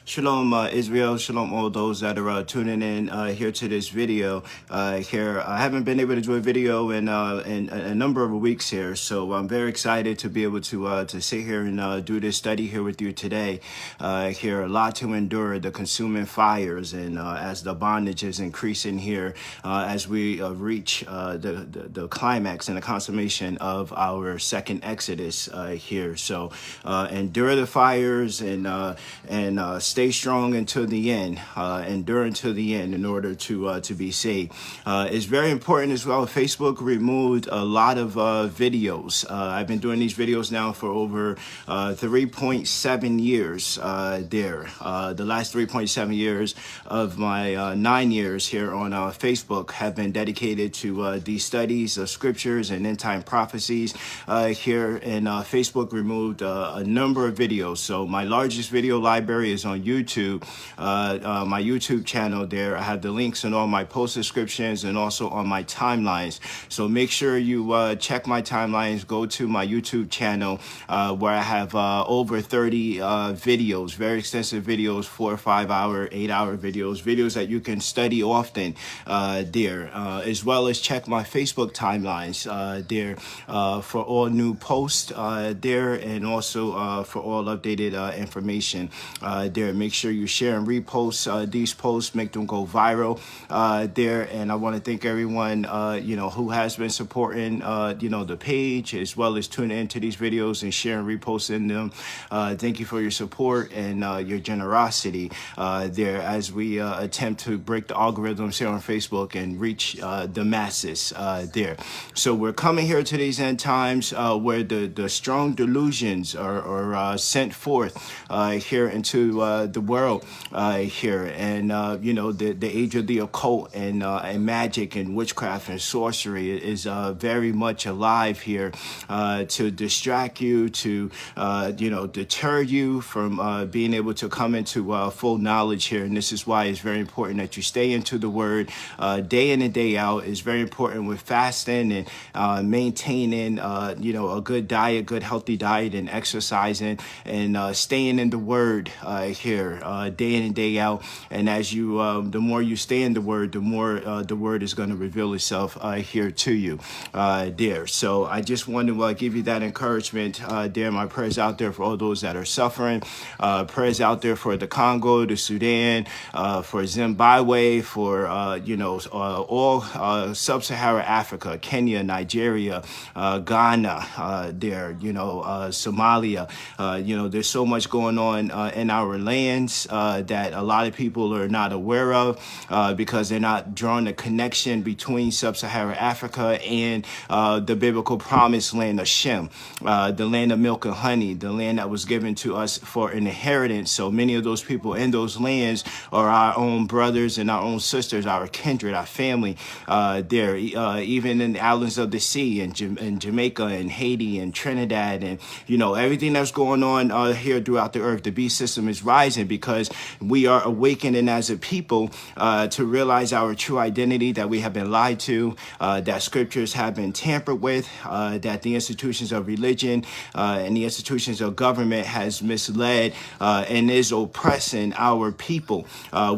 Shalom, Israel. Shalom, all those that are tuning in here to this video. Here, I haven't been able to do a video in a number of weeks here, so I'm very excited to be able to sit here and do this study here with you today. Here, a lot to endure, the consuming fires, and as the bondage is increasing here, as we reach the climax and the consummation of our second Exodus here. So, endure the fires and stay strong until the end, endure until the end in order to be saved. It's very important as well. Facebook removed a lot of videos. I've been doing these videos now for over 3.7 years there. The last 3.7 years of my 9 years here on Facebook have been dedicated to these studies of scriptures and end-time prophecies here. And Facebook removed a number of videos. So my largest video library is on YouTube, my YouTube channel there. I have the links in all my post descriptions and also on my timelines. So make sure you check my timelines, go to my YouTube channel where I have over 30 videos, very extensive videos, 4 or 5 hour, 8 hour videos that you can study often there, as well as check my Facebook timelines there for all new posts there, and also for all updated information there. Make sure you share and repost these posts, make them go viral there. And I want to thank everyone who has been supporting the page, as well as tuning into these videos and sharing, reposting them. Thank you for your support and your generosity there as we attempt to break the algorithms here on Facebook and reach the masses there. So we're coming here to these end times where the strong delusions are sent forth here into the world here, and the age of the occult and magic and witchcraft and sorcery is very much alive here to distract you, to deter you from being able to come into full knowledge here. And this is why it's very important that you stay into the word day in and day out. It's very important with fasting and maintaining a good diet, good healthy diet, and exercising and staying in the word here day in and day out. And as you the more you stay in the word, the more the word is going to reveal itself here to you there. So I just want to give you that encouragement there. My prayers out there for all those that are suffering, prayers out there for the Congo, the Sudan, for Zimbabwe, for all sub-Sahara Africa, Kenya, Nigeria, Ghana there, Somalia. There's so much going on in our lands that a lot of people are not aware of because they're not drawing a connection between sub-Sahara Africa and the biblical promised land of Shem, the land of milk and honey, the land that was given to us for an inheritance. So many of those people in those lands are our own brothers and our own sisters, our kindred, our family there, even in the islands of the sea, and Jamaica and Haiti and Trinidad, and everything that's going on here throughout the earth. The beast system is rising because we are awakening as a people to realize our true identity, that we have been lied to, that scriptures have been tampered with, that the institutions of religion and the institutions of government has misled and is oppressing our people.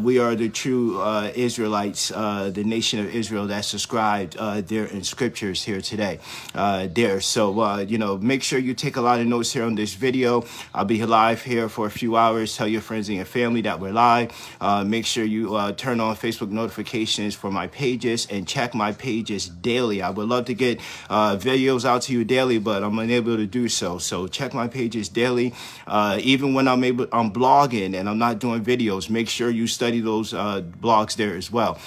We are the true Israelites, the nation of Israel that's subscribed there in scriptures here today there. So, make sure you take a lot of notes here on this video. I'll be live here for a few hours. Tell your friends and your family that we're live. Make sure you turn on Facebook notifications for my pages and check my pages daily. I would love to get videos out to you daily, but I'm unable to do so. So check my pages daily. Even when I'm blogging and I'm not doing videos, make sure you study those blogs there as well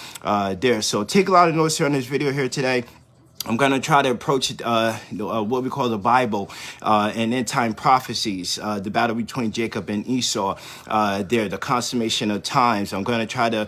there. So take a lot of notes here on this video here today. I'm going to try to approach what we call the Bible and end-time prophecies, the battle between Jacob and Esau there, the consummation of times. I'm going to try to,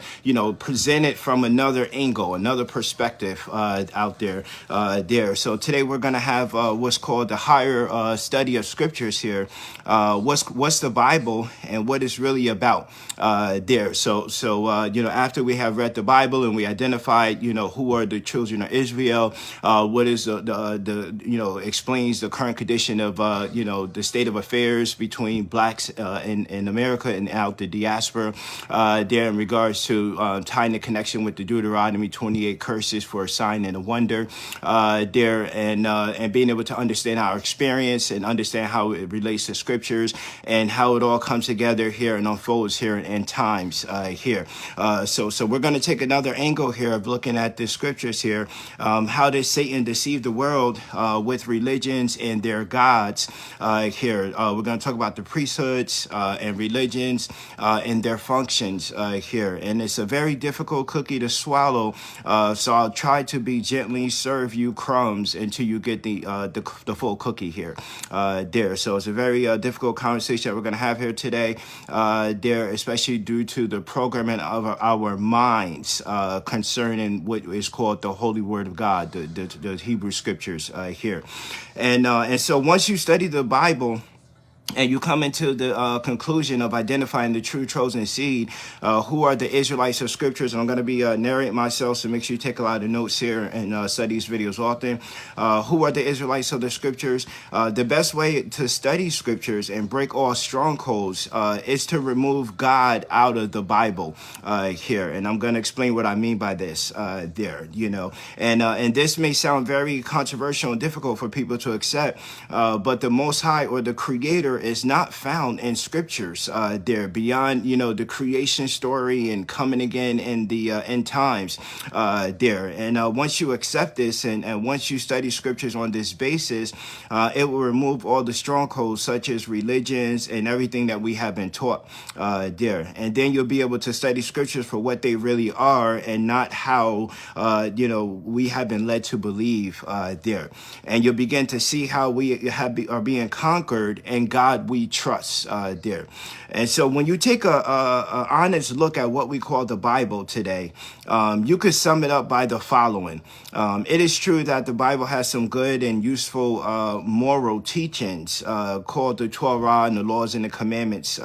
present it from another angle, another perspective out there there. So today we're going to have what's called the higher study of scriptures here. What's the Bible and what it's really about there. So after we have read the Bible and we identified, who are the children of Israel, what is explains the current condition of the state of affairs between blacks in America and out the diaspora. There in regards to tying the connection with the Deuteronomy 28 curses for a sign and a wonder. And being able to understand our experience and understand how it relates to scriptures and how it all comes together here and unfolds here in end times here. So we're going to take another angle here of looking at the scriptures here. How does Satan deceive the world with religions and their gods here? We're going to talk about the priesthoods and religions and their functions here. And it's a very difficult cookie to swallow. So I'll try to be gently serve you crumbs until you get the full cookie here. So it's a very difficult conversation that we're going to have here today. Especially due to the programming of our minds concerning what is called the Holy Word of God, the Hebrew Scriptures here. And so once you study the Bible, and you come into the conclusion of identifying the true chosen seed, who are the Israelites of scriptures. And I'm going to be narrating myself, so make sure you take a lot of notes here and study these videos often. Who are the Israelites of the scriptures? The best way to study scriptures and break all strongholds is to remove God out of the Bible here. And I'm going to explain what I mean by this and this may sound very controversial and difficult for people to accept, but the Most High, or the Creator, is not found in scriptures beyond the creation story and coming again in the end times and once you accept this and once you study scriptures on this basis, it will remove all the strongholds such as religions and everything that we have been taught and then you'll be able to study scriptures for what they really are and not how we have been led to believe and you'll begin to see how we are being conquered and God we trust there. And so when you take a honest look at what we call the Bible today, you could sum it up by the following. It is true that the Bible has some good and useful moral teachings called the Torah and the laws and the commandments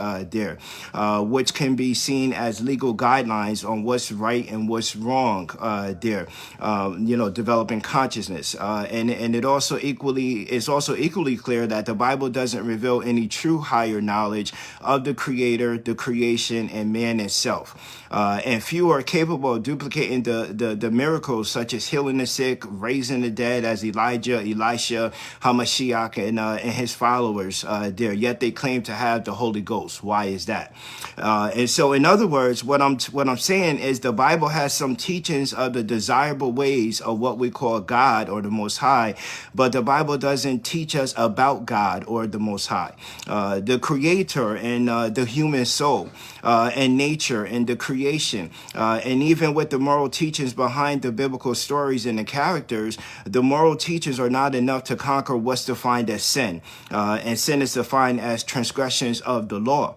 which can be seen as legal guidelines on what's right and what's wrong developing consciousness. And it also is also equally clear that the Bible doesn't reveal any true higher knowledge of the Creator, the creation, and man itself. And few are capable of duplicating the miracles such as healing the sick, raising the dead as Elijah, Elisha, Hamashiach, and his followers yet they claim to have the Holy Ghost. Why is that? And so in other words, what I'm saying is the Bible has some teachings of the desirable ways of what we call God or the Most High, but the Bible doesn't teach us about God or the Most High. The Creator and the human soul and nature and the creation. And even with the moral teachings behind the biblical stories and the characters, the moral teachings are not enough to conquer what's defined as sin. And sin is defined as transgressions of the law.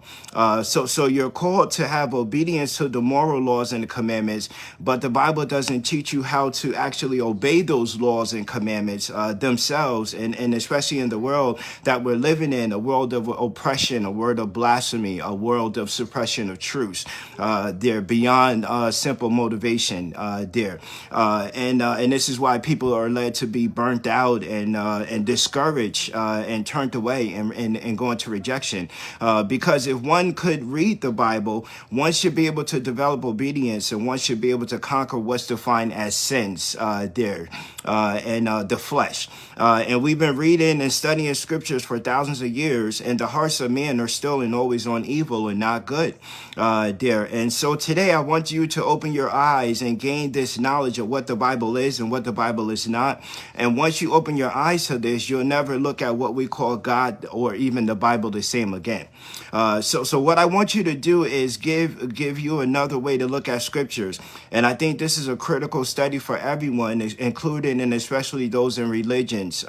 So you're called to have obedience to the moral laws and the commandments, but the Bible doesn't teach you how to actually obey those laws and commandments themselves, and especially in the world that we're living in, a world of oppression, a world of blasphemy, a world of suppression of truth. They're beyond simple motivation and this is why people are led to be burnt out and discouraged and turned away and go into rejection. Because if one could read the Bible, one should be able to develop obedience and one should be able to conquer what's defined as sins and the flesh. And we've been reading and studying scriptures for thousands of years, and the hearts of men are still and always on evil and not good And so today I want you to open your eyes and gain this knowledge of what the Bible is and what the Bible is not. And once you open your eyes to this, you'll never look at what we call God or even the Bible the same again. So what I want you to do is give you another way to look at scriptures. And I think this is a critical study for everyone, including and especially those in religions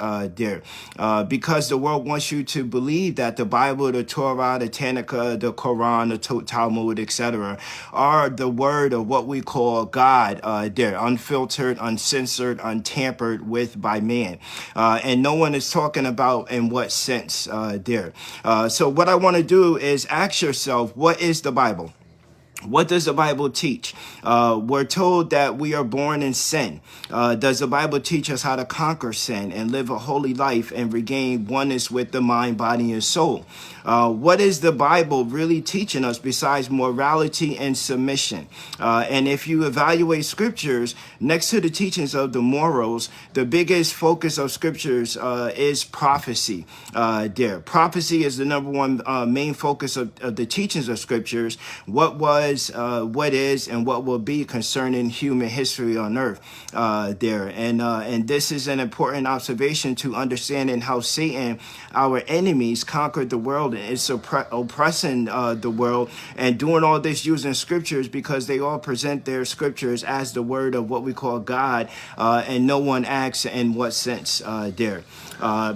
because the world wants you to believe that the Bible, the Torah, the Tanakh, the Quran, the Talmud, etc., are the word of what we call God. They're unfiltered, uncensored, untampered with by man. And no one is talking about in what sense So what I want to do is ask yourself, what is the Bible? What does the Bible teach? We're told that we are born in sin. Does the Bible teach us how to conquer sin and live a holy life and regain oneness with the mind, body, and soul? What is the Bible really teaching us besides morality and submission? And if you evaluate scriptures, next to the teachings of the morals, the biggest focus of scriptures is prophecy. Prophecy is the number one main focus of the teachings of scriptures. What is, and what will be concerning human history on earth and this is an important observation to understanding how Satan, our enemies, conquered the world and is oppressing the world and doing all this using scriptures because they all present their scriptures as the word of what we call God, and no one asks in what sense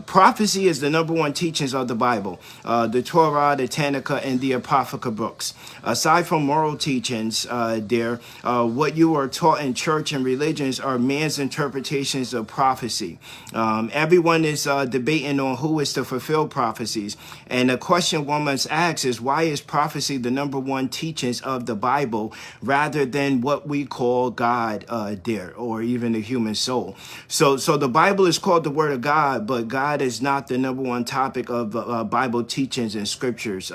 prophecy is the number one teachings of the Bible, the Torah, the Tanakh, and the apocrypha books. Aside from moral teachings, what you are taught in church and religions are man's interpretations of prophecy. Everyone is debating on who is to fulfill prophecies. And the question one must ask is, why is prophecy the number one teachings of the Bible rather than what we call God or even the human soul? So the Bible is called the Word of God, but God is not the number one topic of Bible teachings and scriptures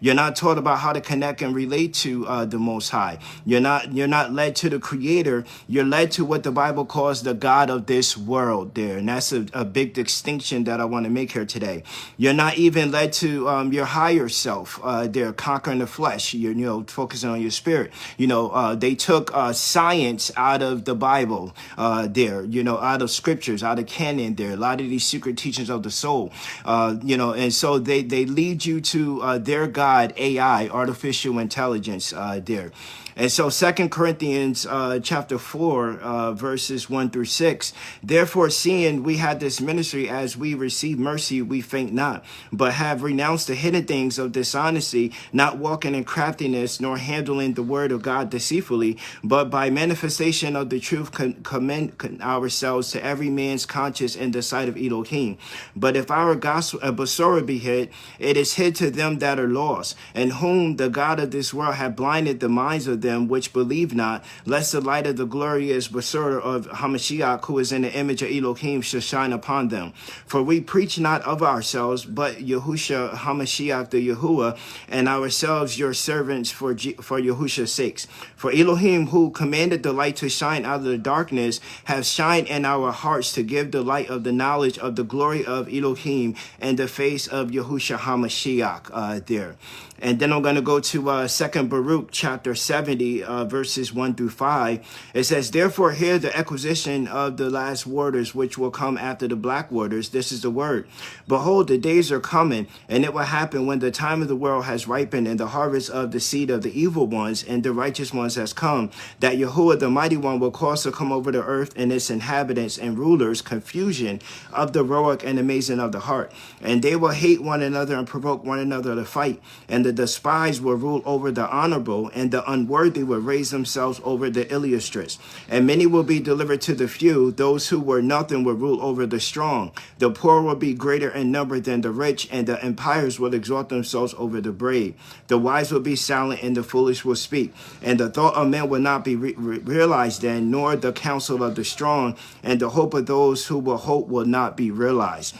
You're not taught about how to connect and relate to the Most High. You're not led to the Creator. You're led to what the Bible calls the God of this world and that's a big distinction that I want to make here today. You're not even led to your higher self. They're conquering the flesh. You're focusing on your spirit. They took science out of the Bible out of scriptures, out of canon a lot of these secret teachings of the soul, and so they lead you to their God, AI, artificial intelligence And so 2 Corinthians chapter 4, verses 1 through 6, therefore, seeing we had this ministry as we receive mercy, we faint not, but have renounced the hidden things of dishonesty, not walking in craftiness, nor handling the word of God deceitfully, but by manifestation of the truth commend ourselves to every man's conscience in the sight of Elohim. But if our gospel Basora be hid, it is hid to them that are lost, and whom the God of this world hath blinded the minds of them which believe not, lest the light of the glorious Basora of Hamashiach, who is in the image of Elohim, should shine upon them. For we preach not of ourselves, but Yahusha Hamashiach the Yahuwah, and ourselves your servants for Yahusha's sakes. For Elohim, who commanded the light to shine out of the darkness, have shined in our hearts to give the light of the knowledge of the glory of Elohim and the face of Yahusha Hamashiach there. And then I'm going to go to 2 Baruch chapter 70, verses 1 through 5. It says, therefore, hear the acquisition of the last waters, which will come after the black waters. This is the word. Behold, the days are coming, and it will happen when the time of the world has ripened, and the harvest of the seed of the evil ones and the righteous ones has come, that Yahuwah the mighty one will cause to come over the earth and its inhabitants and rulers, confusion of the heroic and amazing of the heart. And they will hate one another and provoke one another to fight. And the despised will rule over the honorable, and the unworthy will raise themselves over the illustrious. And many will be delivered to the few. Those who were nothing will rule over the strong. The poor will be greater in number than the rich, and the empires will exalt themselves over the brave. The wise will be silent, and the foolish will speak. And the thought of men will not be realized then, nor the counsel of the strong, and the hope of those who will hope will not be realized.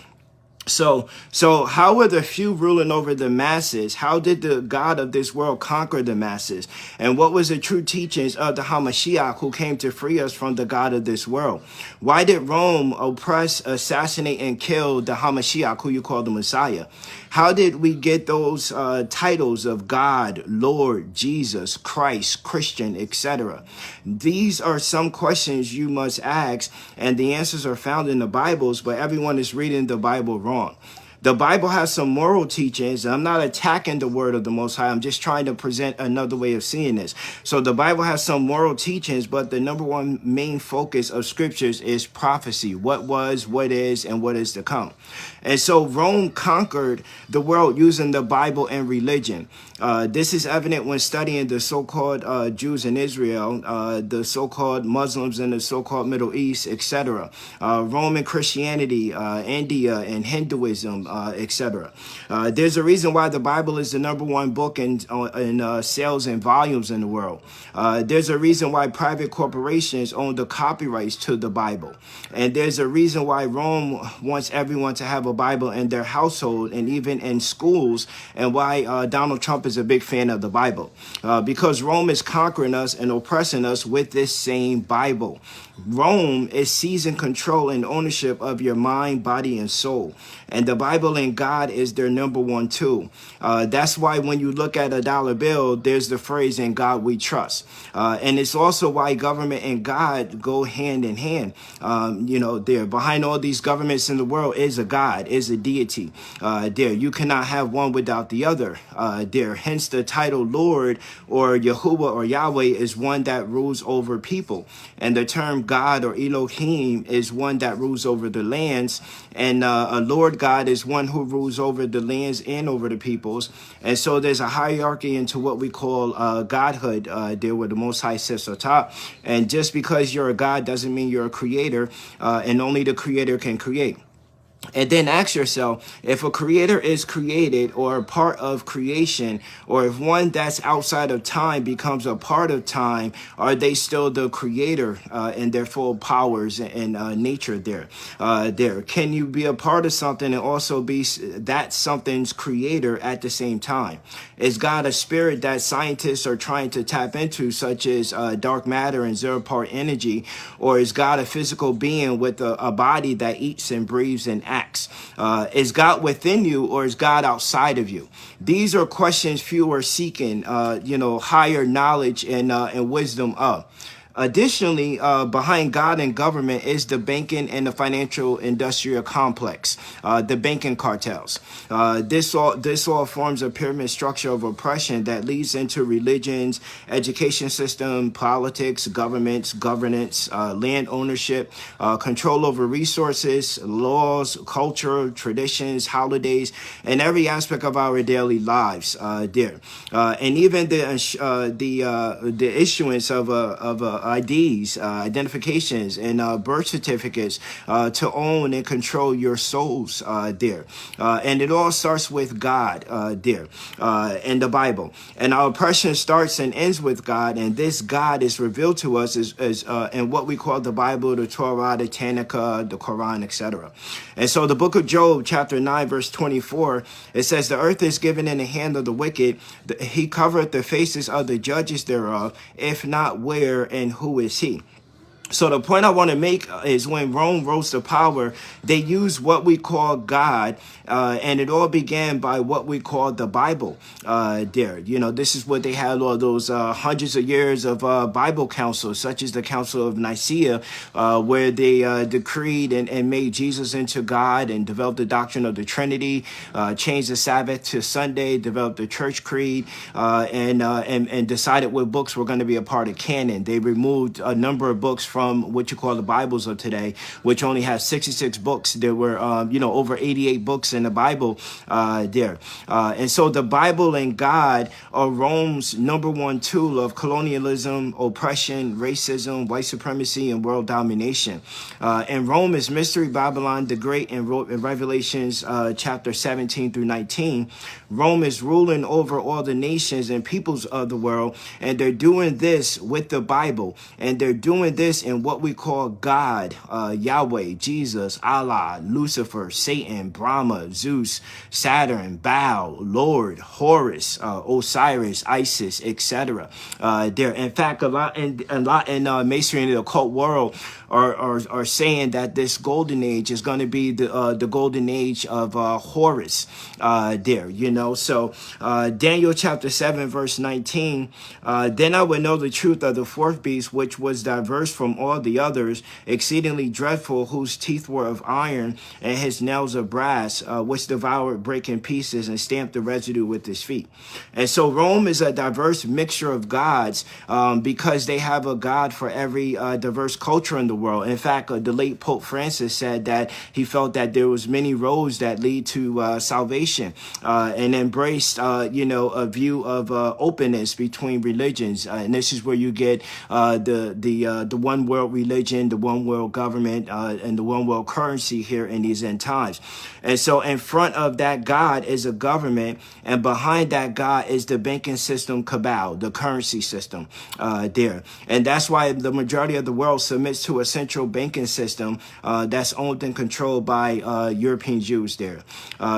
So how were the few ruling over the masses? How did the God of this world conquer the masses? And what was the true teachings of the Hamashiach, who came to free us from the God of this world? Why did Rome oppress, assassinate, and kill the Hamashiach, who you call the Messiah? How did we get those titles of God, Lord, Jesus, Christ, Christian, etc.? These are some questions you must ask, and the answers are found in the Bibles, but everyone is reading the Bible wrong. The Bible has some moral teachings. I'm not attacking the word of the Most High. I'm just trying to present another way of seeing this. So the Bible has some moral teachings, but the number one main focus of scriptures is prophecy. What was, what is, and what is to come. And so Rome conquered the world using the Bible and religion. This is evident when studying the so-called Jews in Israel, the so-called Muslims in the so-called Middle East, etc., Roman Christianity, India, and Hinduism, etc. There's a reason why the Bible is the #1 book in sales and volumes in the world. There's a reason why private corporations own the copyrights to the Bible. And there's a reason why Rome wants everyone to have a Bible in their household and even in schools, and why Donald Trump is a big fan of the Bible. Because Rome is conquering us and oppressing us with this same Bible. Rome is seizing control and ownership of your mind, body, and soul. And the Bible and God is their #1 tool. That's why when you look at a dollar bill, there's the phrase, "In God we trust." And it's also why government and God go hand in hand. There behind all these governments in the world is a God, is a deity. You cannot have one without the other. Hence the title Lord or Yahuwah or Yahweh is one that rules over people. And the term God or Elohim is one that rules over the lands. And a Lord God is one who rules over the lands and over the peoples. And so there's a hierarchy into what we call Godhood, where the Most High sits on top. And just because you're a God doesn't mean you're a creator, and only the creator can create. And then ask yourself, if a creator is created or a part of creation, or if one that's outside of time becomes a part of time, are they still the creator in their full powers and nature there? Can you be a part of something and also be that something's creator at the same time? Is God a spirit that scientists are trying to tap into, such as dark matter and zero-part energy? Or is God a physical being with a body that eats and breathes and acts? Is God within you, or is God outside of you? These are questions few are seeking, higher knowledge and wisdom of. Additionally, behind God and government is the banking and the financial industrial complex, the banking cartels. This all forms a pyramid structure of oppression that leads into religions, education system, politics, governments, governance, land ownership, control over resources, laws, culture, traditions, holidays, and every aspect of our daily lives. And even the issuance of IDs, identifications, and birth certificates to own and control your souls and it all starts with God in the Bible. And our oppression starts and ends with God, and this God is revealed to us as in what we call the Bible, the Torah, the Tanakh, the Quran, etc. And so the book of Job, chapter 9, verse 24, it says, "The earth is given in the hand of the wicked. He covereth the faces of the judges thereof. If not, where and who is he?" So the point I want to make is when Rome rose to power, they used what we call God, and it all began by what we call the Bible. This is what they had all those hundreds of years of Bible councils, such as the Council of Nicaea, where they decreed and made Jesus into God and developed the doctrine of the Trinity, changed the Sabbath to Sunday, developed the Church Creed, and decided what books were going to be a part of canon. They removed a number of books from what you call the Bibles of today, which only has 66 books. There were, over 88 books in the Bible and so the Bible and God are Rome's #1 tool of colonialism, oppression, racism, white supremacy, and world domination. And Rome is Mystery Babylon the Great in Revelations chapter 17 through 19. Rome is ruling over all the nations and peoples of the world, and they're doing this with the Bible, and they're doing this in what we call God, Yahweh, Jesus, Allah, Lucifer, Satan, Brahma, Zeus, Saturn, Baal, Lord, Horus, Osiris, Isis, etc. In fact, a lot in Masonry and the occult world are saying that this golden age is going to be the golden age of Horus. So Daniel chapter 7 verse 19. Then I would know the truth of the fourth beast, which was diverse from from all the others, exceedingly dreadful, whose teeth were of iron and his nails of brass, which devoured, break in pieces, and stamped the residue with his feet. And so Rome is a diverse mixture of gods, because they have a god for every diverse culture in the world. In fact, the late Pope Francis said that he felt that there was many roads that lead to salvation, and embraced, a view of openness between religions. And this is where you get the one world religion, the one world government, and the one world currency here in these end times. And so in front of that God is a government, and behind that God is the banking system cabal, the currency system there. And that's why the majority of the world submits to a central banking system that's owned and controlled by European Jews there.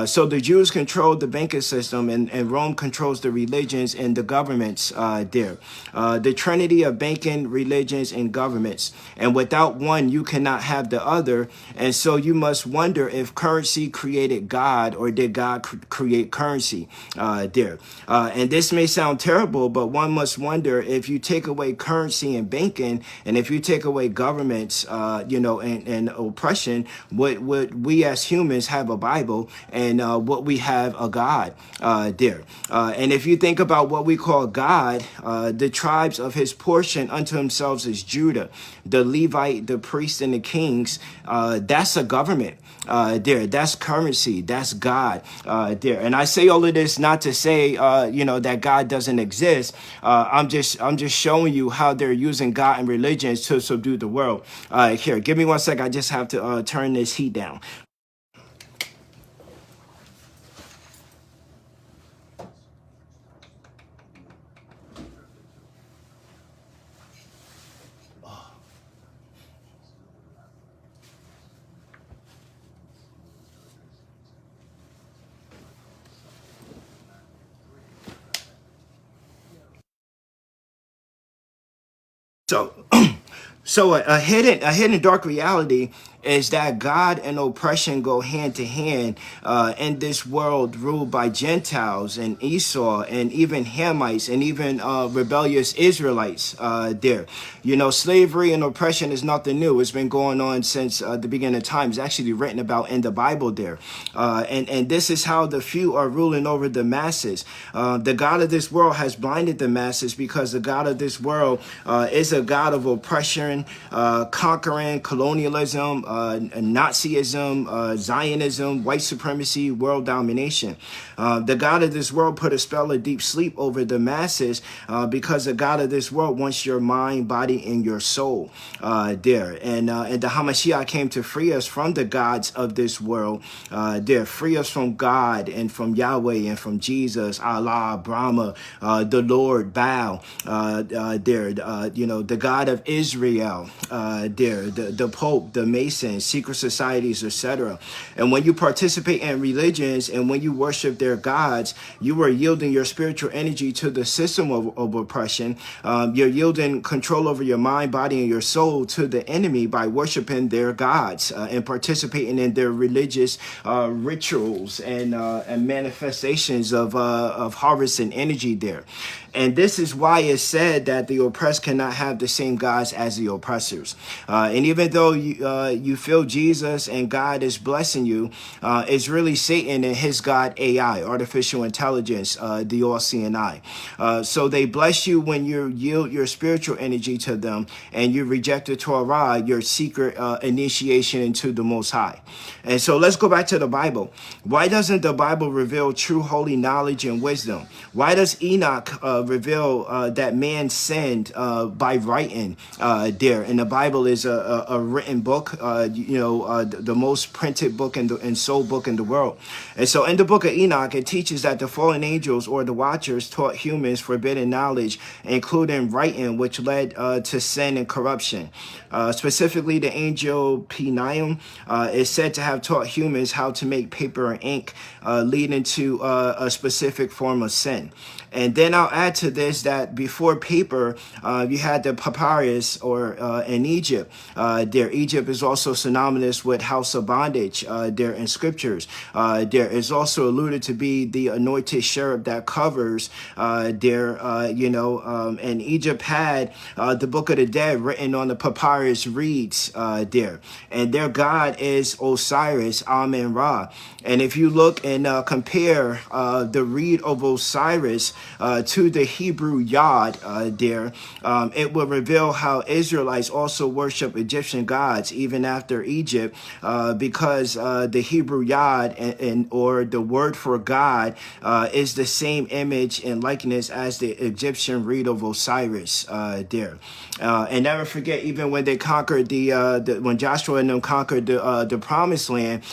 So the Jews control the banking system, and Rome controls the religions and the governments there. The trinity of banking, religions, and governments. And without one, you cannot have the other. And so you must wonder if currency created God, or did God create currency there. And this may sound terrible, but one must wonder, if you take away currency and banking, and if you take away governments, and oppression, would we as humans have a Bible, and what we have a God there. And if you think about what we call God, the tribes of his portion unto themselves is Judah, the Levite, the priest, and the kings. That's a government there. That's currency. That's God there. And I say all of this not to say, that God doesn't exist. I'm just showing you how they're using God and religions to subdue the world. Here, give me 1 second. I just have to turn this heat down. So, so a hidden dark reality is that God and oppression go hand to hand in this world ruled by Gentiles and Esau and even Hamites and even rebellious Israelites there. Slavery and oppression is nothing new. It's been going on since the beginning of time. It's actually written about in the Bible there. And this is how the few are ruling over the masses. The God of this world has blinded the masses, because the God of this world is a God of oppression, conquering, colonialism, Nazism, Zionism, white supremacy, world domination. The God of this world put a spell of deep sleep over the masses, because the God of this world wants your mind, body, and your soul there. And the Hamashiach came to free us from the gods of this world there, free us from God and from Yahweh and from Jesus, Allah, Brahma, the Lord, Baal there, the God of Israel there, the Pope, the Masons, secret societies, etc. And when you participate in religions and when you worship their gods, you are yielding your spiritual energy to the system of oppression. You're yielding control over your mind, body, and your soul to the enemy by worshiping their gods and participating in their religious rituals and manifestations of harvest and energy there. And this is why it's said that the oppressed cannot have the same gods as the oppressors. And even though you feel Jesus and God is blessing you, it's really Satan and his God AI, artificial intelligence, the all-seeing eye. So they bless you when you yield your spiritual energy to them and you reject the Torah, your secret initiation into the Most High. And so let's go back to the Bible. Why doesn't the Bible reveal true holy knowledge and wisdom? Why does Enoch reveal that man sinned by writing there? And the Bible is a written book, the most printed book and sold book in the world. And so in the book of Enoch, it teaches that the fallen angels or the watchers taught humans forbidden knowledge, including writing, which led to sin and corruption. Specifically, the angel Penium is said to have taught humans how to make paper and ink, leading to a specific form of sin. And then I'll add to this that before paper, you had the papyrus or there in Egypt. There, Egypt is also synonymous with house of bondage there in scriptures. There is also alluded to be the anointed cherub that covers there, and Egypt had the Book of the Dead written on the papyrus reeds there. And their god is Osiris, Amen-Ra. And if you look and compare the reed of Osiris to the Hebrew Yod there, it will reveal how Israelites also worship Egyptian gods even after Egypt, because the Hebrew Yod or the word for God is the same image and likeness as the Egyptian reed of Osiris there. And never forget, even when they conquered when Joshua and them conquered the promised land,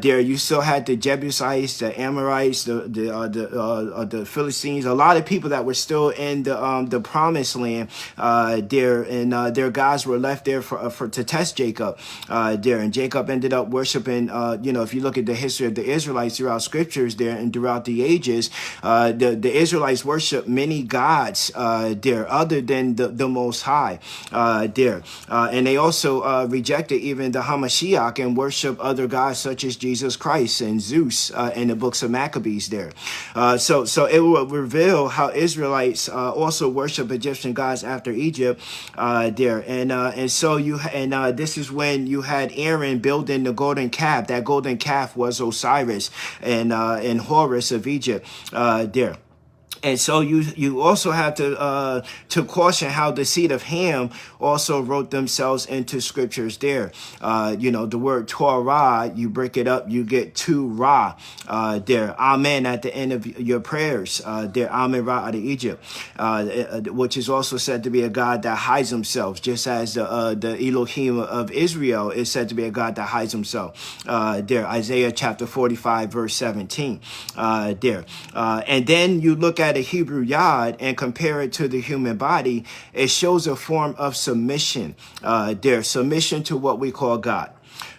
there you still had the Jebusites, the Amorites, the Philistines, a lot of people that were still in the promised land there, and their gods were left there to test Jacob there, and Jacob ended up worshiping. If you look at the history of the Israelites throughout scriptures there and throughout the ages, the Israelites worship many gods there other than the Most High there, and they also rejected even the Hamashiach and worship other gods such as Jesus Christ and Zeus in the books of Maccabees there. So it will reveal how Israelites also worship Egyptian gods after Egypt there, and so this is when you had Aaron building the golden calf. That golden calf was Osiris and Horus of Egypt there. And so you also have to caution how the seed of Ham also wrote themselves into scriptures there. The word Torah, you break it up, you get to Ra there. Amen at the end of your prayers there. Amen Ra out of Egypt, which is also said to be a God that hides himself, just as the Elohim of Israel is said to be a God that hides himself there. Isaiah chapter 45 verse 17 there. And then you look at a Hebrew Yod and compare it to the human body, it shows a form of submission there, submission to what we call God.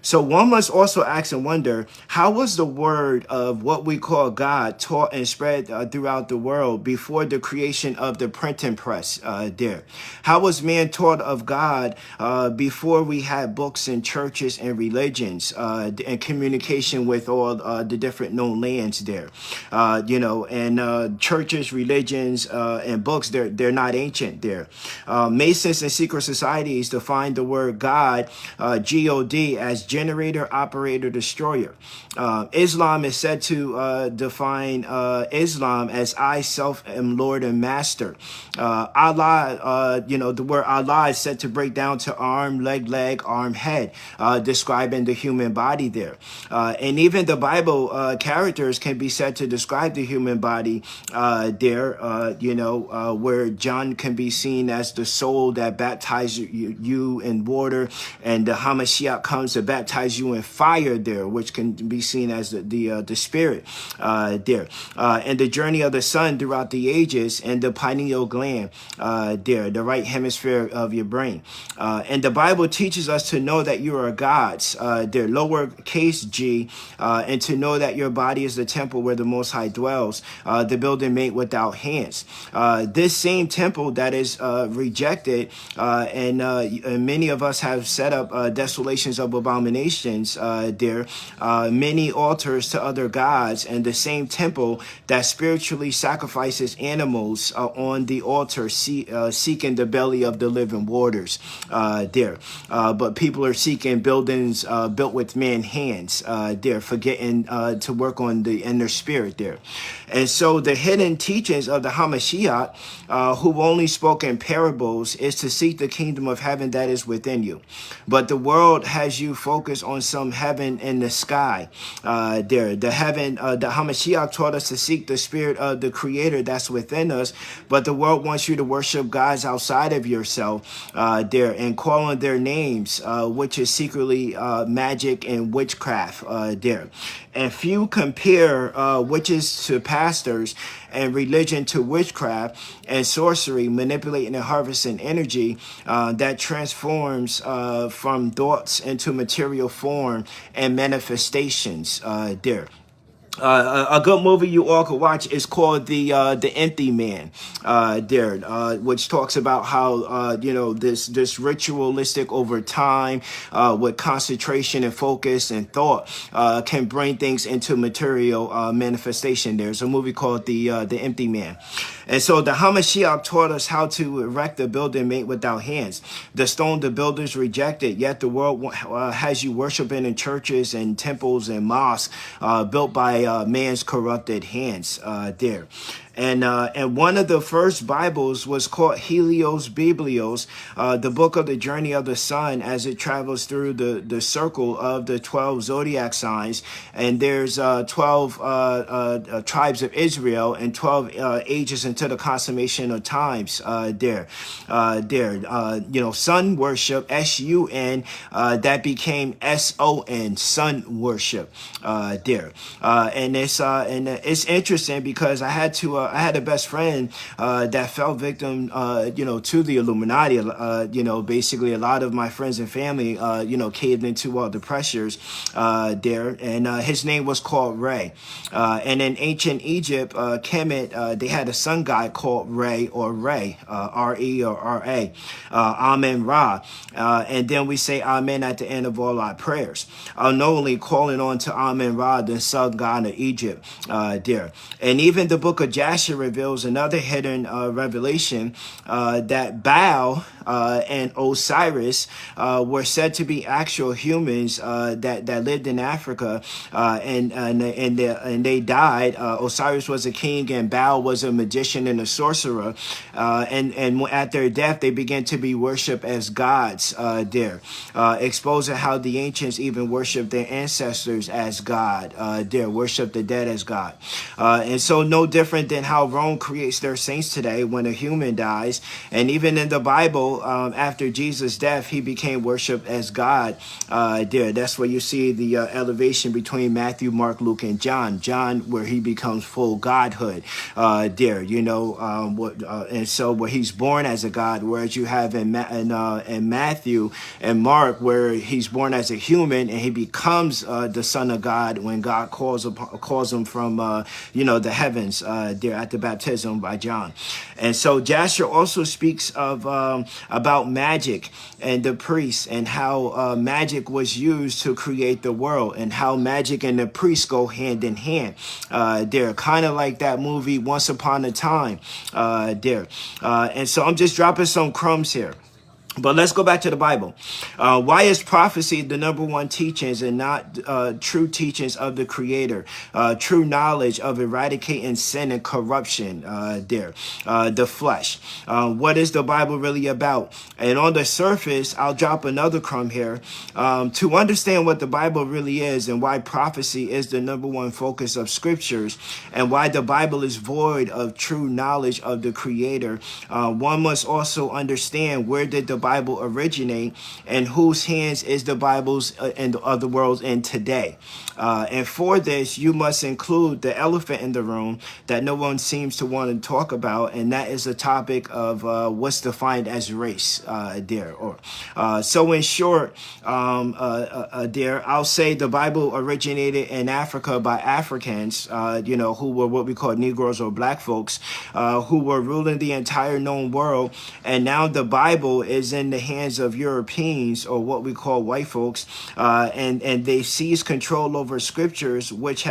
So one must also ask and wonder, how was the word of what we call God taught and spread throughout the world before the creation of the printing press there? How was man taught of God before we had books and churches and religions and communication with all the different known lands there? Churches, religions, and books, they're not ancient there. Masons and secret societies define the word God, G-O-D, as generator, operator, destroyer. Islam is said to define Islam as I self am Lord and Master. Allah, the word Allah is said to break down to arm, leg, arm, head, describing the human body there. And even the Bible characters can be said to describe the human body there, where John can be seen as the soul that baptizes you in water, and the Hamashiach comes to baptize you in fire there, which can be seen as the spirit there, and the journey of the sun throughout the ages, and the pineal gland there, the right hemisphere of your brain. And the Bible teaches us to know that you are gods, their lowercase g, and to know that your body is the temple where the Most High dwells, the building made without hands. This same temple that is rejected, and many of us have set up desolations of abominations there, many altars to other gods, and the same temple that spiritually sacrifices animals on the altar, seeking the belly of the living waters there. But people are seeking buildings built with man's hands there, forgetting to work on the inner spirit there. And so the hidden teachings of the Hamashiach, who only spoke in parables, is to seek the kingdom of heaven that is within you. But the world has you focused on some heaven in the sky there. The heaven, the Hamashiach taught us to seek the spirit of the creator that's within us, but the world wants you to worship gods outside of yourself there and call on their names, which is secretly magic and witchcraft there. And few compare witches to pastors and religion to witchcraft and sorcery, manipulating and harvesting energy that transforms from thoughts into material form and manifestations there. A good movie you all could watch is called the Empty Man, which talks about how this ritualistic over time, with concentration and focus and thought, can bring things into material manifestation. There's a movie called the Empty Man. And so the Hamashiach taught us how to erect a building made without hands. The stone the builders rejected, yet the world has you worshiping in churches and temples and mosques built by man's corrupted hands there. And one of the first Bibles was called Helios Biblios, the book of the journey of the sun as it travels through the circle of the 12 zodiac signs. And there's 12 tribes of Israel and 12 ages into the consummation of times sun worship, S-U-N, that became S-O-N, sun worship and it's interesting because I had a best friend that fell victim, to the Illuminati. Basically a lot of my friends and family, caved into all the pressures there. And his name was called Re. And in ancient Egypt, Kemet, they had a sun god called Re or Re, R-E or R-A, Amen Ra. And then we say Amen at the end of all our prayers, unknowingly calling on to Amen Ra, the sun god of Egypt there. And even the book of Jasher reveals another hidden revelation that Baal and Osiris were said to be actual humans that lived in Africa, and they died. Osiris was a king and Baal was a magician and a sorcerer, and at their death they began to be worshipped as gods there, exposing how the ancients even worshiped their ancestors as God there, worship the dead as God. And so no different than how Rome creates their saints today when a human dies. And even in the Bible, after Jesus' death, he became worshipped as God there. That's where you see the elevation between Matthew, Mark, Luke, and John. John, where he becomes full godhood there, and so where he's born as a God, whereas you have in Matthew and Mark, where he's born as a human and he becomes the Son of God when God calls him from the heavens there at the baptism by John. And so Jasher also speaks of about magic and the priests and how magic was used to create the world and how magic and the priests go hand in hand. They're kind of like that movie Once Upon a Time there. And so I'm just dropping some crumbs here. But let's go back to the Bible. Why is prophecy the number one teachings and not true teachings of the Creator? True knowledge of eradicating sin and corruption the flesh. What is the Bible really about? And on the surface, I'll drop another crumb here. To understand what the Bible really is and why prophecy is the number one focus of scriptures and why the Bible is void of true knowledge of the Creator, one must also understand where did the Bible originate and whose hands is the Bible's and the other worlds in today. And for this, you must include the elephant in the room that no one seems to want to talk about, and that is the topic of what's defined as race so in short, I'll say the Bible originated in Africa by Africans, who were what we call Negroes or black folks, who were ruling the entire known world. And now the Bible is in the hands of Europeans or what we call white folks, and they seize control over scriptures, which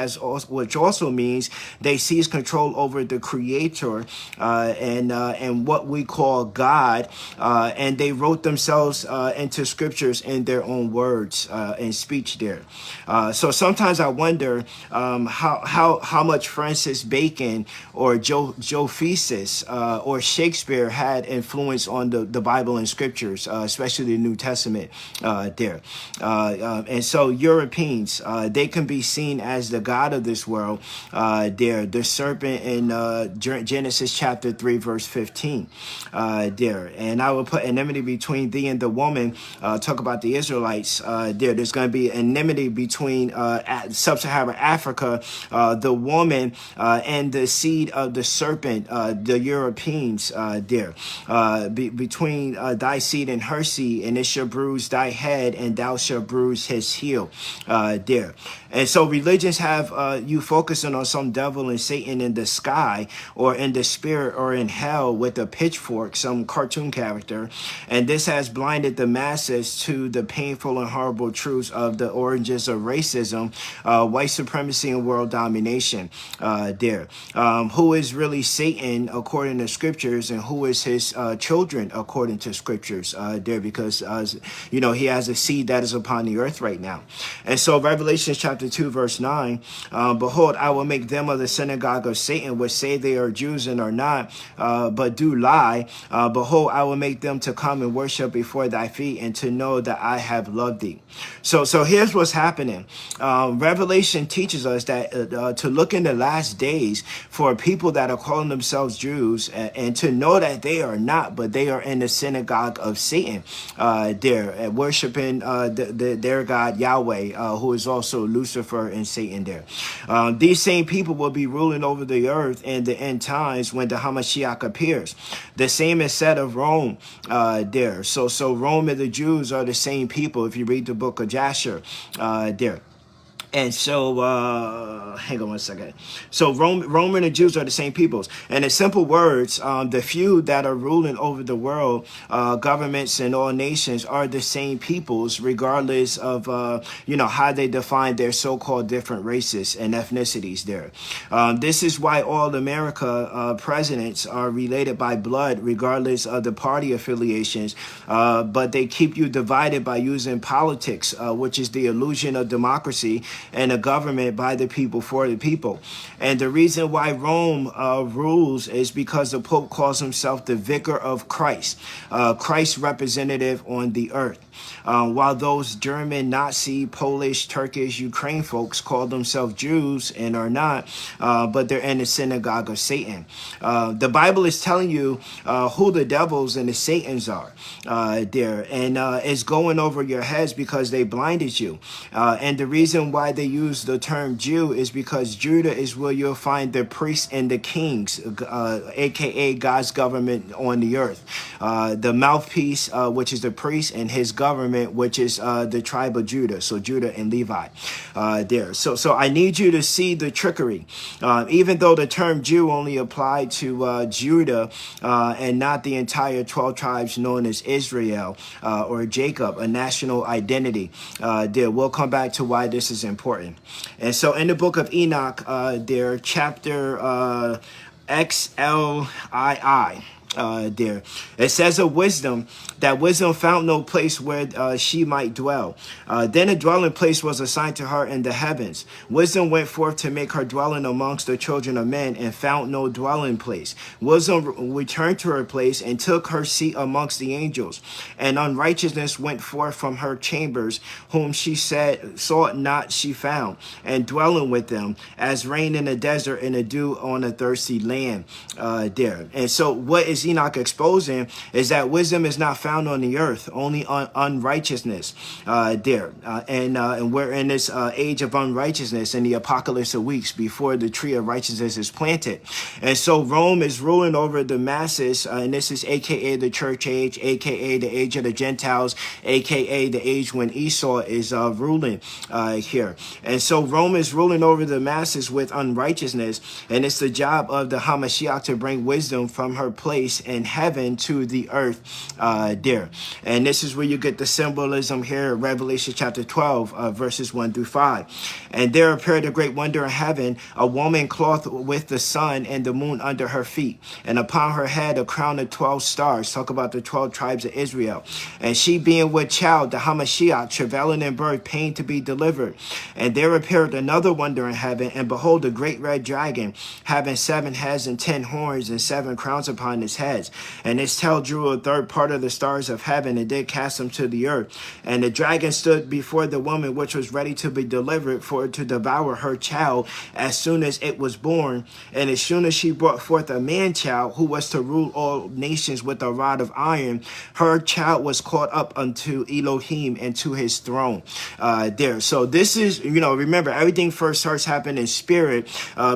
also means they seize control over the Creator and what we call God, and they wrote themselves into scriptures in their own words and speech there. So sometimes I wonder how much Francis Bacon or Josephus or Shakespeare had influence on the Bible and scriptures, especially the New Testament there. And so Europeans, they can be seen as the God of this world there, the serpent in Genesis chapter 3 verse 15 there. And I will put enmity between thee and the woman, talk about the Israelites there. There's going to be enmity between sub-Sahara Africa, the woman and the seed of the serpent, the Europeans there, between thy seed and her seed, and it shall bruise thy head, and thou shalt bruise his heel. There. And so religions have you focusing on some devil and Satan in the sky or in the spirit or in hell with a pitchfork, some cartoon character. And this has blinded the masses to the painful and horrible truths of the origins of racism, white supremacy, and world domination. There. Who is really Satan according to scriptures, and who is his children according to scriptures there, because he has a seed that is upon the earth right now. And so Revelation chapter 2 verse 9, behold, I will make them of the synagogue of Satan, which say they are Jews and are not, but do lie. Behold, I will make them to come and worship before thy feet, and to know that I have loved thee. So here's what's happening. Revelation teaches us that to look in the last days for people that are calling themselves Jews, and to know that they are not, but they are in the synagogue of Satan, there, worshiping their God Yahweh, who is also Lucifer and Satan there. These same people will be ruling over the earth in the end times when the Hamashiach appears. The same is said of Rome there. So Rome and the Jews are the same people if you read the book of Jasher there. And so, hang on one second. So Rome and the Jews are the same peoples. And in simple words, the few that are ruling over the world, governments and all nations, are the same peoples, regardless of, how they define their so-called different races and ethnicities there. This is why all America presidents are related by blood, regardless of the party affiliations. But they keep you divided by using politics, which is the illusion of democracy, and a government by the people for the people. And the reason why Rome rules is because the Pope calls himself the vicar of Christ, Christ's representative on the earth. While those German, Nazi, Polish, Turkish, Ukraine folks call themselves Jews and are not, but they're in the synagogue of Satan. The Bible is telling you who the devils and the Satans are there, and it's going over your heads because they blinded you. And the reason why they use the term Jew is because Judah is where you'll find the priests and the kings, aka God's government on the earth. The mouthpiece, which is the priest, and his government, which is the tribe of Judah. So Judah and Levi there. So I need you to see the trickery. Even though the term Jew only applied to Judah and not the entire 12 tribes known as Israel or Jacob, a national identity there. We'll come back to why this is important. And so in the book of Enoch, there, chapter XLII, there, it says of wisdom, that wisdom found no place where she might dwell. Then a dwelling place was assigned to her in the heavens. Wisdom went forth to make her dwelling amongst the children of men, and found no dwelling place. Wisdom returned to her place and took her seat amongst the angels. And unrighteousness went forth from her chambers, whom she said sought not she found, and dwelling with them, as rain in the desert and a dew on a thirsty land there. And so what is Enoch exposing is that wisdom is not found on the earth, only on unrighteousness there. And we're in this age of unrighteousness in the apocalypse of weeks before the tree of righteousness is planted. And so Rome is ruling over the masses, and this is aka the church age, aka the age of the Gentiles, aka the age when Esau is ruling here. And so Rome is ruling over the masses with unrighteousness, and it's the job of the Hamashiach to bring wisdom from her place in heaven to the earth there. And this is where you get the symbolism here, Revelation chapter 12, verses 1 through 5. And there appeared a great wonder in heaven, a woman clothed with the sun and the moon under her feet, and upon her head a crown of 12 stars. Talk about the 12 tribes of Israel. And she being with child, the Hamashiach, travailing in birth, pain to be delivered. And there appeared another wonder in heaven, and behold, a great red dragon, having 7 heads and 10 horns and 7 crowns upon his heads. And his tail drew a third part of the stars of heaven, and did cast them to the earth. And the dragon stood before the woman, which was ready to be delivered, for to devour her child as soon as it was born. And as soon as she brought forth a man child, who was to rule all nations with a rod of iron, her child was caught up unto Elohim and to his throne there. So this is, remember, everything first starts happening in spirit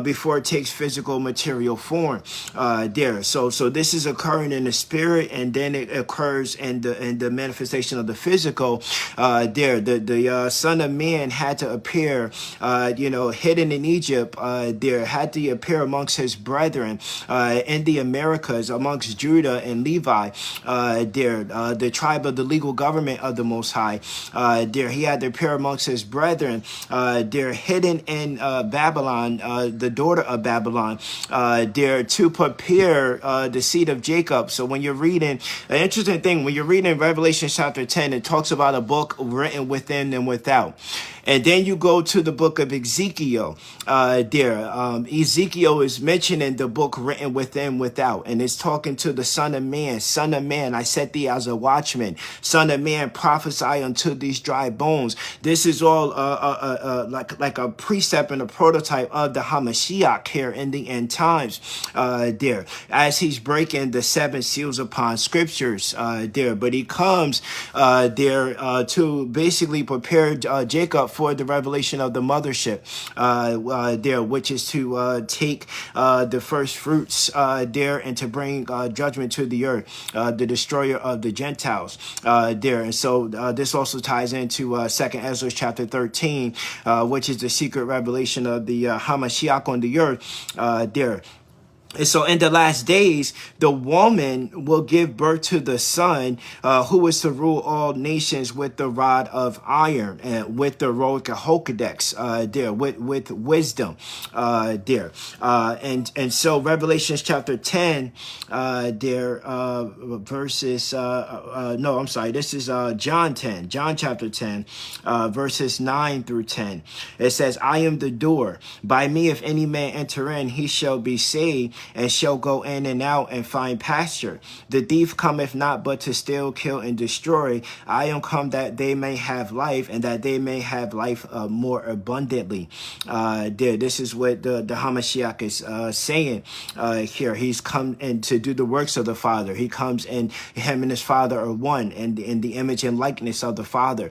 before it takes physical material form there. So this is occurring in the spirit, and then it occurs in the manifestation of the physical. The Son of Man had to appear, hidden in Egypt. There had to appear amongst his brethren in the Americas, amongst Judah and Levi. The tribe of the legal government of the Most High. He had to appear amongst his brethren. They're hidden in Babylon, the daughter of Babylon. They're to prepare the seed of Jacob. So when you're reading, an interesting thing, when you're reading Revelation chapter 10, it talks about a book written within and without. And then you go to the book of Ezekiel. Ezekiel is mentioned in the book written within, without, and it's talking to the Son of Man. Son of man, I set thee as a watchman. Son of man, prophesy unto these dry bones. This is all like a precept and a prototype of the Hamashiach here in the end times. As he's breaking the 7 seals upon scriptures. But he comes to basically prepare Jacob for the revelation of the mothership, which is to take the first fruits and to bring judgment to the earth, the destroyer of the Gentiles And so this also ties into 2nd Ezra chapter 13, which is the secret revelation of the Hamashiach on the earth And so in the last days, the woman will give birth to the son who is to rule all nations with the rod of iron and with the rod Hokadex with wisdom And so Revelations chapter 10 verses this is John chapter 10 verses 9 through 10. It says, I am the door. By me if any man enter in, he shall be saved, and shall go in and out and find pasture. The thief cometh not but to steal, kill, and destroy. I am come that they may have life, and that they may have life more abundantly. This is what the Hamashiach is saying here. He's come in to do the works of the Father. He comes and him and his Father are one, and in the image and likeness of the Father.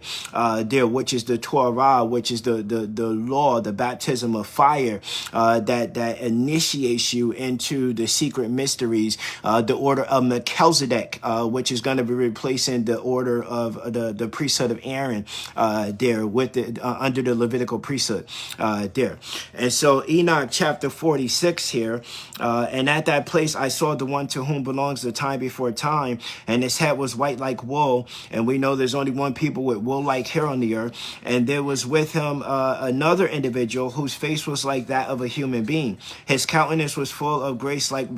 Which is the Torah, which is the law, the baptism of fire that initiates you into the secret mysteries, the order of Melchizedek, which is going to be replacing the order of the priesthood of Aaron with under the Levitical priesthood And so Enoch chapter 46 here, and at that place I saw the one to whom belongs the time before time, and his head was white like wool, and we know there's only one people with wool like hair on the earth, and there was with him another individual whose face was like that of a human being. His countenance was full of grace like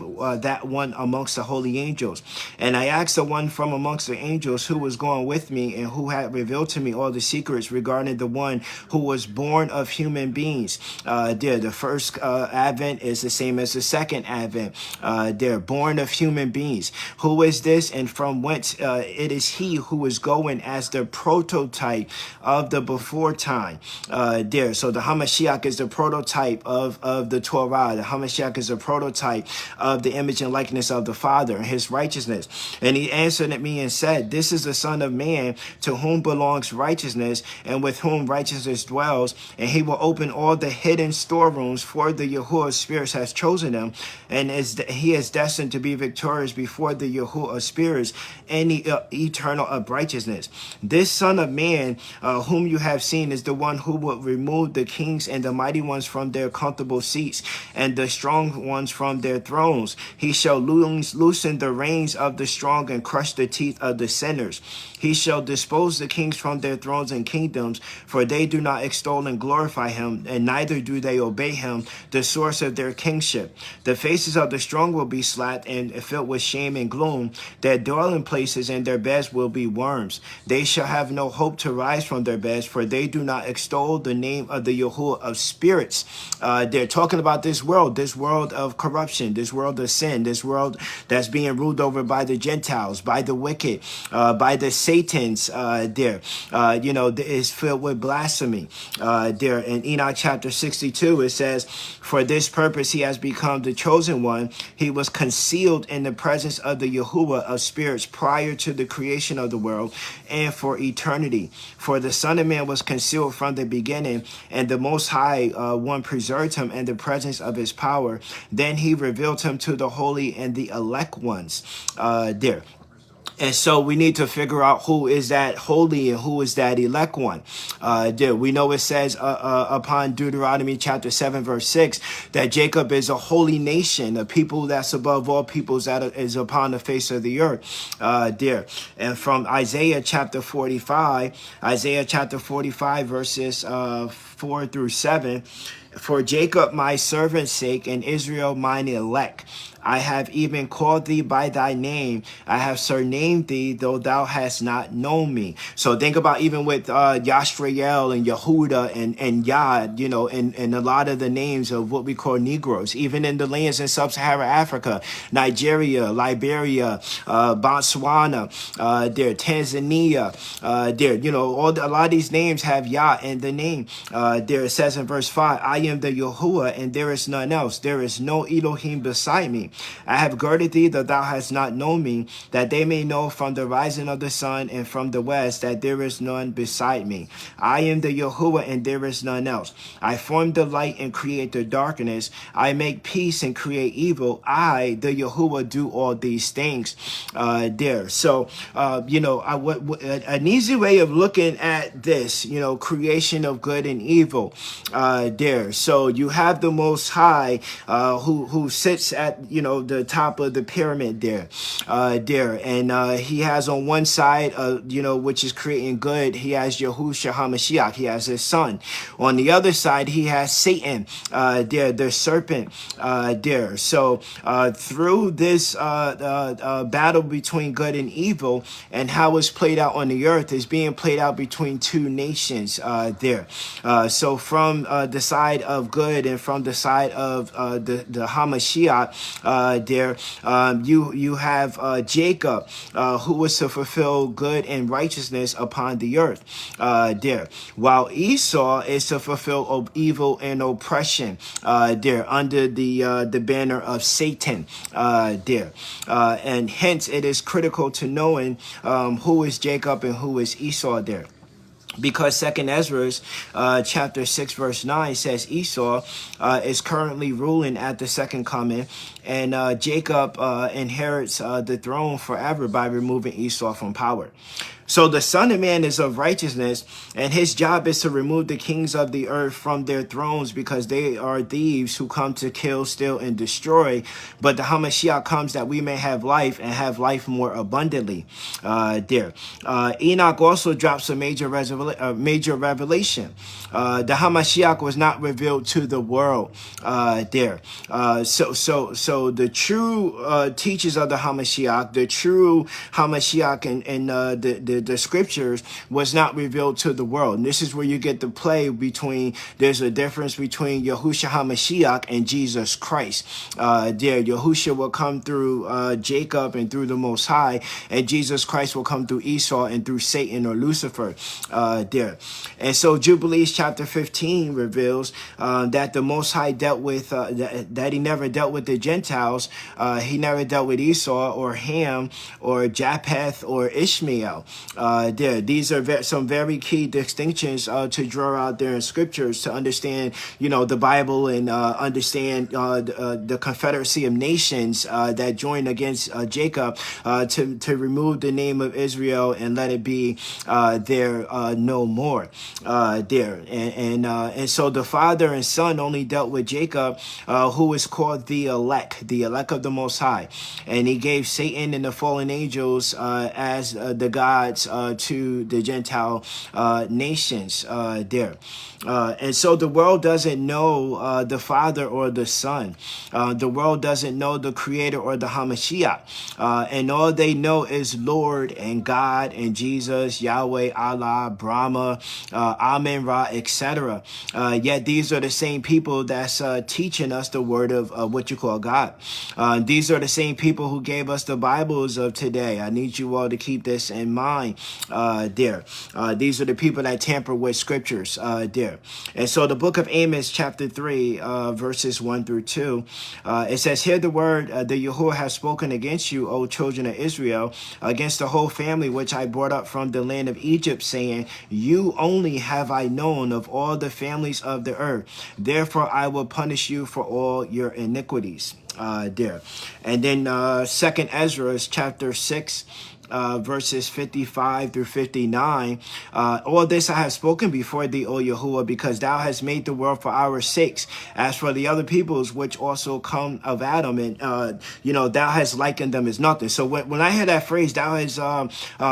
that one amongst the holy angels. And I asked the one from amongst the angels who was going with me and who had revealed to me all the secrets regarding the one who was born of human beings. The first advent is the same as the second advent. They're born of human beings. Who is this and from whence? It is he who is going as the prototype of the before time. So the Hamashiach is the prototype of the Torah. The Hamashiach is a prototype of the image and likeness of the Father and his righteousness. And he answered at me and said, this is the Son of Man, to whom belongs righteousness, and with whom righteousness dwells, and he will open all the hidden storerooms, for the Yahuwah spirits has chosen him, and he is destined to be victorious before the Yahuwah spirits in the eternal of righteousness. This Son of Man whom you have seen is the one who will remove the kings and the mighty ones from their comfortable seats, and the strong ones from their thrones. He shall loosen the reins of the strong and crush the teeth of the sinners. He shall dispose the kings from their thrones and kingdoms, for they do not extol and glorify him, and neither do they obey him, the source of their kingship. The faces of the strong will be slapped and filled with shame and gloom. Their dwelling places and their beds will be worms. They shall have no hope to rise from their beds, for they do not extol the name of the Yahuwah of spirits. They're talking about this world of corruption, this world of sin, this world that's being ruled over by the Gentiles, by the wicked, by the Satans. Is filled with blasphemy. In Enoch chapter 62, it says, for this purpose he has become the chosen one. He was concealed in the presence of the Yahuwah of spirits prior to the creation of the world and for eternity. For the Son of Man was concealed from the beginning, and the Most High One preserved him in the presence of his power. Then he he revealed him to the holy and the elect ones there. And so we need to figure out who is that holy and who is that elect one. We know it says upon Deuteronomy chapter 7, verse 6, that Jacob is a holy nation, a people that's above all peoples that is upon the face of the earth. And from Isaiah chapter 45, verses 4 through 7, for Jacob my servant's sake and Israel mine elect, I have even called thee by thy name. I have surnamed thee, though thou hast not known me. So think about even with Yashrael and Yehuda and Yad, you know, and a lot of the names of what we call Negroes, even in the lands in sub-Sahara Africa, Nigeria, Liberia, Botswana, Tanzania, you know, a lot of these names have Yah in the name. It says in verse 5, I am the Yahuwah, and there is none else. There is no Elohim beside me. I have girded thee that thou hast not known me, that they may know from the rising of the sun and from the west that there is none beside me. I am the Yahuwah, and there is none else. I form the light and create the darkness. I make peace and create evil. I, the Yahuwah, do all these things. So, you know, an easy way of looking at this, you know, creation of good and evil. So you have the Most High, who sits at, you know, the top of the pyramid there, and he has on one side, you know, which is creating good, he has Yahusha Hamashiach, he has his son. On the other side, he has Satan, the serpent, So through this battle between good and evil, and how it's played out on the earth, is being played out between two nations so from the side of good and from the side of the Hamashiach, you have Jacob, who was to fulfill good and righteousness upon the earth, while Esau is to fulfill evil and oppression, under the banner of Satan, and hence it is critical to knowing who is Jacob and who is Esau there. Because Second Ezra chapter 6 verse 9 says Esau is currently ruling at the second coming, and Jacob inherits the throne forever by removing Esau from power. So the Son of Man is of righteousness, and his job is to remove the kings of the earth from their thrones, because they are thieves who come to kill, steal, and destroy. But the Hamashiach comes that we may have life, and have life more abundantly. Enoch also drops a major revelation. The Hamashiach was not revealed to the world. So the true teachers of the Hamashiach, the true Hamashiach and the scriptures was not revealed to the world. And this is where you get the play between, there's a difference between Yahusha HaMashiach and Jesus Christ. Yahusha will come through Jacob and through the Most High, and Jesus Christ will come through Esau and through Satan or Lucifer. And so Jubilees chapter 15 reveals that the Most High dealt with, that he never dealt with the Gentiles. He never dealt with Esau or Ham or Japheth or Ishmael. These are some very key distinctions to draw out there in scriptures to understand, you know, the Bible, and understand the confederacy of nations that joined against Jacob to remove the name of Israel and let it be there no more. And so the Father and Son only dealt with Jacob, who is called the elect of the Most High, and he gave Satan and the fallen angels as the gods to the Gentile nations and so the world doesn't know the Father or the Son. The world doesn't know the Creator or the Hamashiach. And all they know is Lord and God and Jesus, Yahweh, Allah, Brahma, Amen Ra, etc. Yet these are the same people that's teaching us the word of what you call God. These are the same people who gave us the Bibles of today. I need you all to keep this in mind. These are the people that tamper with scriptures And so the book of Amos chapter 3 verses 1 through 2, it says, hear the word the Yahuwah has spoken against you, O children of Israel, against the whole family which I brought up from the land of Egypt, saying, you only have I known of all the families of the earth. Therefore I will punish you for all your iniquities. there. And then Second Ezra chapter 6. Verses 55 through 59. All this I have spoken before thee, O Yahuwah, because thou hast made the world for our sakes. As for the other peoples which also come of Adam, and thou hast likened them as nothing. So when I hear that phrase, thou hast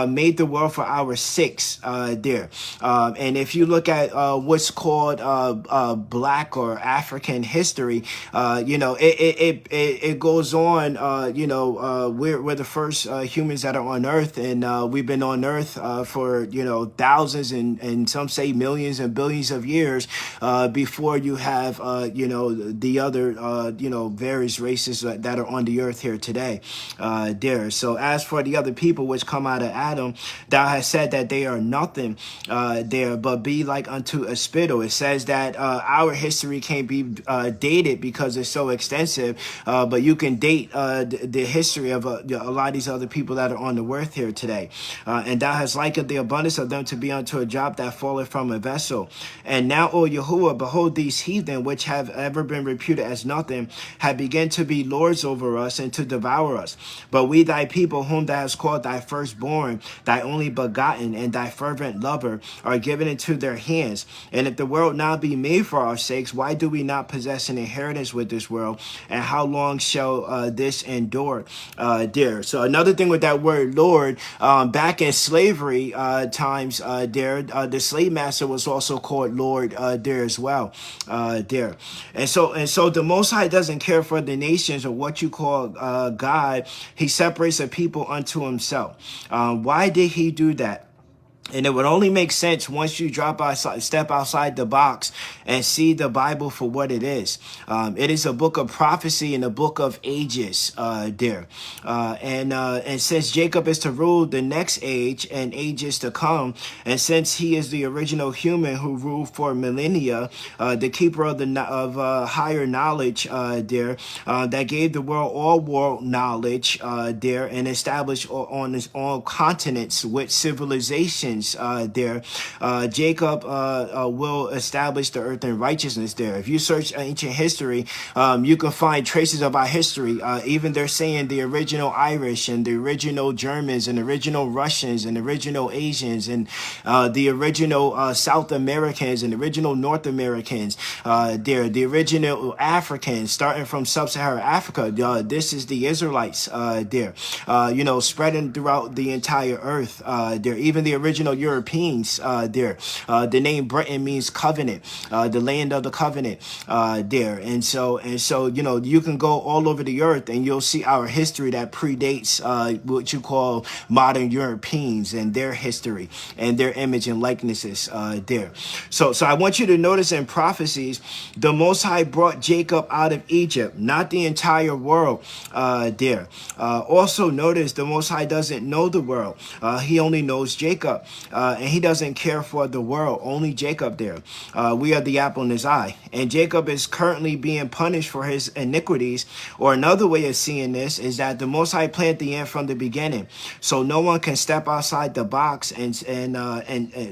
made the world for our sakes, there. And if you look at what's called Black or African history, it goes on. We're the first humans that are on earth, and we've been on earth for thousands and some say millions and billions of years before you have the other various races that are on the earth here today. There. So as for the other people which come out of Adam, thou hast said that they are nothing there, but be like unto a spittle. It says that our history can't be dated because it's so extensive, but you can date the history of a lot of these other people that are on the earth here today. And thou hast likened the abundance of them to be unto a drop that falleth from a vessel. And now, O Yahuwah, behold, these heathen which have ever been reputed as nothing have begun to be lords over us and to devour us. But we thy people, whom thou hast called thy firstborn, thy only begotten, and thy fervent lover, are given into their hands. And if the world now be made for our sakes, why do we not possess an inheritance with this world? And how long shall this endure? There. So another thing with that word Lord, back in slavery times, the slave master was also called Lord there as well. There. And so the Most High doesn't care for the nations or what you call God. He separates a people unto himself. Why did he do that? And it would only make sense once you step outside the box and see the Bible for what it is. It is a book of prophecy and a book of ages there. And since Jacob is to rule the next age and ages to come, and since he is the original human who ruled for millennia, the keeper of higher knowledge there, that gave the world all world knowledge there, and established on his own continents with civilization there, Jacob will establish the earth in righteousness there. If you search ancient history, you can find traces of our history. Even they're saying the original Irish and the original Germans and the original Russians and the original Asians and the original South Americans and the original North Americans there, the original Africans starting from sub-Sahara Africa. This is the Israelites there, spreading throughout the entire earth there. Even the original Europeans there. The name Britain means covenant, the land of the covenant there. And so you can go all over the earth and you'll see our history that predates what you call modern Europeans and their history and their image and likenesses there. So I want you to notice in prophecies, the Most High brought Jacob out of Egypt, not the entire world there. Also notice the Most High doesn't know the world. He only knows Jacob. And he doesn't care for the world, only Jacob there. We are the apple in his eye. And Jacob is currently being punished for his iniquities. Or another way of seeing this is that the Most High planned the end from the beginning. So no one can step outside the box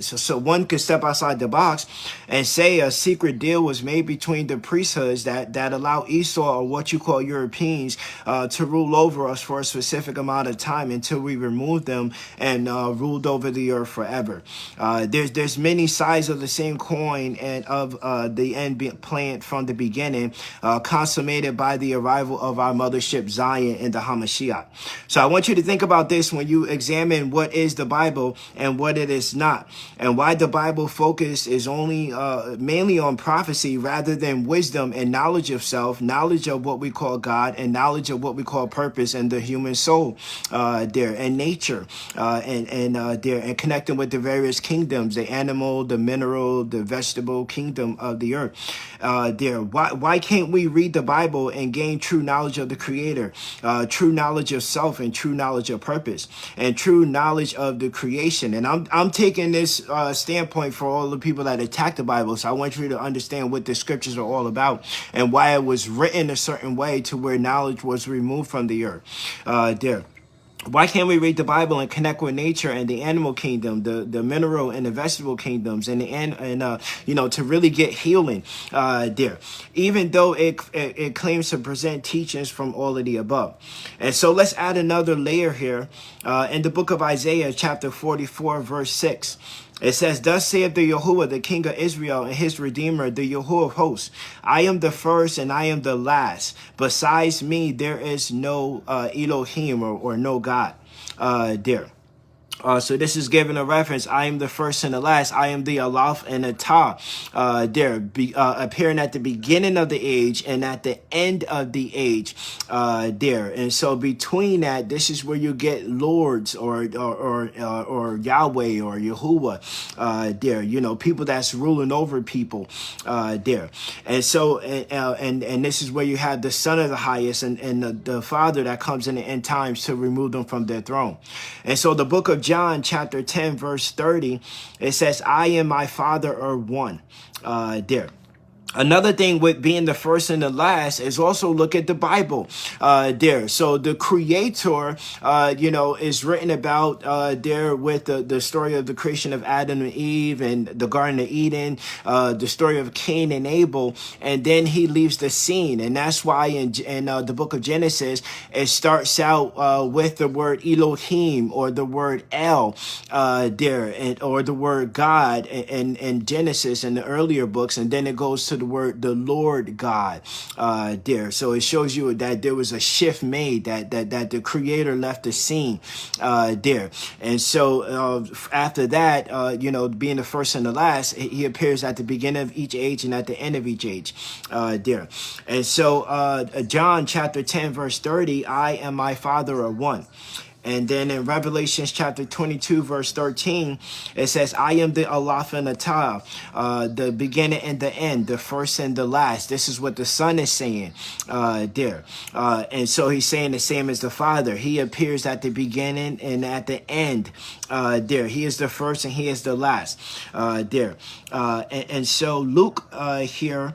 so one can step outside the box and say a secret deal was made between the priesthoods that allow Esau, or what you call Europeans, to rule over us for a specific amount of time until we remove them and ruled over the earth forever. There's many sides of the same coin and of the end planned from the beginning, consummated by the arrival of our mothership Zion in the Hamashiach. So I want you to think about this when you examine what is the Bible and what it is not, and why the Bible focus is only mainly on prophecy rather than wisdom and knowledge of self, knowledge of what we call God, and knowledge of what we call purpose and the human soul there, and nature and connecting with the various kingdoms, the animal, the mineral, the vegetable kingdom of the earth there. Why can't we read the Bible and gain true knowledge of the Creator, true knowledge of self, and true knowledge of purpose, and true knowledge of the creation? And I'm taking this standpoint for all the people that attack the Bible. So I want you to understand what the scriptures are all about and why it was written a certain way to where knowledge was removed from the earth there. Why can't we read the Bible and connect with nature and the animal kingdom, the mineral and the vegetable kingdoms, and to really get healing there, even though it claims to present teachings from all of the above. And so let's add another layer here in the book of Isaiah, chapter 44, verse 6. It says, "Thus saith the Yahuwah, the King of Israel, and his Redeemer, the Yahuwah of hosts. I am the first and I am the last. Besides me, there is no Elohim or no God." There. So this is given a reference. I am the first and the last. I am the Aleph and the Ta. Appearing at the beginning of the age and at the end of the age. There. And so between that, this is where you get lords or Yahweh or Yahuwah. There. People that's ruling over people. There. And so and this is where you have the Son of the Highest and the Father that comes in the end times to remove them from their throne. And so the book of John chapter 10 verse 30, it says, "I and my Father are one." There. Another thing with being the first and the last is also look at the Bible there. So the Creator, is written about there with the story of the creation of Adam and Eve and the Garden of Eden, the story of Cain and Abel, and then he leaves the scene. And that's why in the book of Genesis, it starts out with the word Elohim or the word El there, or the word God in Genesis in the earlier books, and then it goes to the word the Lord God there. So it shows you that there was a shift made, that the Creator left the scene there. And so after that, being the first and the last, he appears at the beginning of each age and at the end of each age there. And so John chapter 10 verse 30, "I and my Father are one." And then in Revelations chapter 22, verse 13, it says, "I am the Aleph and the Ta, the beginning and the end, the first and the last." This is what the Son is saying there. And so he's saying the same as the Father. He appears at the beginning and at the end there. He is the first and he is the last there. And so Luke here,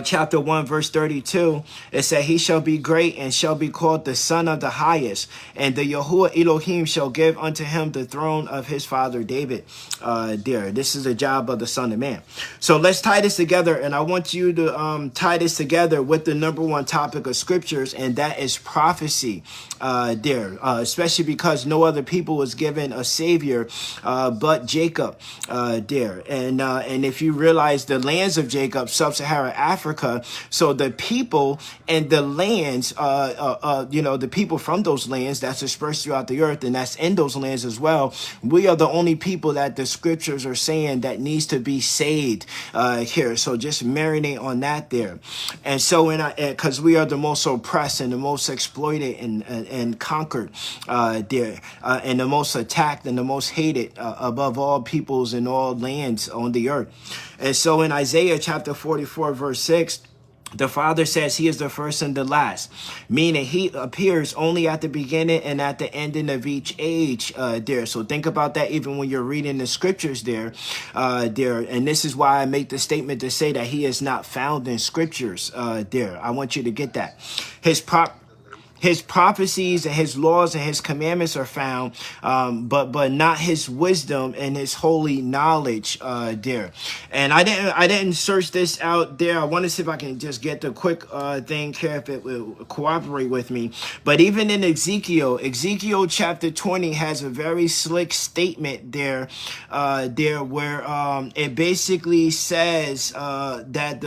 chapter 1 verse 32, it said, "He shall be great and shall be called the Son of the Highest, and the Yahuwah Elohim shall give unto him the throne of his father David." There, this is the job of the Son of Man. So let's tie this together, and I want you to tie this together with the number one topic of scriptures, and that is prophecy there, especially because no other people was given a savior but Jacob there. And if you realize the lands of Jacob, sub-Sahara Africa, so the people and the lands, the people from those lands that's dispersed throughout the earth and that's in those lands as well, we are the only people that the scriptures are saying that needs to be saved here. So just marinate on that there. And so because we are the most oppressed and the most exploited and conquered there, and the most attacked and the most hated above all peoples and all lands on the earth. And so in Isaiah chapter 44 verse 6, the Father says he is the first and the last, meaning he appears only at the beginning and at the ending of each age there. So think about that even when you're reading the scriptures there. And this is why I make the statement to say that he is not found in scriptures there. I want you to get that. His prophecies and his laws and his commandments are found, but not his wisdom and his holy knowledge there. And I didn't search this out there. I want to see if I can just get the quick thing here, if it will cooperate with me. But even in Ezekiel chapter 20 has a very slick statement there where it basically says that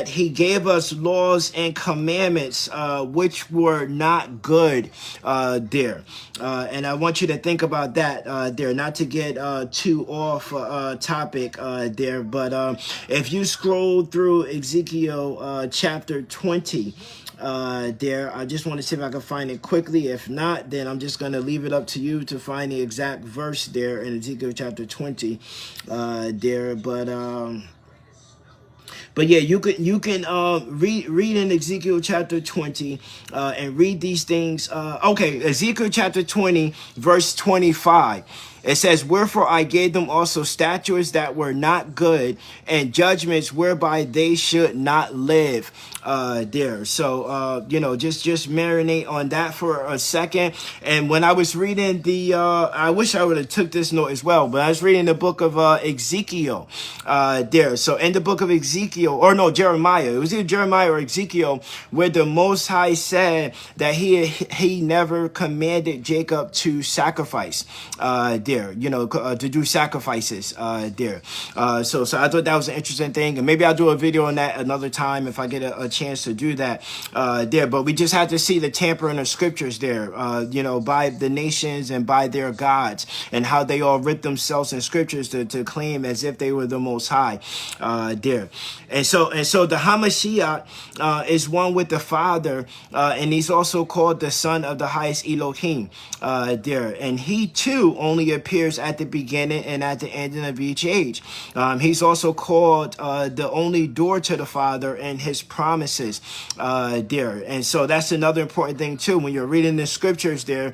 he gave us laws and commandments which were not good there. And I want you to think about that there, not to get too off topic there. But if you scroll through Ezekiel chapter 20, there, I just want to see if I can find it quickly. If not, then I'm just going to leave it up to you to find the exact verse there in Ezekiel chapter 20 there. But yeah, you can read in Ezekiel chapter 20 and read these things. Okay, Ezekiel chapter 20 verse 25. It says, wherefore I gave them also statutes that were not good, and judgments whereby they should not live. There. So, just marinate on that for a second. And when I was reading I wish I would have took this note as well, but I was reading the book of Ezekiel there. So in the book of Ezekiel, or no, Jeremiah, it was either Jeremiah or Ezekiel, where the Most High said that he never commanded Jacob to sacrifice there, to do sacrifices there. So I thought that was an interesting thing, and maybe I'll do a video on that another time if I get a chance to do that there. But we just had to see the tampering of scriptures there, by the nations and by their gods, and how they all writ themselves in scriptures to claim as if they were the Most High there. And so the Hamashiach is one with the Father, and he's also called the Son of the highest Elohim there. And he too only appears at the beginning and at the ending of each age. He's also called the only door to the Father and his promises there. And so that's another important thing too when you're reading the scriptures there,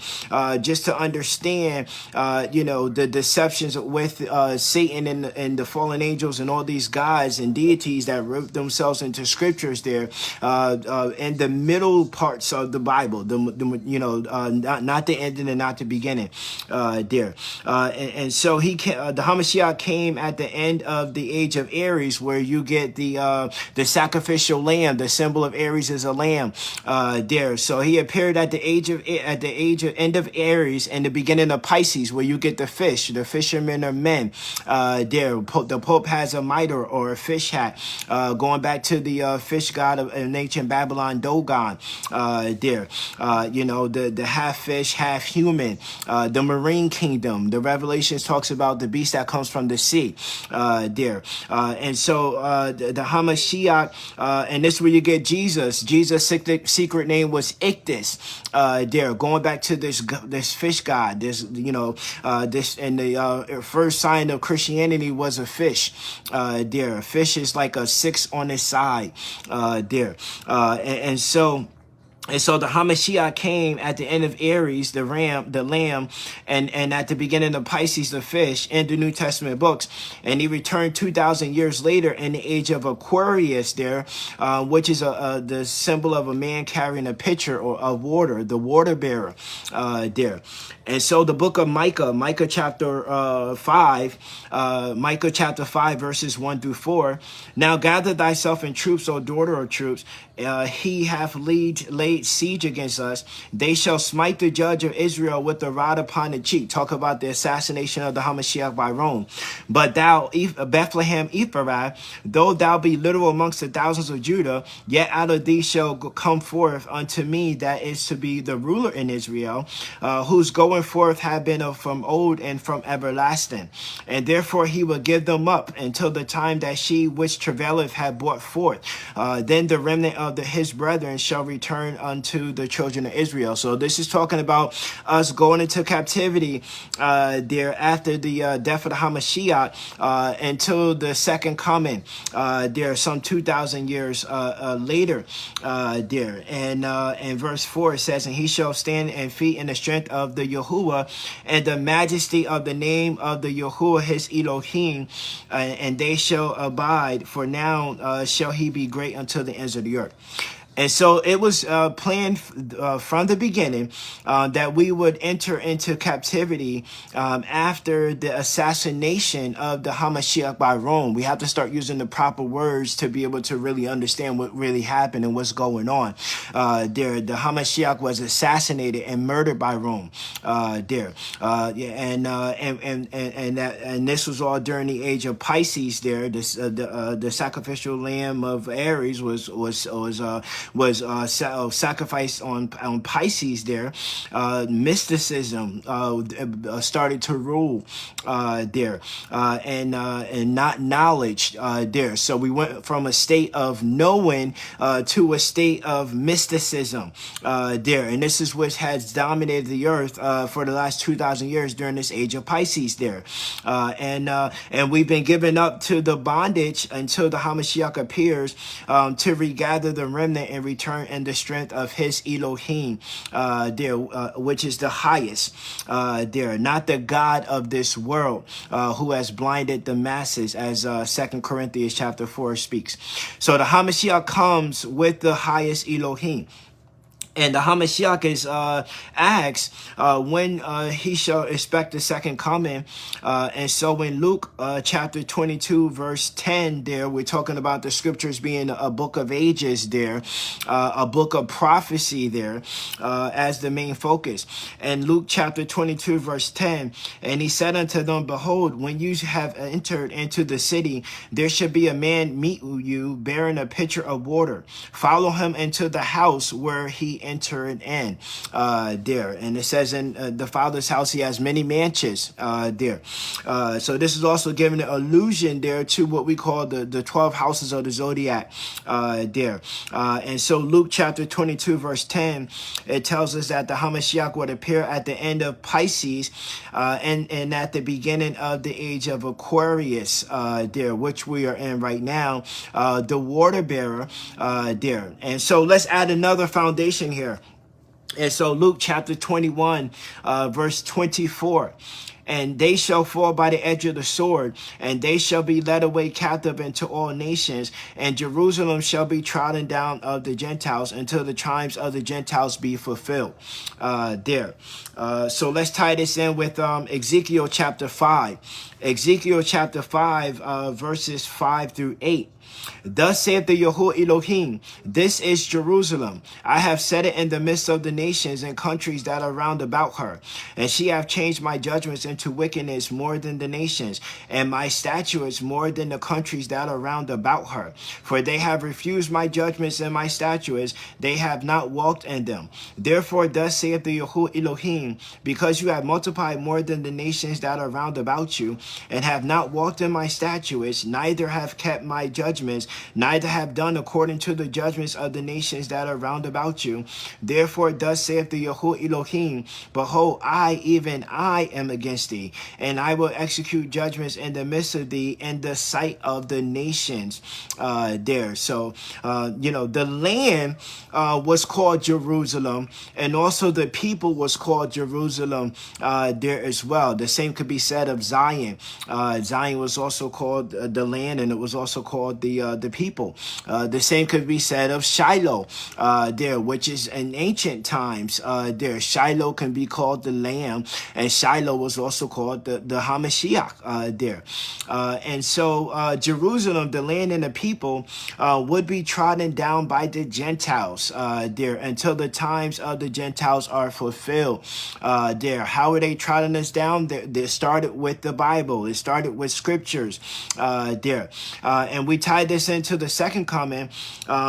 just to understand the deceptions with Satan and the fallen angels and all these gods and deities that wrote themselves into scriptures there in the middle parts of the Bible, not the ending and not the beginning there. And so the Hamashiach came at the end of the age of Aries, where you get the sacrificial lamb. The symbol of Aries is a lamb there. So he appeared at the end of Aries and the beginning of Pisces, where you get the fish. The fishermen are men there. The Pope has a mitre or a fish hat, going back to the fish god of ancient Babylon, Dogon there. The half fish, half human, the marine kingdom. The Revelations talks about the beast that comes from the sea there. And so the Hamashiach, and this is where you get Jesus. Jesus' secret name was Ichthys there, going back to this fish god. This and the first sign of Christianity was a fish there. A fish is like a 6 on its side there. And so the Hamashiach came at the end of Aries, the lamb, and at the beginning of Pisces, the fish, in the New Testament books. And he returned 2,000 years later in the age of Aquarius there, which is the symbol of a man carrying a pitcher of water, the water bearer there. And so the book of Micah chapter 5 verses 1 through 4. Now gather thyself in troops, O daughter of troops. He hath laid siege against us. They shall smite the judge of Israel with the rod upon the cheek. Talk about the assassination of the Hamashiach by Rome. But thou, Bethlehem Ephrathah, though thou be little amongst the thousands of Judah, yet out of thee shall come forth unto me that is to be the ruler in Israel, whose going forth have been from old and from everlasting. And therefore he will give them up until the time that she which travaileth had brought forth. Then the remnant of his brethren shall return unto the children of Israel. So this is talking about us going into captivity there after the death of the Hamashiach until the second coming there, some 2,000 years later there. And in verse 4 it says, and he shall stand and feet in the strength of the Yahuwah and the majesty of the name of the Yahuwah his Elohim, and they shall abide, for now shall he be great until the ends of the earth. And so it was planned from the beginning that we would enter into captivity after the assassination of the Hamashiach by Rome. We have to start using the proper words to be able to really understand what really happened and what's going on. The Hamashiach was assassinated and murdered by Rome. And this was all during the age of Pisces. There, the sacrificial lamb of Aries was sacrificed on Pisces there. Mysticism started to rule there, and not knowledge there. So we went from a state of knowing to a state of mysticism there, and this is what has dominated the earth for the last 2,000 years during this age of Pisces there, and we've been given up to the bondage until the Hamashiach appears to regather the remnant and return in the strength of his Elohim, which is the highest, not the God of this world, who has blinded the masses, as 2 Corinthians chapter 4 speaks. So the Hamashiach comes with the highest Elohim. And the Hamashiach is asked when he shall expect the second coming. And so in Luke chapter 22, verse 10, there, we're talking about the scriptures being a book of ages there, a book of prophecy there, as the main focus. And Luke chapter 22, verse 10, and he said unto them, behold, when you have entered into the city, there should be a man meet you bearing a pitcher of water. Follow him into the house where he entered in there. And it says in the Father's house, he has many mansions there. So this is also giving an allusion there to what we call the 12 houses of the zodiac there. And so Luke chapter 22, verse 10, it tells us that the Hamashiach would appear at the end of Pisces and at the beginning of the age of Aquarius there, which we are in right now, the water bearer there. And so let's add another foundation here. And so Luke chapter 21, verse 24. And they shall fall by the edge of the sword, and they shall be led away captive into all nations, and Jerusalem shall be trodden down of the Gentiles until the times of the Gentiles be fulfilled. There. So let's tie this in with Ezekiel chapter 5. Ezekiel chapter 5, verses 5 through 8. Thus saith the Yahuwah Elohim, this is Jerusalem. I have set it in the midst of the nations and countries that are round about her. And she hath changed my judgments into wickedness more than the nations, and my statutes more than the countries that are round about her. For they have refused my judgments and my statutes, they have not walked in them. Therefore thus saith the Yahuwah Elohim, because you have multiplied more than the nations that are round about you, and have not walked in my statutes, neither have kept my judgments, neither have done according to the judgments of the nations that are round about you. Therefore thus saith the Yahuwah Elohim, behold, I, even I, am against thee, and I will execute judgments in the midst of thee in the sight of the nations there. So, the land was called Jerusalem, and also the people was called Jerusalem there as well. The same could be said of Zion. Zion was also called the land, and it was also called the people. The same could be said of Shiloh there, which is in ancient times there. Shiloh can be called the Lamb, and Shiloh was also called the Hamashiach there. And so Jerusalem, the land and the people, would be trodden down by the Gentiles there until the times of the Gentiles are fulfilled there. How are they trodden us down? They started with the Bible. It started with scriptures there. And we tied this into the second comment.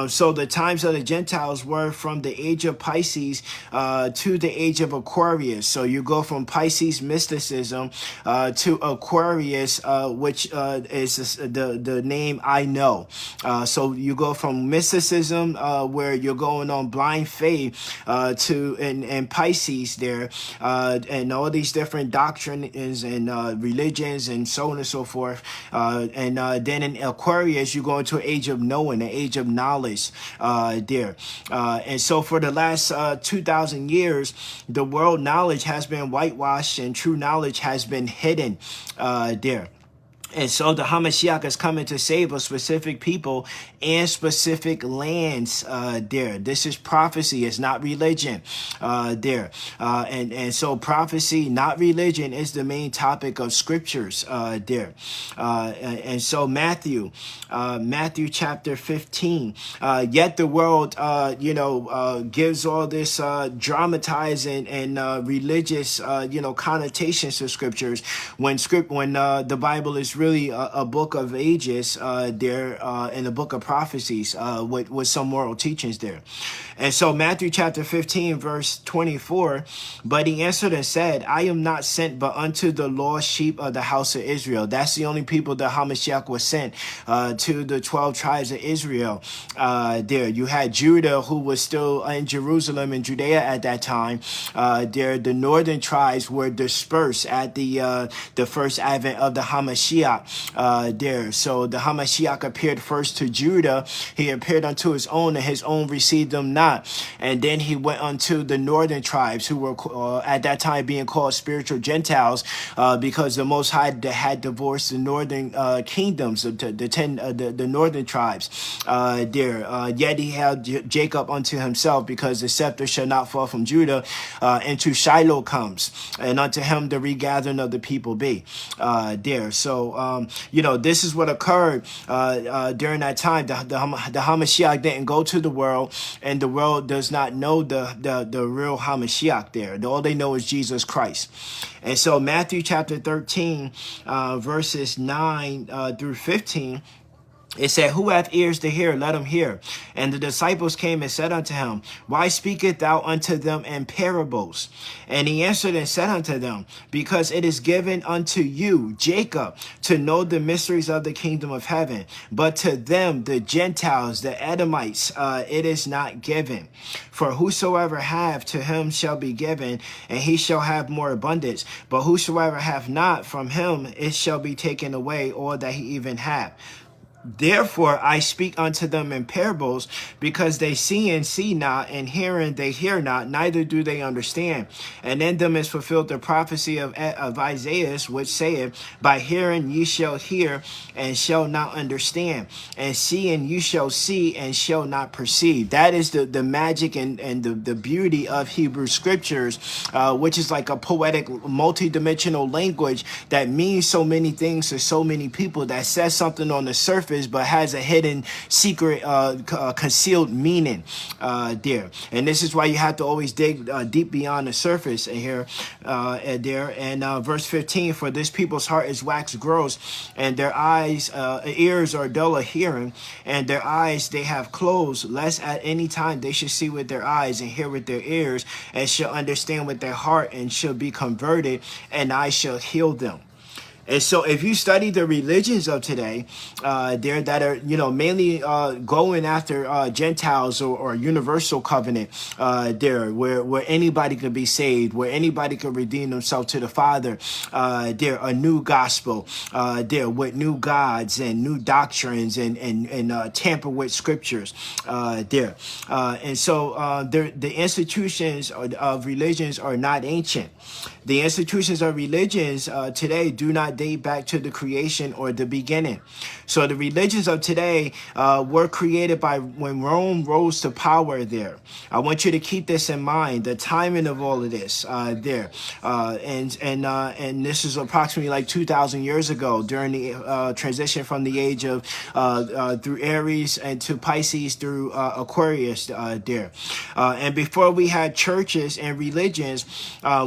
So the times of the Gentiles were from the age of Pisces to the age of Aquarius. So you go from Pisces mysticism to Aquarius, which is the name I know. So you go from mysticism, where you're going on blind faith, to in Pisces there, and all these different doctrines and religions and so on and so forth. And then in Aquarius, you go into an age of knowing, an age of knowledge there. And so for the last 2,000 years, the world knowledge has been whitewashed and true knowledge has been hidden there. And so the Hamashiach is coming to save a specific people and specific lands there. This is prophecy. It's not religion there. And so prophecy, not religion, is the main topic of scriptures there. And so Matthew chapter 15. Yet the world, gives all this dramatizing and religious, connotations to scriptures when the Bible is really a book of ages there in the book of prophecies with some moral teachings there. And so Matthew chapter 15 verse 24, but he answered and said, I am not sent but unto the lost sheep of the house of Israel. That's the only people that Hamashiach was sent to, the 12 tribes of Israel there. You had Judah, who was still in Jerusalem and Judea at that time. There, the northern tribes were dispersed at the first advent of the Hamashiach Hamashiach there. So the Hamashiach appeared first to Judah. He appeared unto his own, and his own received him not. And then he went unto the northern tribes, who were at that time being called spiritual Gentiles, because the Most High had divorced the northern kingdoms, the northern tribes there. Yet he held Jacob unto himself, because the scepter shall not fall from Judah, into Shiloh comes, and unto him the regathering of the people be there. So this is what occurred during that time. The Hamashiach didn't go to the world, and the world does not know the real Hamashiach there. All they know is Jesus Christ. And so Matthew chapter 13, verses 9 through 15, it said, who hath ears to hear, let him hear. And the disciples came and said unto him, why speakest thou unto them in parables? And he answered and said unto them, because it is given unto you, Jacob, to know the mysteries of the kingdom of heaven. But to them, the Gentiles, the Edomites, it is not given. For whosoever have, to him shall be given, and he shall have more abundance. But whosoever have not, from him it shall be taken away all that he even hath. Therefore I speak unto them in parables, because they see and see not, and hearing they hear not, neither do they understand. And in them is fulfilled the prophecy of Isaiah, which saith, by hearing ye shall hear, and shall not understand, and seeing you shall see, and shall not perceive. That is the magic and the beauty of Hebrew scriptures, which is like a poetic, multi-dimensional language that means so many things to so many people, that says something on the surface but has a hidden, secret, concealed meaning there. And this is why you have to always dig deep beyond the surface here and there. And verse 15, for this people's heart is waxed gross, and their ears are dull of hearing, and their eyes they have closed, lest at any time they should see with their eyes and hear with their ears, and shall understand with their heart, and shall be converted, and I shall heal them. And so if you study the religions of today, there that are, mainly going after Gentiles or universal covenant there, where anybody could be saved, where anybody could redeem themselves to the Father, there, a new gospel there with new gods and new doctrines and tamper with scriptures there. And so the institutions of religions are not ancient. The institutions of religions today do not date back to the creation or the beginning. So the religions of today were created by when Rome rose to power there. I want you to keep this in mind, the timing of all of this there. And this is approximately like 2,000 years ago, during the transition from the age of through Aries and to Pisces through Aquarius there. And before we had churches and religions,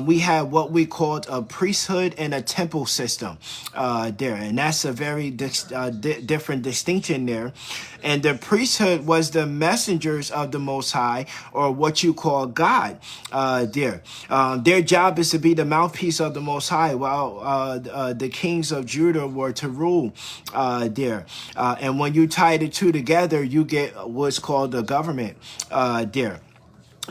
we had what we called a priesthood and a temple system there. And that's a very different distinction there. And the priesthood was the messengers of the Most High, or what you call God there. Their job is to be the mouthpiece of the Most High, while the kings of Judah were to rule there. And when you tie the two together, you get what's called the government there.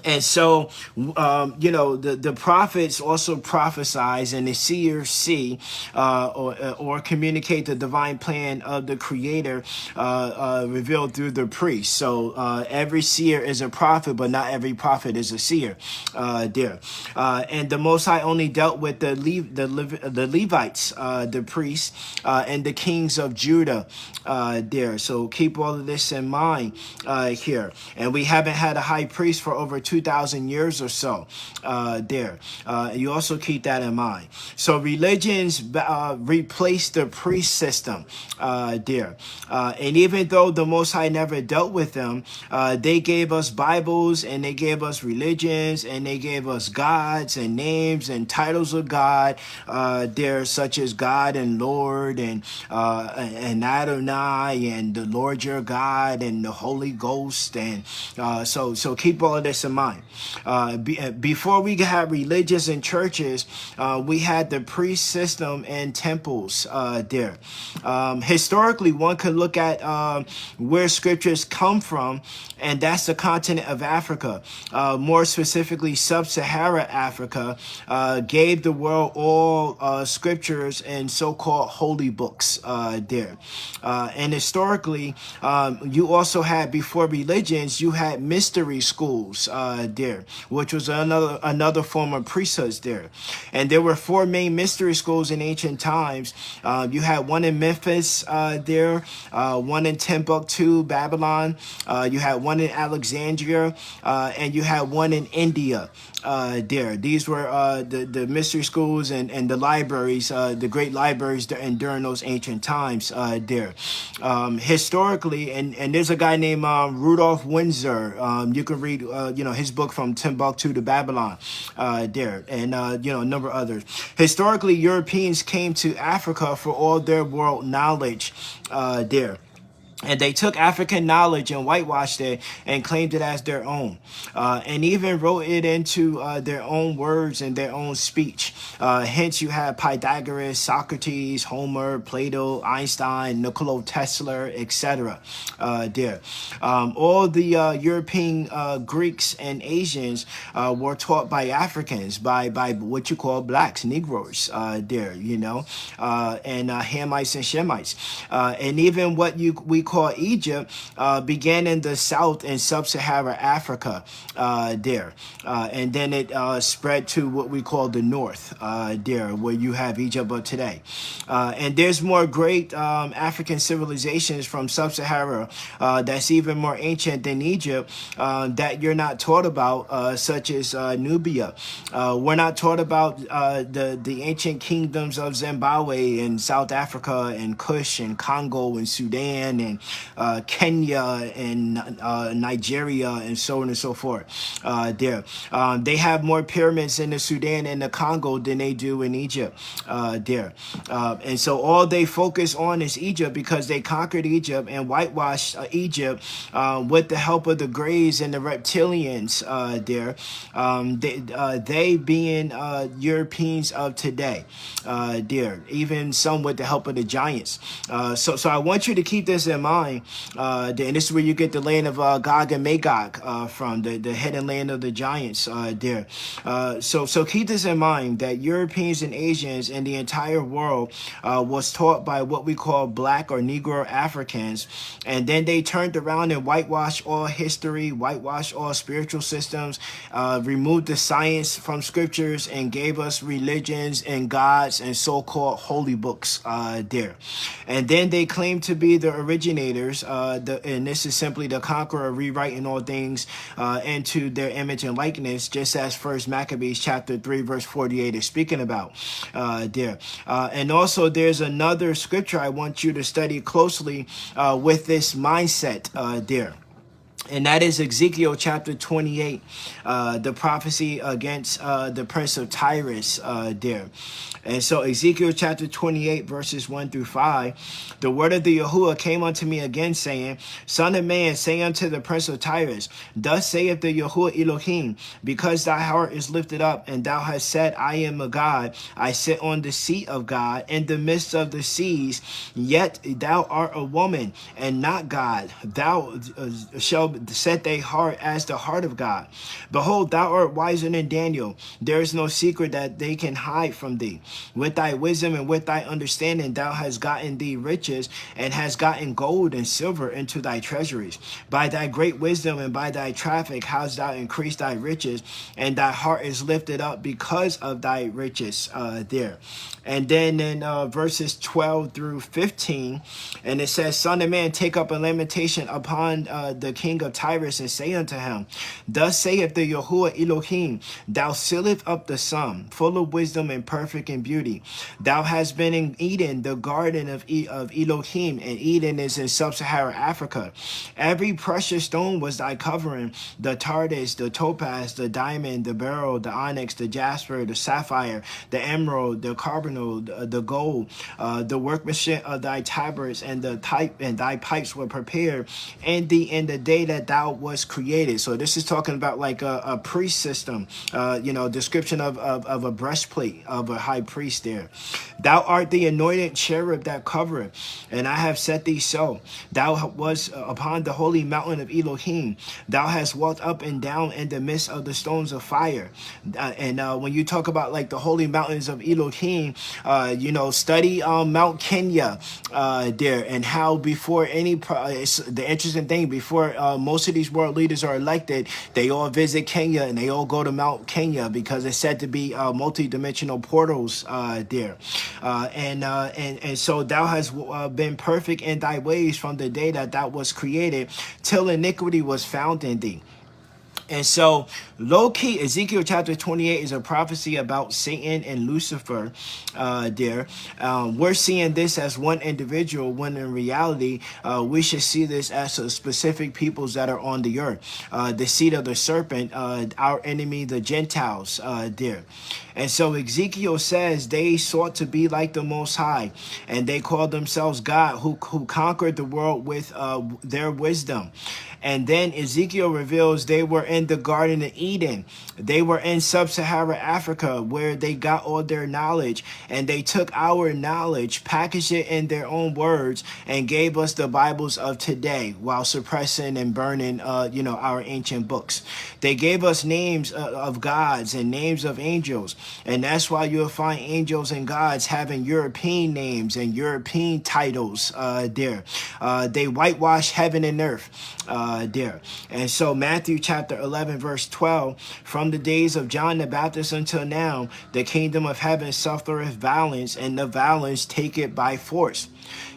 And so, the prophets also prophesize, and the seers see or communicate the divine plan of the Creator revealed through the priest. So every seer is a prophet, but not every prophet is a seer there. And the Most High only dealt with the Levites, the priests, and the kings of Judah there. So keep all of this in mind here. And we haven't had a high priest for over 2,000 years or so there. You also keep that in mind. So religions replaced the priest system there. And even though the Most High never dealt with them, they gave us Bibles, and they gave us religions, and they gave us gods and names and titles of God there, such as God and Lord and Adonai and the Lord your God and the Holy Ghost. And so keep all of this in mind. Before we had religions and churches, we had the priest system and temples there. Historically, one could look at where scriptures come from, and that's the continent of Africa. More specifically, sub-Sahara Africa gave the world all scriptures and so-called holy books there. And historically, you also had, before religions, you had mystery schools there, which was another form of priesthoods there. And there were 4 main mystery schools in ancient times. You had one in Memphis there, one in Timbuktu, Babylon. You had one in Alexandria, and you had one in India there. These were the mystery schools and the libraries, the great libraries during those ancient times there. Historically, and there's a guy named Rudolph Windsor. You can read his book From Timbuktu to Babylon there, and a number of others. Historically, Europeans came to Africa for all their world knowledge there. And they took African knowledge and whitewashed it and claimed it as their own, and even wrote it into their own words and their own speech. Hence, you have Pythagoras, Socrates, Homer, Plato, Einstein, Nikola Tesla, etc. There. All the European Greeks and Asians were taught by Africans, by what you call blacks, Negroes there, and Hamites and Shemites. And even what we call Egypt began in the south in sub-Sahara Africa there, and then it spread to what we call the north there, where you have Egypt of today. And there's more great African civilizations from sub-Sahara that's even more ancient than Egypt that you're not taught about, such as Nubia. We're not taught about the ancient kingdoms of Zimbabwe and South Africa and Kush and Congo and Sudan and Kenya and Nigeria and so on and so forth there. They have more pyramids in the Sudan and the Congo than they do in Egypt there. And so all they focus on is Egypt because they conquered Egypt and whitewashed Egypt with the help of the Greys and the reptilians there. They being Europeans of today there, even some with the help of the giants. So I want you to keep this in mind. And this is where you get the land of Gog and Magog from, the hidden land of the giants there. So keep this in mind, that Europeans and Asians in the entire world was taught by what we call black or Negro Africans, and then they turned around and whitewashed all history, whitewashed all spiritual systems, removed the science from scriptures, and gave us religions and gods and so-called holy books there. And then they claim to be the originators, and this is simply the conqueror rewriting all things into their image and likeness, just as First Maccabees chapter 3 verse 48 is speaking about there. And also there's another scripture I want you to study closely with this mindset there. And that is Ezekiel chapter 28, the prophecy against the prince of Tyrus there. And so Ezekiel chapter 28, verses 1 through 5, the word of the Yahuwah came unto me again, saying, Son of man, say unto the prince of Tyrus, Thus saith the Yahuwah Elohim, because thy heart is lifted up, and thou hast said, I am a God, I sit on the seat of God in the midst of the seas, yet thou art a woman, and not God. Thou shalt set thy heart as the heart of God. Behold, thou art wiser than Daniel. There is no secret that they can hide from thee. With thy wisdom and with thy understanding thou hast gotten thee riches, and hast gotten gold and silver into thy treasuries. By thy great wisdom and by thy traffic hast thou increased thy riches, and thy heart is lifted up because of thy riches there. And then in verses 12 through 15, and it says, Son of man, take up a lamentation upon the king of Tyrus, and say unto him, Thus saith the Yahuwah Elohim, Thou sealest up the sum, full of wisdom and perfect in beauty. Thou hast been in Eden, the garden of Elohim, and Eden is in sub-Sahara Africa. Every precious stone was thy covering, the tardis, the topaz, the diamond, the beryl, the onyx, the jasper, the sapphire, the emerald, the carbuncle, the gold, the workmanship of thy tabrets, and the type and thy pipes were prepared in thee in the day that thou was created. So this is talking about like a priest system, description of a breastplate of a high priest there. Thou art the anointed cherub that covereth, and I have set thee so. Thou was upon the holy mountain of Elohim. Thou hast walked up and down in the midst of the stones of fire. And when you talk about like the holy mountains of Elohim, study Mount Kenya there, and how before the interesting thing, before most of these world leaders are elected, they all visit Kenya and they all go to Mount Kenya because it's said to be multi-dimensional portals there. And so thou hast been perfect in thy ways from the day that thou was created, till iniquity was found in thee. And so, low-key, Ezekiel chapter 28 is a prophecy about Satan and Lucifer there. We're seeing this as one individual, when in reality, we should see this as a specific peoples that are on the earth. The seed of the serpent, our enemy, the Gentiles there. And so Ezekiel says they sought to be like the Most High, and they called themselves God, who conquered the world with their wisdom. And then Ezekiel reveals they were in the Garden of Eden. They were in sub-Sahara Africa, where they got all their knowledge. And they took our knowledge, packaged it in their own words, and gave us the Bibles of today, while suppressing and burning, our ancient books. They gave us names of gods and names of angels. And that's why you'll find angels and gods having European names and European titles there. They whitewash heaven and earth there. And so Matthew chapter 11 verse 12, from the days of John the Baptist until now, the kingdom of heaven suffereth violence, and the violence take it by force.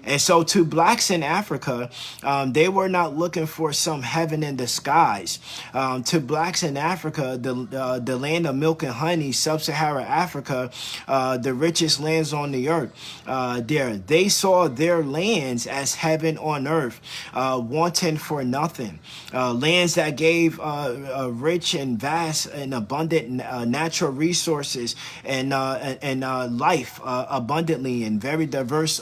And so to blacks in Africa, they were not looking for some heaven in the skies. To blacks in Africa, the land of milk and honey, sub-Sahara Africa, the richest lands on the earth, they saw their lands as heaven on earth, wanting for nothing. Lands that gave rich and vast and abundant natural resources and life abundantly, and very diverse,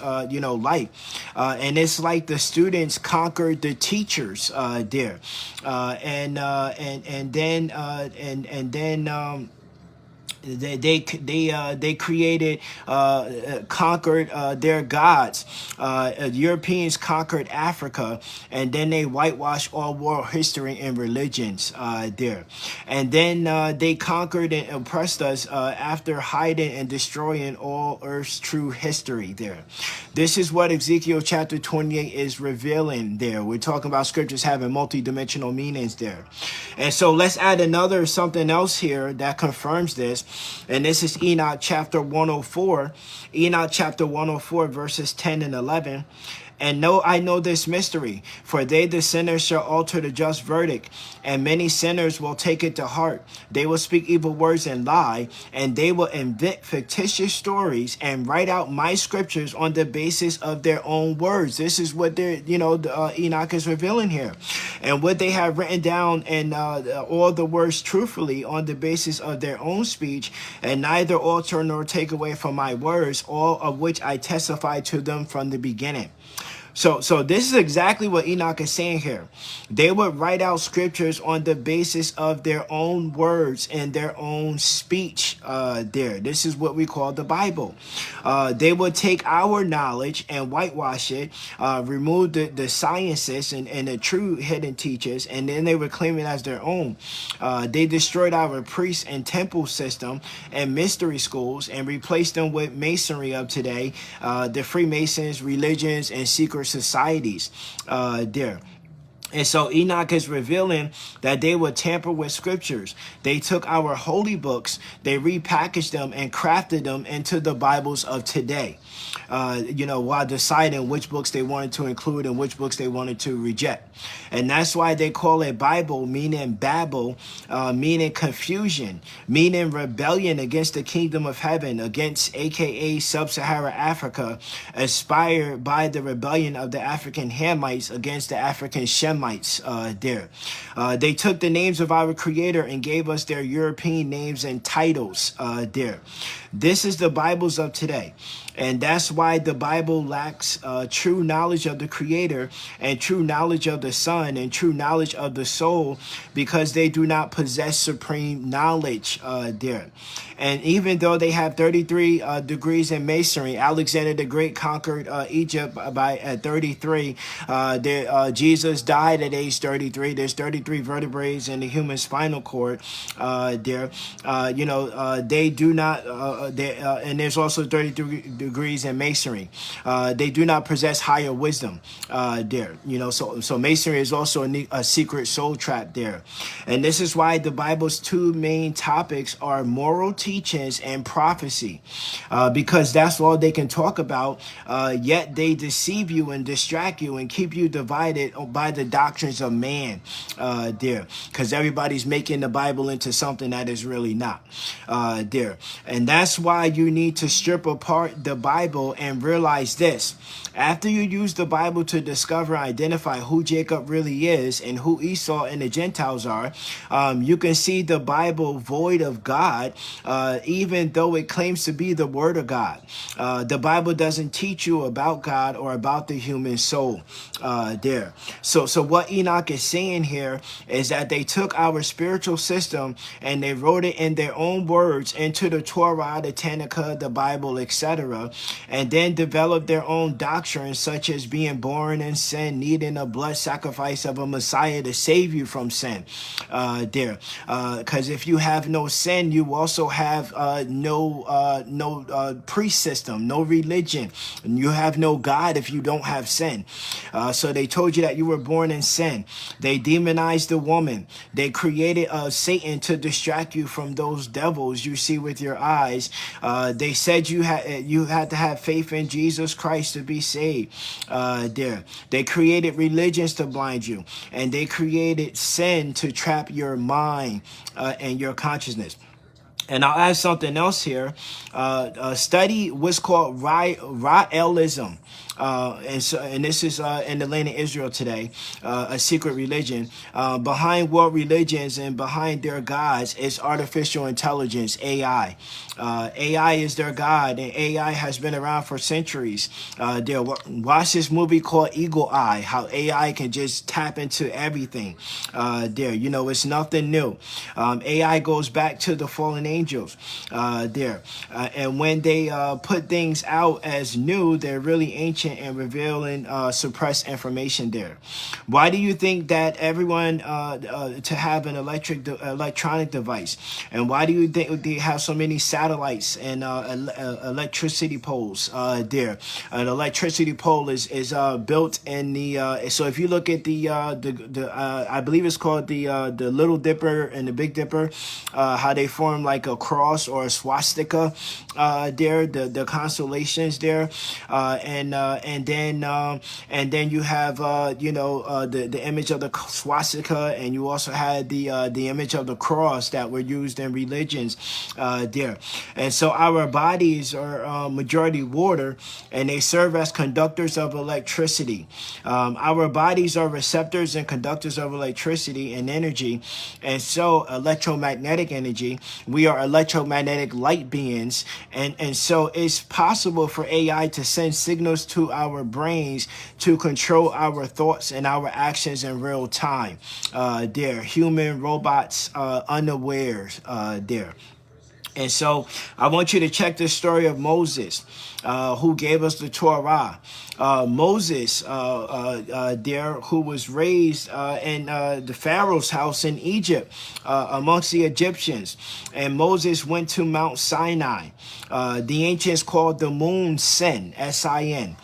life. And it's like the students conquered the teachers there, and then they created, conquered their gods. Europeans conquered Africa, and then they whitewashed all world history and religions there. And then they conquered and oppressed us after hiding and destroying all Earth's true history there. This is what Ezekiel chapter 28 is revealing there. We're talking about scriptures having multi-dimensional meanings there. And so let's add something else here that confirms this. And this is Enoch chapter 104. Enoch chapter 104 verses 10 and 11. And I know this mystery, for they, the sinners, shall alter the just verdict, and many sinners will take it to heart. They will speak evil words and lie, and they will invent fictitious stories and write out my scriptures on the basis of their own words. This is what Enoch is revealing here. And what they have written down and all the words truthfully on the basis of their own speech, and neither alter nor take away from my words, all of which I testify to them from the beginning. So this is exactly what Enoch is saying here. They would write out scriptures on the basis of their own words and their own speech there. This is what we call the Bible. They would take our knowledge and whitewash it, remove the sciences and the true hidden teachers, and then they would claim it as their own. They destroyed our priest and temple system and mystery schools and replaced them with masonry of today, the Freemasons, religions, and secret societies there. And so Enoch is revealing that they would tamper with scriptures. They took our holy books, they repackaged them and crafted them into the Bibles of today, while deciding which books they wanted to include and which books they wanted to reject. And that's why they call it Bible, meaning Babel, meaning confusion, meaning rebellion against the kingdom of heaven, against aka sub-Sahara Africa, inspired by the rebellion of the African Hamites against the African Shemites there. They took the names of our creator and gave us their European names and titles there. This is the Bibles of today. And that's why the Bible lacks true knowledge of the creator and true knowledge of the Son and true knowledge of the soul, because they do not possess supreme knowledge there. And even though they have 33 degrees in masonry, Alexander the Great conquered Egypt at 33. Jesus died at age 33. There's 33 vertebrae in the human spinal cord there. They do not, and there's also 33 degrees in masonry. They do not possess higher wisdom there. So masonry is also a secret soul trap there. And this is why the Bible's two main topics are moral teachings and prophecy, because that's all they can talk about, yet they deceive you and distract you and keep you divided by the doctrines of man there, because everybody's making the Bible into something that is really not there. And that's why you need to strip apart the Bible and realize this. After you use the Bible to discover and identify who Jacob really is and who Esau and the Gentiles are, you can see the Bible void of God, even though it claims to be the Word of God. The Bible doesn't teach you about God or about the human soul there. So what Enoch is saying here is that they took our spiritual system and they wrote it in their own words into the Torah, the Tanakh, the Bible, etc., and then developed their own doctrines, such as being born in sin, needing a blood sacrifice of a Messiah to save you from sin there. Because if you have no sin, you also have no priest system, no religion. And you have no God if you don't have sin. So they told you that you were born in sin. They demonized the woman. They created Satan to distract you from those devils you see with your eyes. They said you had to have faith in Jesus Christ to be saved there. They created religions to blind you, and they created sin to trap your mind and your consciousness. And I'll add something else here. Study what's called Raelism. And this is in the land of Israel today, a secret religion. Behind world religions and behind their gods is artificial intelligence, AI. AI is their god, and AI has been around for centuries. Watch this movie called Eagle Eye, how AI can just tap into everything. It's nothing new. AI goes back to the fallen angels there. And when they put things out as new, they're really ancient and revealing suppressed information there. Why do you think that everyone to have an electronic device? And why do you think they have so many satellites and electricity poles there? An electricity pole is built in the so if you look at the I believe it's called the Little Dipper and the Big Dipper, how they form like a cross or a swastika there, the constellations there, and then you have the image of the swastika, and you also had the image of the cross that were used in religions there. And so our bodies are majority water, and they serve as conductors of electricity. Our bodies are receptors and conductors of electricity and energy, and so electromagnetic energy. We are electromagnetic light beings, and so it's possible for AI to send signals to our brains to control our thoughts and our actions in real time. There, human robots unawares there. And so I want you to check the story of Moses, who gave us the Torah. Moses there, who was raised in the Pharaoh's house in Egypt amongst the Egyptians. And Moses went to Mount Sinai. The ancients called the moon Sin, S-I-N.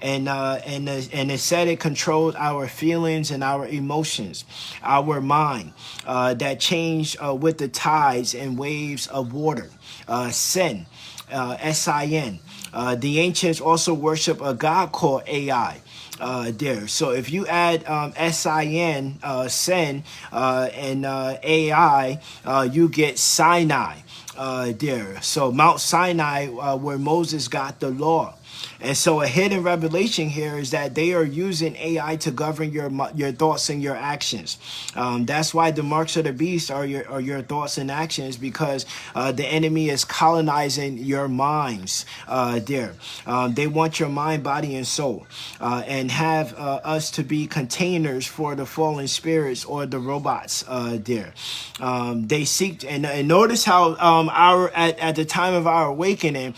And it said it controlled our feelings and our emotions, our mind, that changed with the tides and waves of water. Sin, S-I-N. The ancients also worship a god called AI. There. So if you add S-I-N, Sin, and AI, you get Sinai there. So Mount Sinai, where Moses got the law. And so a hidden revelation here is that they are using AI to govern your thoughts and your actions. That's why the marks of the beast are your thoughts and actions, because the enemy is colonizing your minds there. They want your mind, body, and soul, and have us to be containers for the fallen spirits or the robots there. They seek, and notice how at the time of our awakening,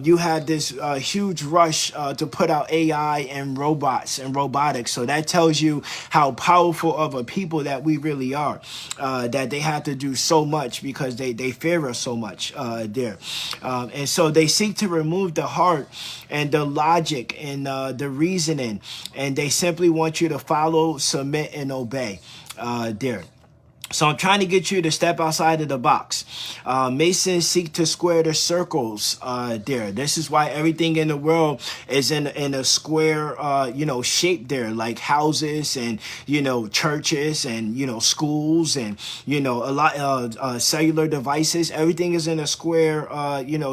you had this huge rush to put out AI and robots and robotics. So that tells you how powerful of a people that we really are, that they have to do so much because they fear us so much there. And so they seek to remove the heart and the logic and the reasoning, and they simply want you to follow, submit, and obey there. So I'm trying to get you to step outside of the box. Masons seek to square the circles there. This is why everything in the world is in a square, shape there, like houses and, churches and, schools and, a lot cellular devices. Everything is in a square,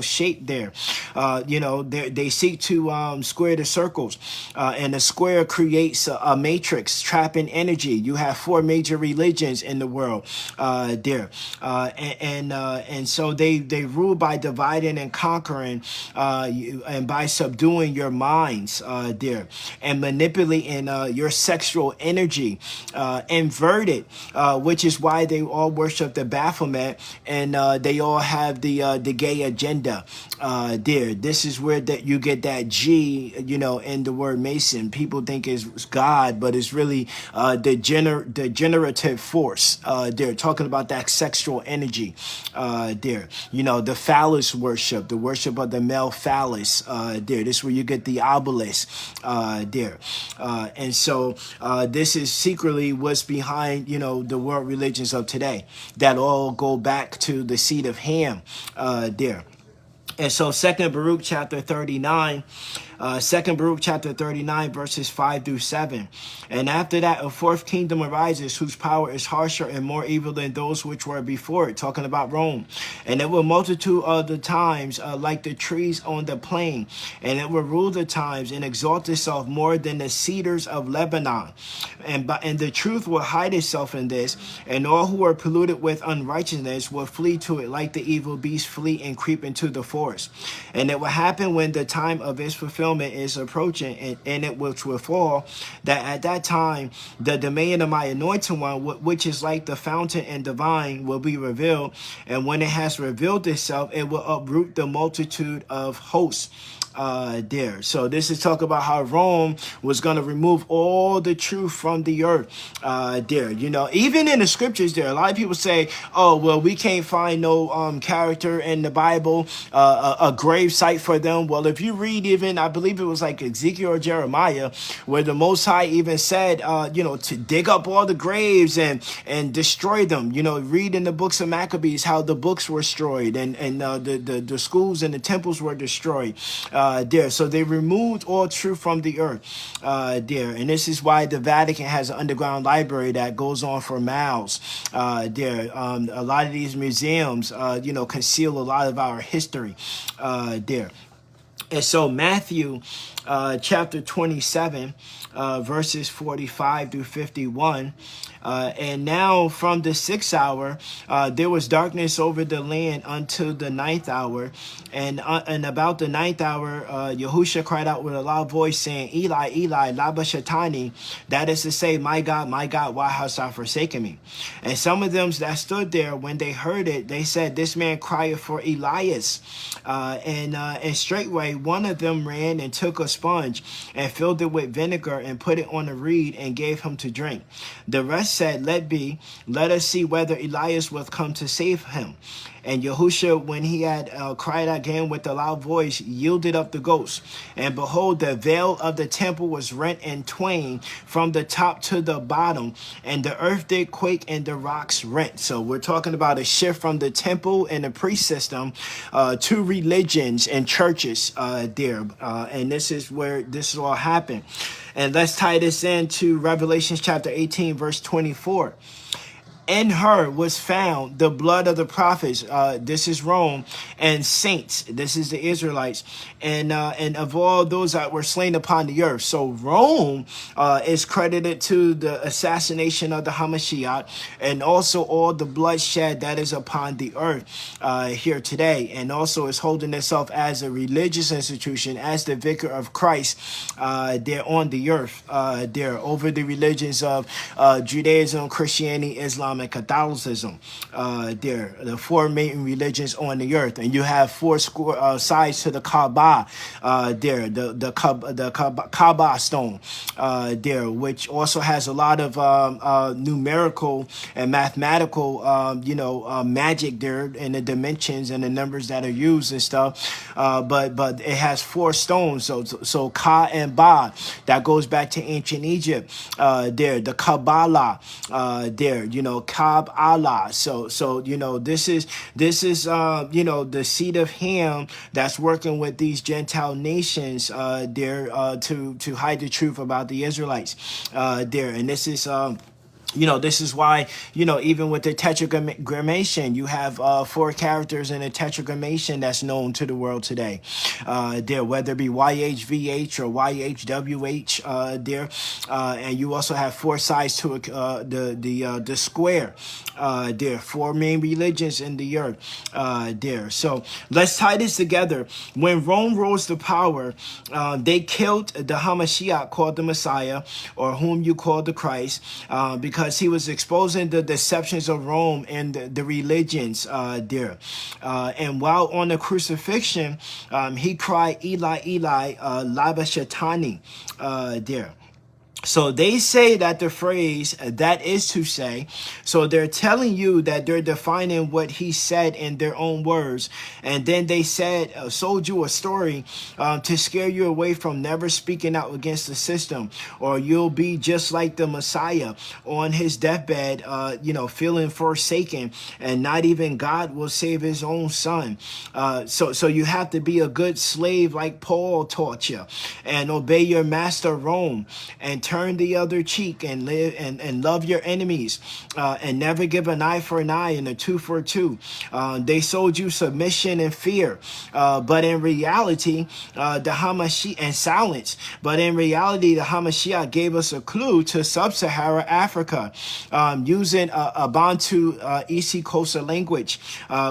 shape there. They seek to square the circles. And the square creates a matrix, trapping energy. You have 4 major religions in the world. There and so they rule by dividing and conquering and by subduing your minds there, and manipulating your sexual energy, inverted, which is why they all worship the Baphomet, and they all have the gay agenda there. This is where that you get that G, in the word Mason. People think is God, but it's really the generative force. They're talking about that sexual energy there. The phallus worship, the worship of the male phallus there. This is where you get the obelisk there. And so this is secretly what's behind, the world religions of today that all go back to the seed of Ham there. And so 2 Baruch chapter 39, 2 Baruch chapter 39, verses 5 through 7. And after that, a fourth kingdom arises, whose power is harsher and more evil than those which were before it, talking about Rome. And it will multitude of the times like the trees on the plain. And it will rule the times and exalt itself more than the cedars of Lebanon. And the truth will hide itself in this, and all who are polluted with unrighteousness will flee to it like the evil beast flee and creep into the forest. And it will happen when the time of its fulfillment is approaching, and it which will fall, that at that time the dominion of my anointed one, which is like the fountain and divine, will be revealed. And when it has revealed itself, it will uproot the multitude of hosts there. So this is talk about how Rome was going to remove all the truth from the earth there. Even in the scriptures there, a lot of people say, oh, well, we can't find no character in the Bible, a grave site for them. Well, if you read even, I believe it was like Ezekiel or Jeremiah, where the Most High even said, to dig up all the graves and destroy them. Read in the books of Maccabees how the books were destroyed and the schools and the temples were destroyed there. So they removed all truth from the earth there. And this is why the Vatican has an underground library that goes on for miles there. A lot of these museums, conceal a lot of our history there. And so Matthew chapter 27, verses 45 through 51. And now from the 6th hour, there was darkness over the land until the 9th hour. And about the 9th hour, Yahusha cried out with a loud voice, saying, Eli, Eli, lama sabachthani. That is to say, my God, why hast thou forsaken me? And some of them that stood there, when they heard it, they said, this man crieth for Elias. And straightway one of them ran and took a sponge and filled it with vinegar and put it on a reed and gave him to drink. The rest said, let us see whether Elias will come to save him. And Yahusha, when he had cried again with a loud voice, yielded up the ghost. And behold, the veil of the temple was rent in twain from the top to the bottom, and the earth did quake and the rocks rent. So we're talking about a shift from the temple and the priest system to religions and churches there. And this is where this all happened. And let's tie this into Revelation chapter 18, verse 24. In her was found the blood of the prophets. This is Rome, and saints. This is the Israelites, and of all those that were slain upon the earth. So Rome is credited to the assassination of the Hamashiach, and also all the bloodshed that is upon the earth here today, and also is holding itself as a religious institution, as the vicar of Christ there on the earth, there over the religions of Judaism, Christianity, Islam, and Catholicism. There, the four main religions on the earth, and you have four sides to the Kaaba. There, the Kaaba stone. There, which also has a lot of numerical and mathematical, magic there in the dimensions and the numbers that are used and stuff. But it has four stones. So Ka and Ba, that goes back to ancient Egypt. There, the Kabbalah. There, Kab Allah. So this is the seed of Ham that's working with these Gentile nations there to hide the truth about the Israelites there. And this is this is why, even with the tetragrammation, you have four characters in a tetragrammation that's known to the world today. There, whether it be YHVH or YHWH there. And you also have four sides to the square. There, four main religions in the earth. There. So let's tie this together. When Rome rose to power, they killed the Hamashiach, called the Messiah, or whom you call the Christ, because he was exposing the deceptions of Rome and the religions there. And while on the crucifixion, he cried, Eli, Eli, lama sabachthani, there. So they say that the phrase, that is to say, so they're telling you that they're defining what he said in their own words. And then they sold you a story to scare you away from never speaking out against the system, or you'll be just like the Messiah on his deathbed, feeling forsaken, and not even God will save his own son. So you have to be a good slave like Paul taught you, and obey your master Rome, and turn the other cheek, and live and love your enemies, and never give an eye for an eye and a tooth for a tooth. They sold you submission and fear, but in reality, the Hamashiach, and silence. But in reality, the Hamashiach gave us a clue to sub-Sahara Africa, using a Bantu Isikosa language,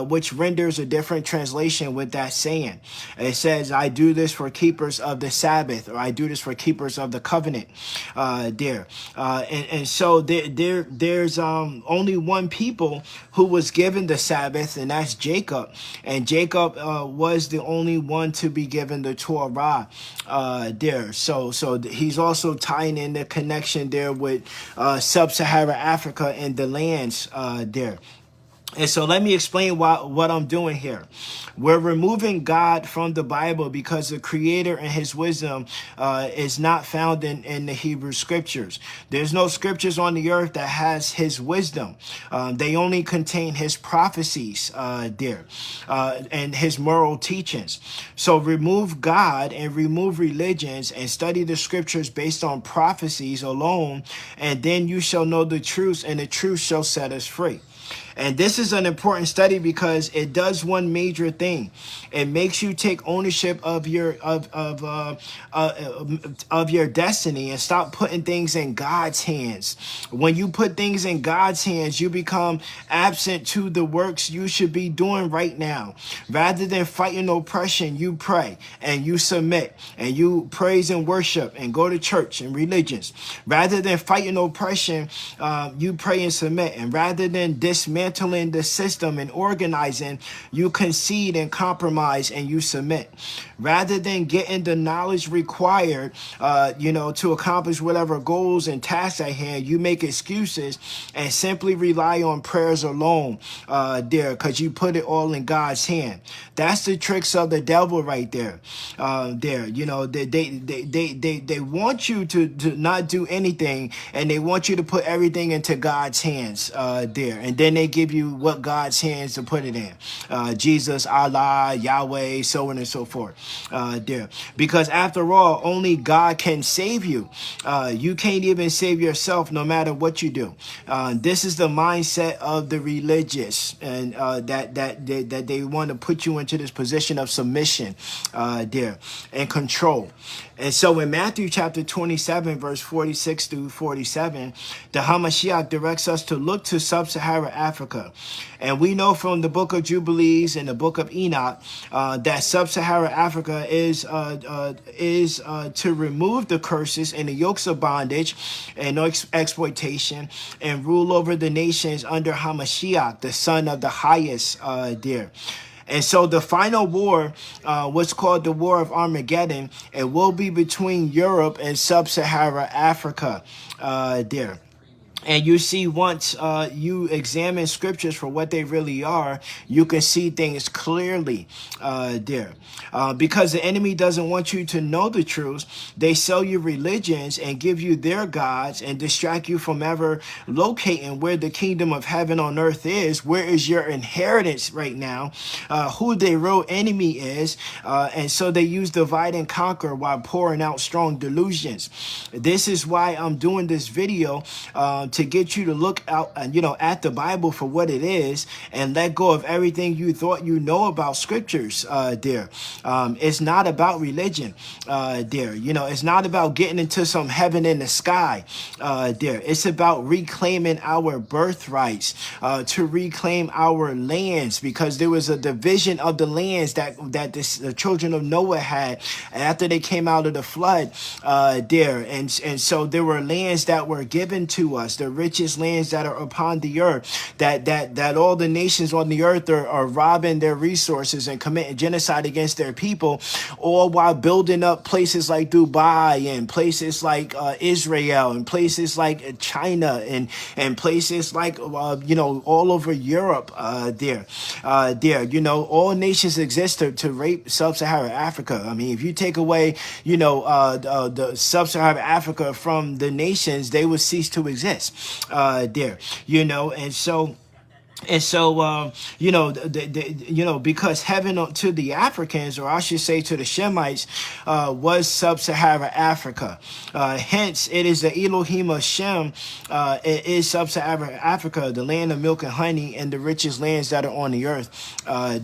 which renders a different translation with that saying. It says, I do this for keepers of the Sabbath, or I do this for keepers of the covenant. There. And so there's only one people who was given the Sabbath, and that's Jacob. And Jacob was the only one to be given the Torah there. So he's also tying in the connection there with sub-Sahara Africa and the lands there. And so let me explain what I'm doing here. We're removing God from the Bible because the Creator and his wisdom is not found in the Hebrew scriptures. There's no scriptures on the earth that has his wisdom. They only contain his prophecies there and his moral teachings. So remove God and remove religions and study the scriptures based on prophecies alone, and then you shall know the truth, and the truth shall set us free. And this is an important study because it does one major thing. It makes you take ownership of your destiny and stop putting things in God's hands. When you put things in God's hands, you become absent to the works you should be doing right now. Rather than fighting oppression, you pray and you submit and you praise and worship and go to church and religions. Rather than fighting oppression, you pray and submit. And rather than dismantling the system and organizing, you concede and compromise and you submit. Rather than getting the knowledge required, to accomplish whatever goals and tasks at hand, you make excuses and simply rely on prayers alone there, because you put it all in God's hand. That's the tricks of the devil right there. They want you to not do anything, and they want you to put everything into God's hands there, and then they give you what God's hands to put it in. Jesus, Allah, Yahweh, so on and so forth. There. Because after all, only God can save you. You can't even save yourself no matter what you do. This is the mindset of the religious, and that they want to put you into this position of submission there and control. And so in Matthew chapter 27, verse 46 through 47, the Hamashiach directs us to look to sub-Sahara Africa. And we know from the book of Jubilees and the book of Enoch that sub-Sahara Africa is to remove the curses and the yokes of bondage and exploitation and rule over the nations under Hamashiach, the son of the highest there. And so the final war, what's called the War of Armageddon, it will be between Europe and sub-Sahara Africa there. And you see, once you examine scriptures for what they really are, you can see things clearly there. Because the enemy doesn't want you to know the truth, they sell you religions and give you their gods and distract you from ever locating where the kingdom of heaven on earth is, where is your inheritance right now, who their real enemy is. And so they use divide and conquer while pouring out strong delusions. This is why I'm doing this video, to get you to look out, at the Bible for what it is and let go of everything you thought you know about scriptures there. It's not about religion there. It's not about getting into some heaven in the sky there. It's about reclaiming our birthrights, to reclaim our lands, because there was a division of the lands that the children of Noah had after they came out of the flood there. And so there were lands that were given to us, the richest lands that are upon the earth, that all the nations on the earth are robbing their resources and committing genocide against their people, all while building up places like Dubai and places like Israel and places like China and places like all over Europe there. All nations exist to rape sub-Saharan Africa. I mean, if you take away the sub-Saharan Africa from the nations, they would cease to exist there, because heaven to the Africans, or I should say to the Shemites, was sub-Sahara Africa. Hence, it is the Elohim of Shem. It is sub-Sahara Africa, the land of milk and honey, and the richest lands that are on the earth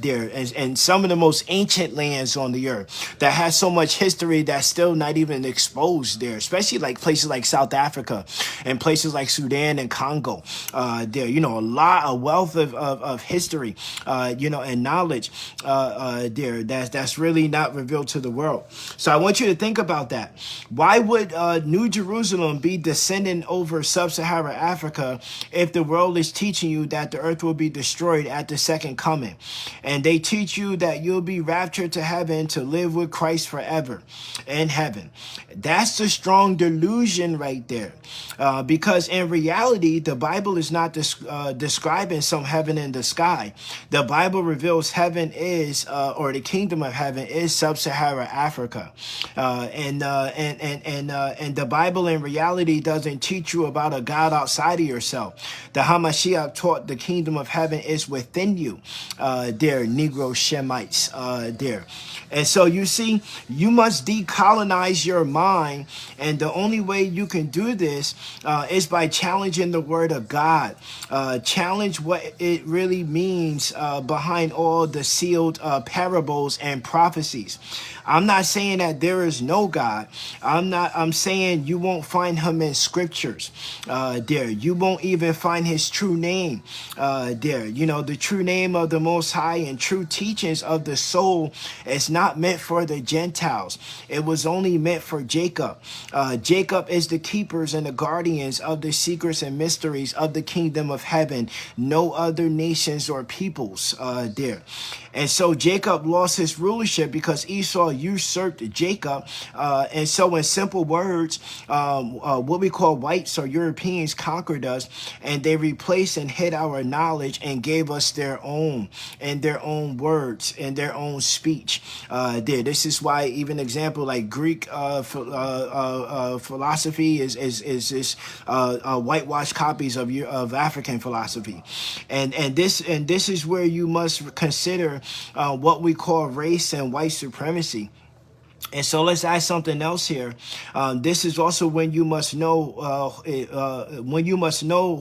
there, and some of the most ancient lands on the earth that has so much history that's still not even exposed there, especially like places like South Africa and places like Sudan and Congo there. A wealth of history, and knowledge there that's really not revealed to the world. So I want you to think about that. Why would New Jerusalem be descending over sub-Sahara Africa if the world is teaching you that the earth will be destroyed at the second coming? And they teach you that you'll be raptured to heaven to live with Christ forever in heaven. That's the strong delusion right there. Because in reality, the Bible is not describing some heaven in the sky. The Bible reveals heaven is, or the kingdom of heaven is sub-Sahara Africa. And the Bible in reality doesn't teach you about a God outside of yourself. The Hamashiach taught the kingdom of heaven is within you, there, Negro Shemites, there. And so you see, you must decolonize your mind. And the only way you can do this is by challenging the word of God. Challenge what it really means behind all the sealed parables and prophecies. I'm not saying that there is no God. I'm saying you won't find him in scriptures there. You won't even find his true name there. The true name of the Most High and true teachings of the soul is not meant for the Gentiles. It was only meant for Jacob. Jacob is the keepers and the guardians of the secrets and mysteries of the kingdom of heaven. No other nations or peoples there. And so Jacob lost his rulership because Esau usurped Jacob. And so in simple words, what we call whites or Europeans conquered us, and they replaced and hid our knowledge and gave us their own and their own words and their own speech there. This is why even example like Greek philosophy is whitewashed copies of African philosophy. And this is where you must consider what we call race and white supremacy. And so let's add something else here. This is also when you must know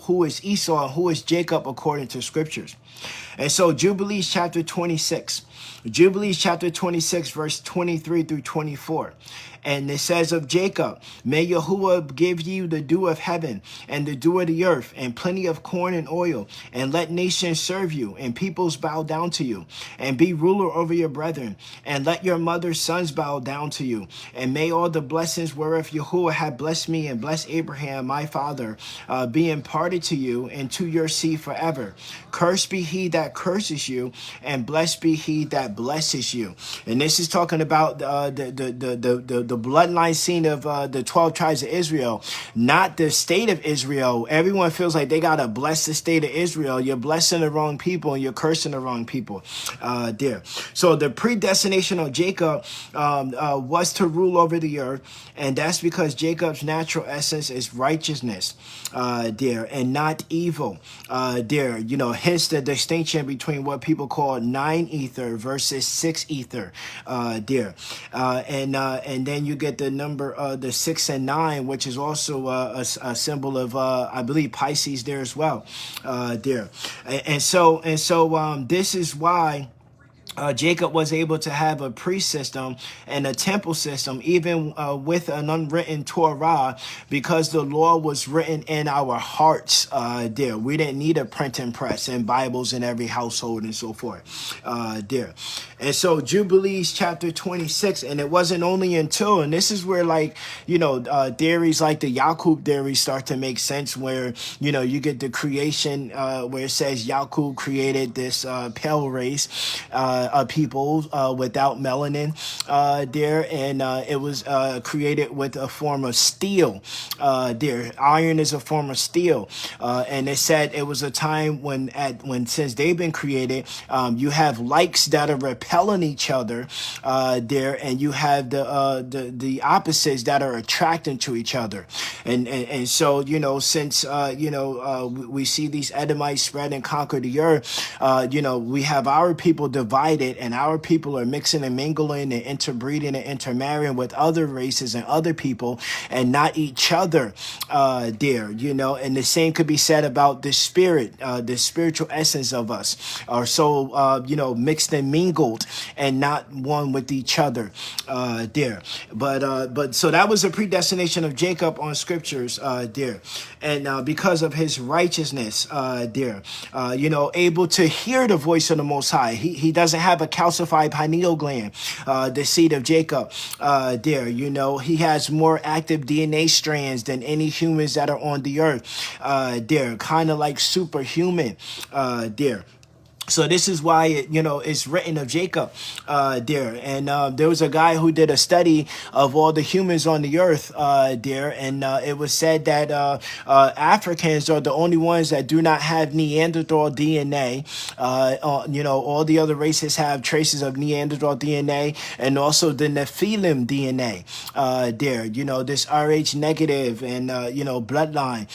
who is Esau and who is Jacob according to scriptures. And so Jubilees chapter 26, verse 23 through 24. And it says of Jacob, may Yahuwah give you the dew of heaven and the dew of the earth and plenty of corn and oil, and let nations serve you and peoples bow down to you, and be ruler over your brethren, and let your mother's sons bow down to you. And may all the blessings whereof Yahuwah had blessed me and blessed Abraham my father be imparted to you and to your seed forever. Cursed be he that curses you, and blessed be he that blesses you. And this is talking about the bloodline scene of the 12 tribes of Israel, not the state of Israel. Everyone feels like they got to bless the state of Israel. You're blessing the wrong people and you're cursing the wrong people there. So the predestination of Jacob was to rule over the earth, and that's because Jacob's natural essence is righteousness there and not evil there. You know, hence the distinction between what people call 9 ether versus 6 ether there. And then you get the number the 6 and 9, which is also a symbol of I believe Pisces there as well there. And so this is why Jacob was able to have a priest system and a temple system, even with an unwritten Torah, because the law was written in our hearts there. We didn't need a printing press and Bibles in every household and so forth there. And so Jubilees chapter 26, and it wasn't only until, and this is where, like, you know, theories like the Yaqub theory start to make sense, where, you know, you get the creation where it says Yaqub created this pale race people without melanin there, and it was created with a form of steel there. Iron is a form of steel, and it said it was a time when since they've been created, you have likes that are repelling each other there, and you have the opposites that are attracting to each other, and so, you know, since we see these Edomites spread and conquer the earth, you know, we have our people divided, and our people are mixing and mingling and interbreeding and intermarrying with other races and other people, and not each other there, you know. And the same could be said about the spirit, the spiritual essence of us are so you know, mixed and mingled and not one with each other there. But so that was a predestination of Jacob on scriptures there, and because of his righteousness there, you know, able to hear the voice of the Most High. He doesn't have a calcified pineal gland, the seed of Jacob there, you know. He has more active DNA strands than any humans that are on the earth there, kind of like superhuman there. So this is why it's written of Jacob there. And there was a guy who did a study of all the humans on the earth there, and it was said that Africans are the only ones that do not have Neanderthal DNA. All the other races have traces of Neanderthal DNA, and also the Nephilim DNA there. You know, this RH negative and bloodline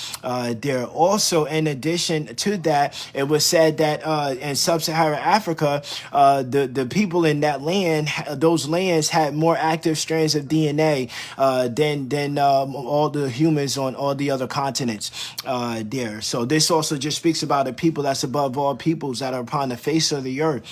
there. Also, in addition to that, it was said that in sub-Sahara Africa, the people in that land, those lands had more active strands of DNA than all the humans on all the other continents there. So this also just speaks about a people that's above all peoples that are upon the face of the earth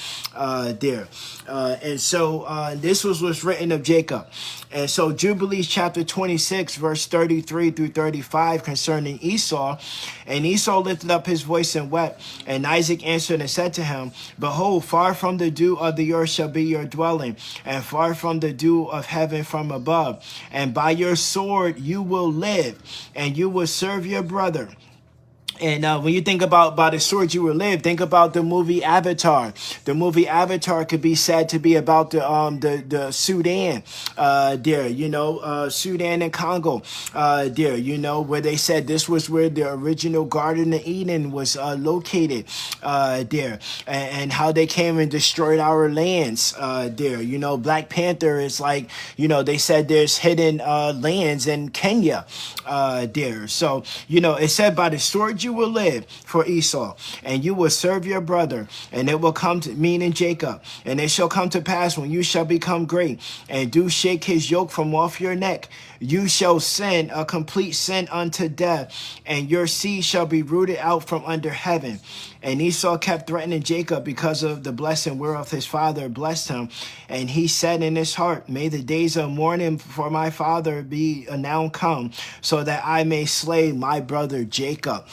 there. And so this was what's written of Jacob. And so Jubilees chapter 26, verse 33 through 35 concerning Esau. And Esau lifted up his voice and wept. And Isaac answered and said to him, behold, far from the dew of the earth shall be your dwelling, and far from the dew of heaven from above. And by your sword you will live, and you will serve your brother. And when you think about by the sword you will live, think about the movie Avatar. The movie Avatar could be said to be about the Sudan there, Sudan and Congo there, where they said this was where the original Garden of Eden was located there, and how they came and destroyed our lands there. Black Panther is like, they said there's hidden lands in Kenya there. So, it said by the sword you will live for Esau, and you will serve your brother, and it will come to meaning Jacob. And it shall come to pass when you shall become great, and do shake his yoke from off your neck, you shall sin a complete sin unto death, and your seed shall be rooted out from under heaven. And Esau kept threatening Jacob because of the blessing whereof his father blessed him. And he said in his heart, may the days of mourning for my father be now come, so that I may slay my brother Jacob.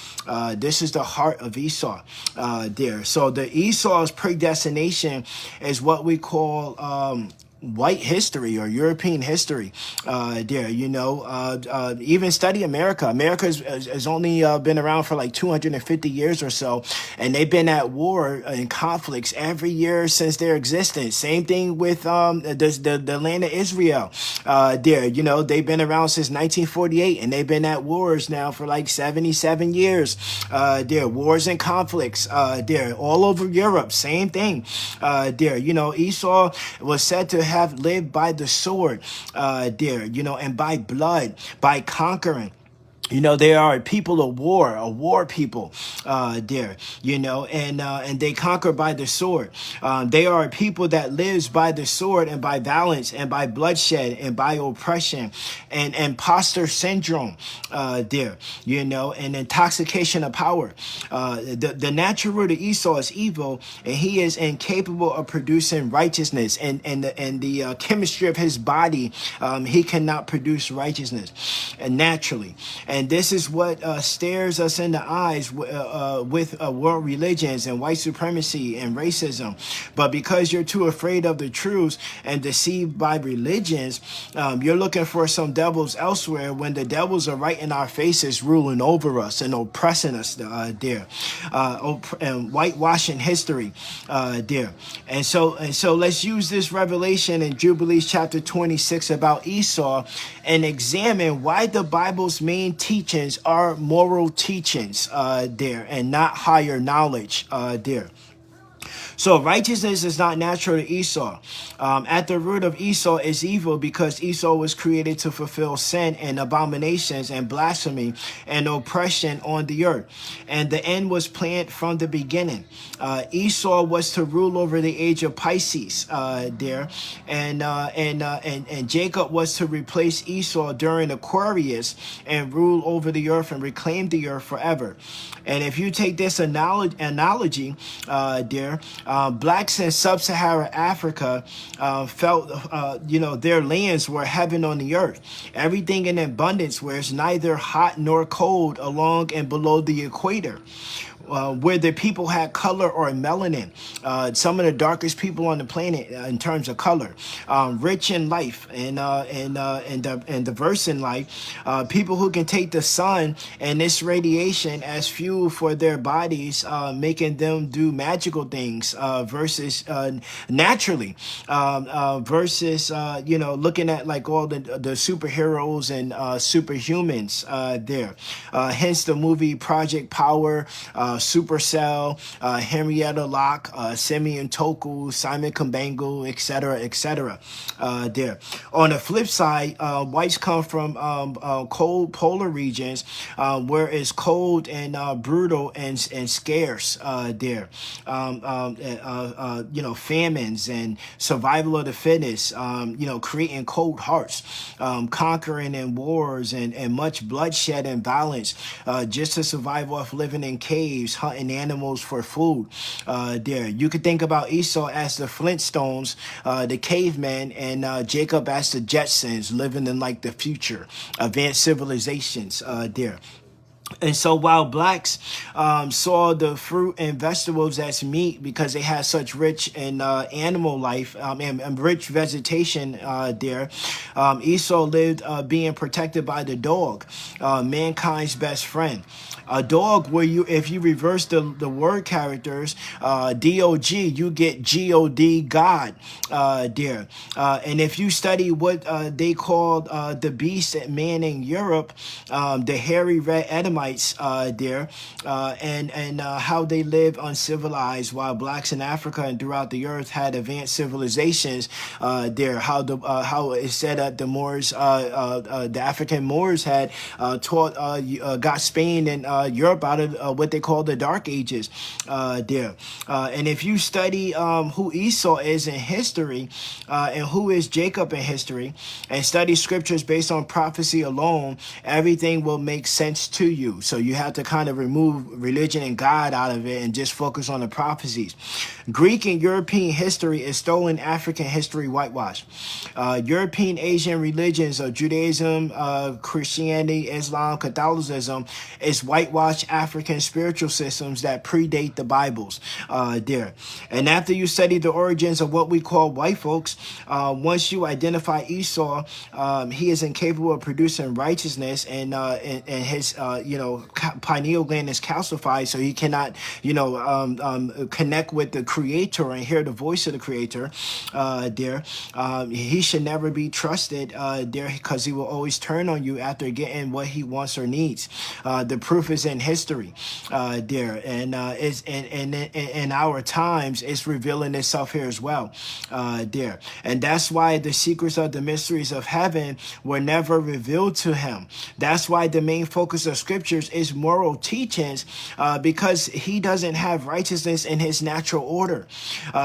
This is the heart of Esau there. So the Esau's predestination is what we call white history or European history there, even study America. America has only been around for like 250 years or so, and they've been at war and conflicts every year since their existence. Same thing with the land of Israel there. They've been around since 1948, and they've been at wars now for like 77 years there. Wars and conflicts there all over Europe. Same thing there. Esau was said to have lived by the sword there, and by blood, by conquering. They are a people of war, a war people there, and they conquer by the sword. They are a people that lives by the sword and by violence and by bloodshed and by oppression and imposter syndrome there, and intoxication of power. The natural root of Esau is evil, and he is incapable of producing righteousness, and the chemistry of his body, he cannot produce righteousness naturally. And this is what stares us in the eyes with world religions and white supremacy and racism. But because you're too afraid of the truths and deceived by religions, you're looking for some devils elsewhere, when the devils are right in our faces, ruling over us and oppressing us there, and whitewashing history there. And so let's use this revelation in Jubilees chapter 26 about Esau and examine why the Bible's main teachings are moral teachings there, and not higher knowledge there. So righteousness is not natural to Esau. At the root of Esau is evil, because Esau was created to fulfill sin and abominations and blasphemy and oppression on the earth. And the end was planned from the beginning. Esau was to rule over the age of Pisces there. And Jacob was to replace Esau during Aquarius and rule over the earth and reclaim the earth forever. And if you take this analogy there, blacks in sub-Sahara Africa felt, their lands were heaven on the earth. Everything in abundance, where it's neither hot nor cold along and below the equator. Where the people had color or melanin, some of the darkest people on the planet in terms of color, rich in life and diverse in life, people who can take the sun and its radiation as fuel for their bodies, making them do magical things versus naturally, versus looking at like all the superheroes and superhumans there. Hence the movie Project Power, Supercell, Henrietta Locke, Simeon Toku, Simon Kambangu, etc. There. On the flip side, whites come from cold polar regions where it's cold and brutal and scarce there. Famines and survival of the fittest, creating cold hearts, conquering in wars and much bloodshed and violence just to survive off living in caves, hunting animals for food there. You could think about Esau as the Flintstones, the cavemen, and Jacob as the Jetsons, living in like the future, advanced civilizations there. And so while blacks saw the fruit and vegetables as meat because they had such rich and animal life and rich vegetation there, Esau lived being protected by the dog, mankind's best friend. A dog, where if you reverse the word characters, DOG, you get God, God there. And if you study what they called the beast man in Europe, the hairy red Edomites there, and how they lived uncivilized while blacks in Africa and throughout the earth had advanced civilizations there. How it said that the Moors, the African Moors had got Spain and Europe out of what they call the Dark Ages there. And if you study who Esau is in history and who is Jacob in history, and study scriptures based on prophecy alone, everything will make sense to you. So you have to kind of remove religion and God out of it and just focus on the prophecies. Greek and European history is stolen African history whitewash. European Asian religions of Judaism, Christianity, Islam, Catholicism is whitewashed African spiritual systems that predate the Bibles there. And after you study the origins of what we call white folks, once you identify Esau, he is incapable of producing righteousness, and his pineal gland is calcified, so he cannot connect with the Creator and hear the voice of the Creator there. He should never be trusted there, because he will always turn on you after getting what he wants or needs. The proof is in history there, and it's in our times it's revealing itself here as well there. And that's why the secrets of the mysteries of heaven were never revealed to him. That's why the main focus of scriptures is moral teachings, because he doesn't have righteousness in his natural order.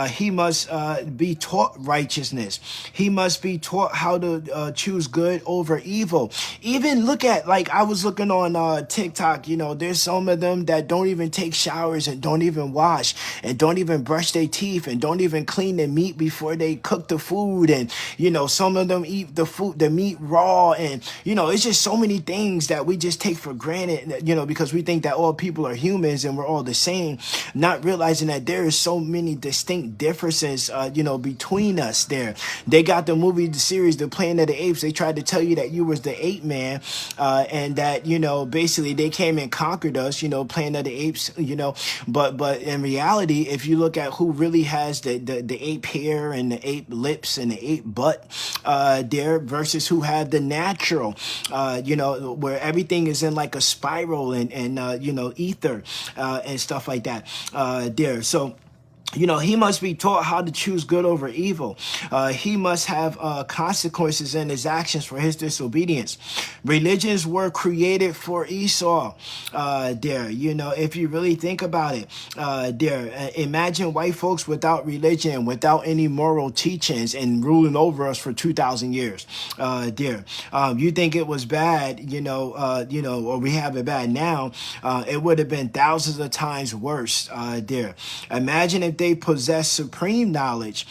He must be taught righteousness. He must be taught how to choose good over evil. Even look at, like, I was looking on TikTok, there's some of them that don't even take showers and don't even wash and don't even brush their teeth and don't even clean the meat before they cook the food. And, some of them eat the meat raw. And, it's just so many things that we just take for granted, because we think that all people are humans and we're all the same, not realizing that there is so many distinct differences, between us there. They got the series, The Planet of the Apes. They tried to tell you that you was the ape man, and that, basically they came and conquered us, Planet of the Apes, but in reality, if you look at who really has the ape hair and the ape lips and the ape butt there versus who had the natural, where everything is in like a spiral and ether and stuff like that there. So he must be taught how to choose good over evil. He must have consequences in his actions for his disobedience. Religions were created for Esau there. If you really think about it there, imagine white folks without religion, without any moral teachings, and ruling over us for 2,000 years there. You think it was bad, or we have it bad now, it would have been thousands of times worse there. Imagine if they possess supreme knowledge,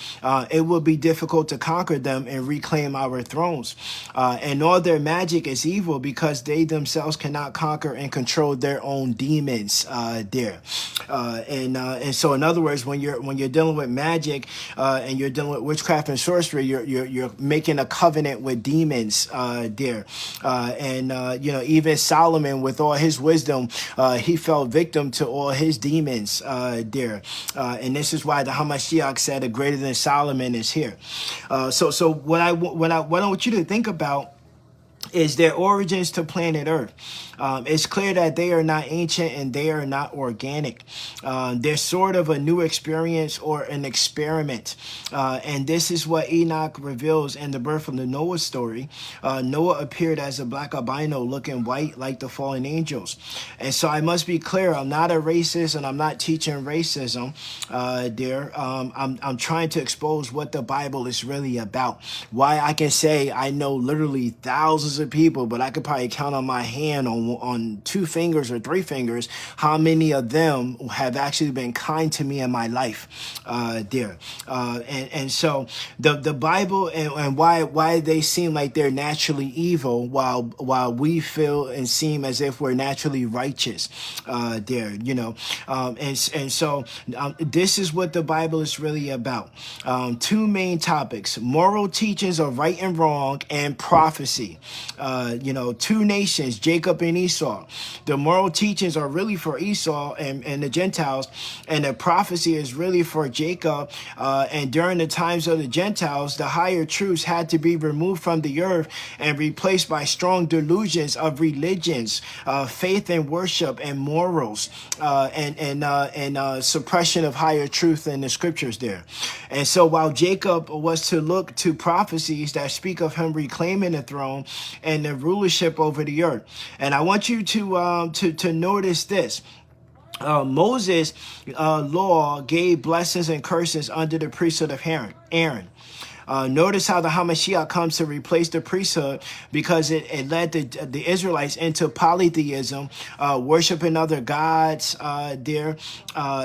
it would be difficult to conquer them and reclaim our thrones. And all their magic is evil because they themselves cannot conquer and control their own demons there. And so, in other words, when you're dealing with magic and you're dealing with witchcraft and sorcery, you're making a covenant with demons there. Even Solomon, with all his wisdom, he fell victim to all his demons there. And this is why the Hamashiach said a greater than Solomon is here. So what I want you to think about is their origins to planet Earth. It's clear that they are not ancient and they are not organic. They're sort of a new experience or an experiment. And this is what Enoch reveals in the birth of the Noah story. Noah appeared as a black albino looking white like the fallen angels. And so I must be clear, I'm not a racist and I'm not teaching racism there. I'm trying to expose what the Bible is really about. Why I can say I know literally thousands of people, but I could probably count on my hand on 2 fingers or 3 fingers how many of them have actually been kind to me in my life there. And so the Bible and why they seem like they're naturally evil while we feel and seem as if we're naturally righteous there, and so this is what the Bible is really about. 2 main topics: moral teachings of right and wrong, and prophecy. Two nations, Jacob and Esau. The moral teachings are really for Esau and the Gentiles, and the prophecy is really for Jacob. And during the times of the Gentiles, the higher truths had to be removed from the earth and replaced by strong delusions of religions, faith and worship and morals, and suppression of higher truth in the scriptures there. And so while Jacob was to look to prophecies that speak of him reclaiming the throne and the rulership over the earth. And I want you to notice this. Moses' law gave blessings and curses under the priesthood of Aaron. Notice how the Hamashiach comes to replace the priesthood, because it led the Israelites into polytheism, worshiping other gods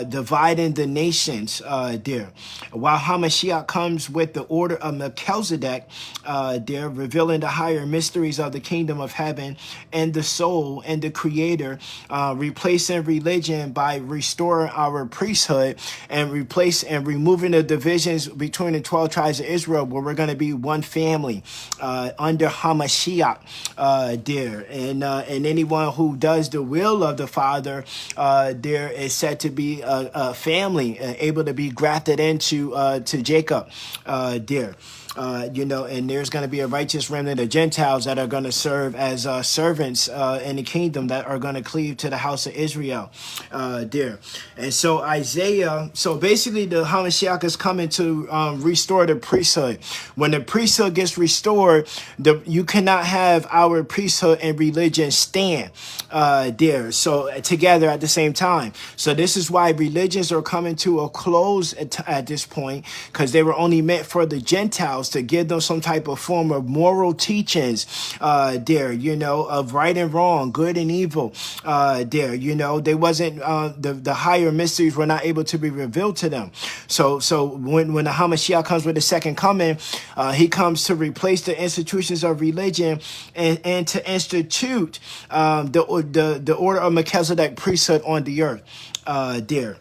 dividing the nations there. While Hamashiach comes with the order of Melchizedek revealing the higher mysteries of the kingdom of heaven and the soul and the creator, replacing religion by restoring our priesthood and removing the divisions between the 12 tribes of Israel, where we're going to be one family under Hamashiach and anyone who does the will of the Father there is said to be a family able to be grafted into to Jacob and there's going to be a righteous remnant of Gentiles that are going to serve as servants in the kingdom, that are going to cleave to the house of Israel there. And so so basically the Hamashiach is coming to restore the priesthood. When the priesthood gets restored, you cannot have our priesthood and religion stand so together at the same time. So this is why religions are coming to a close at this point, because they were only meant for the Gentiles, to give them some type of form of moral teachings of right and wrong, good and evil they wasn't the higher mysteries were not able to be revealed to them. So when the Hamashiach comes with the second coming, he comes to replace the institutions of religion and to institute the order of Melchizedek priesthood on the earth there.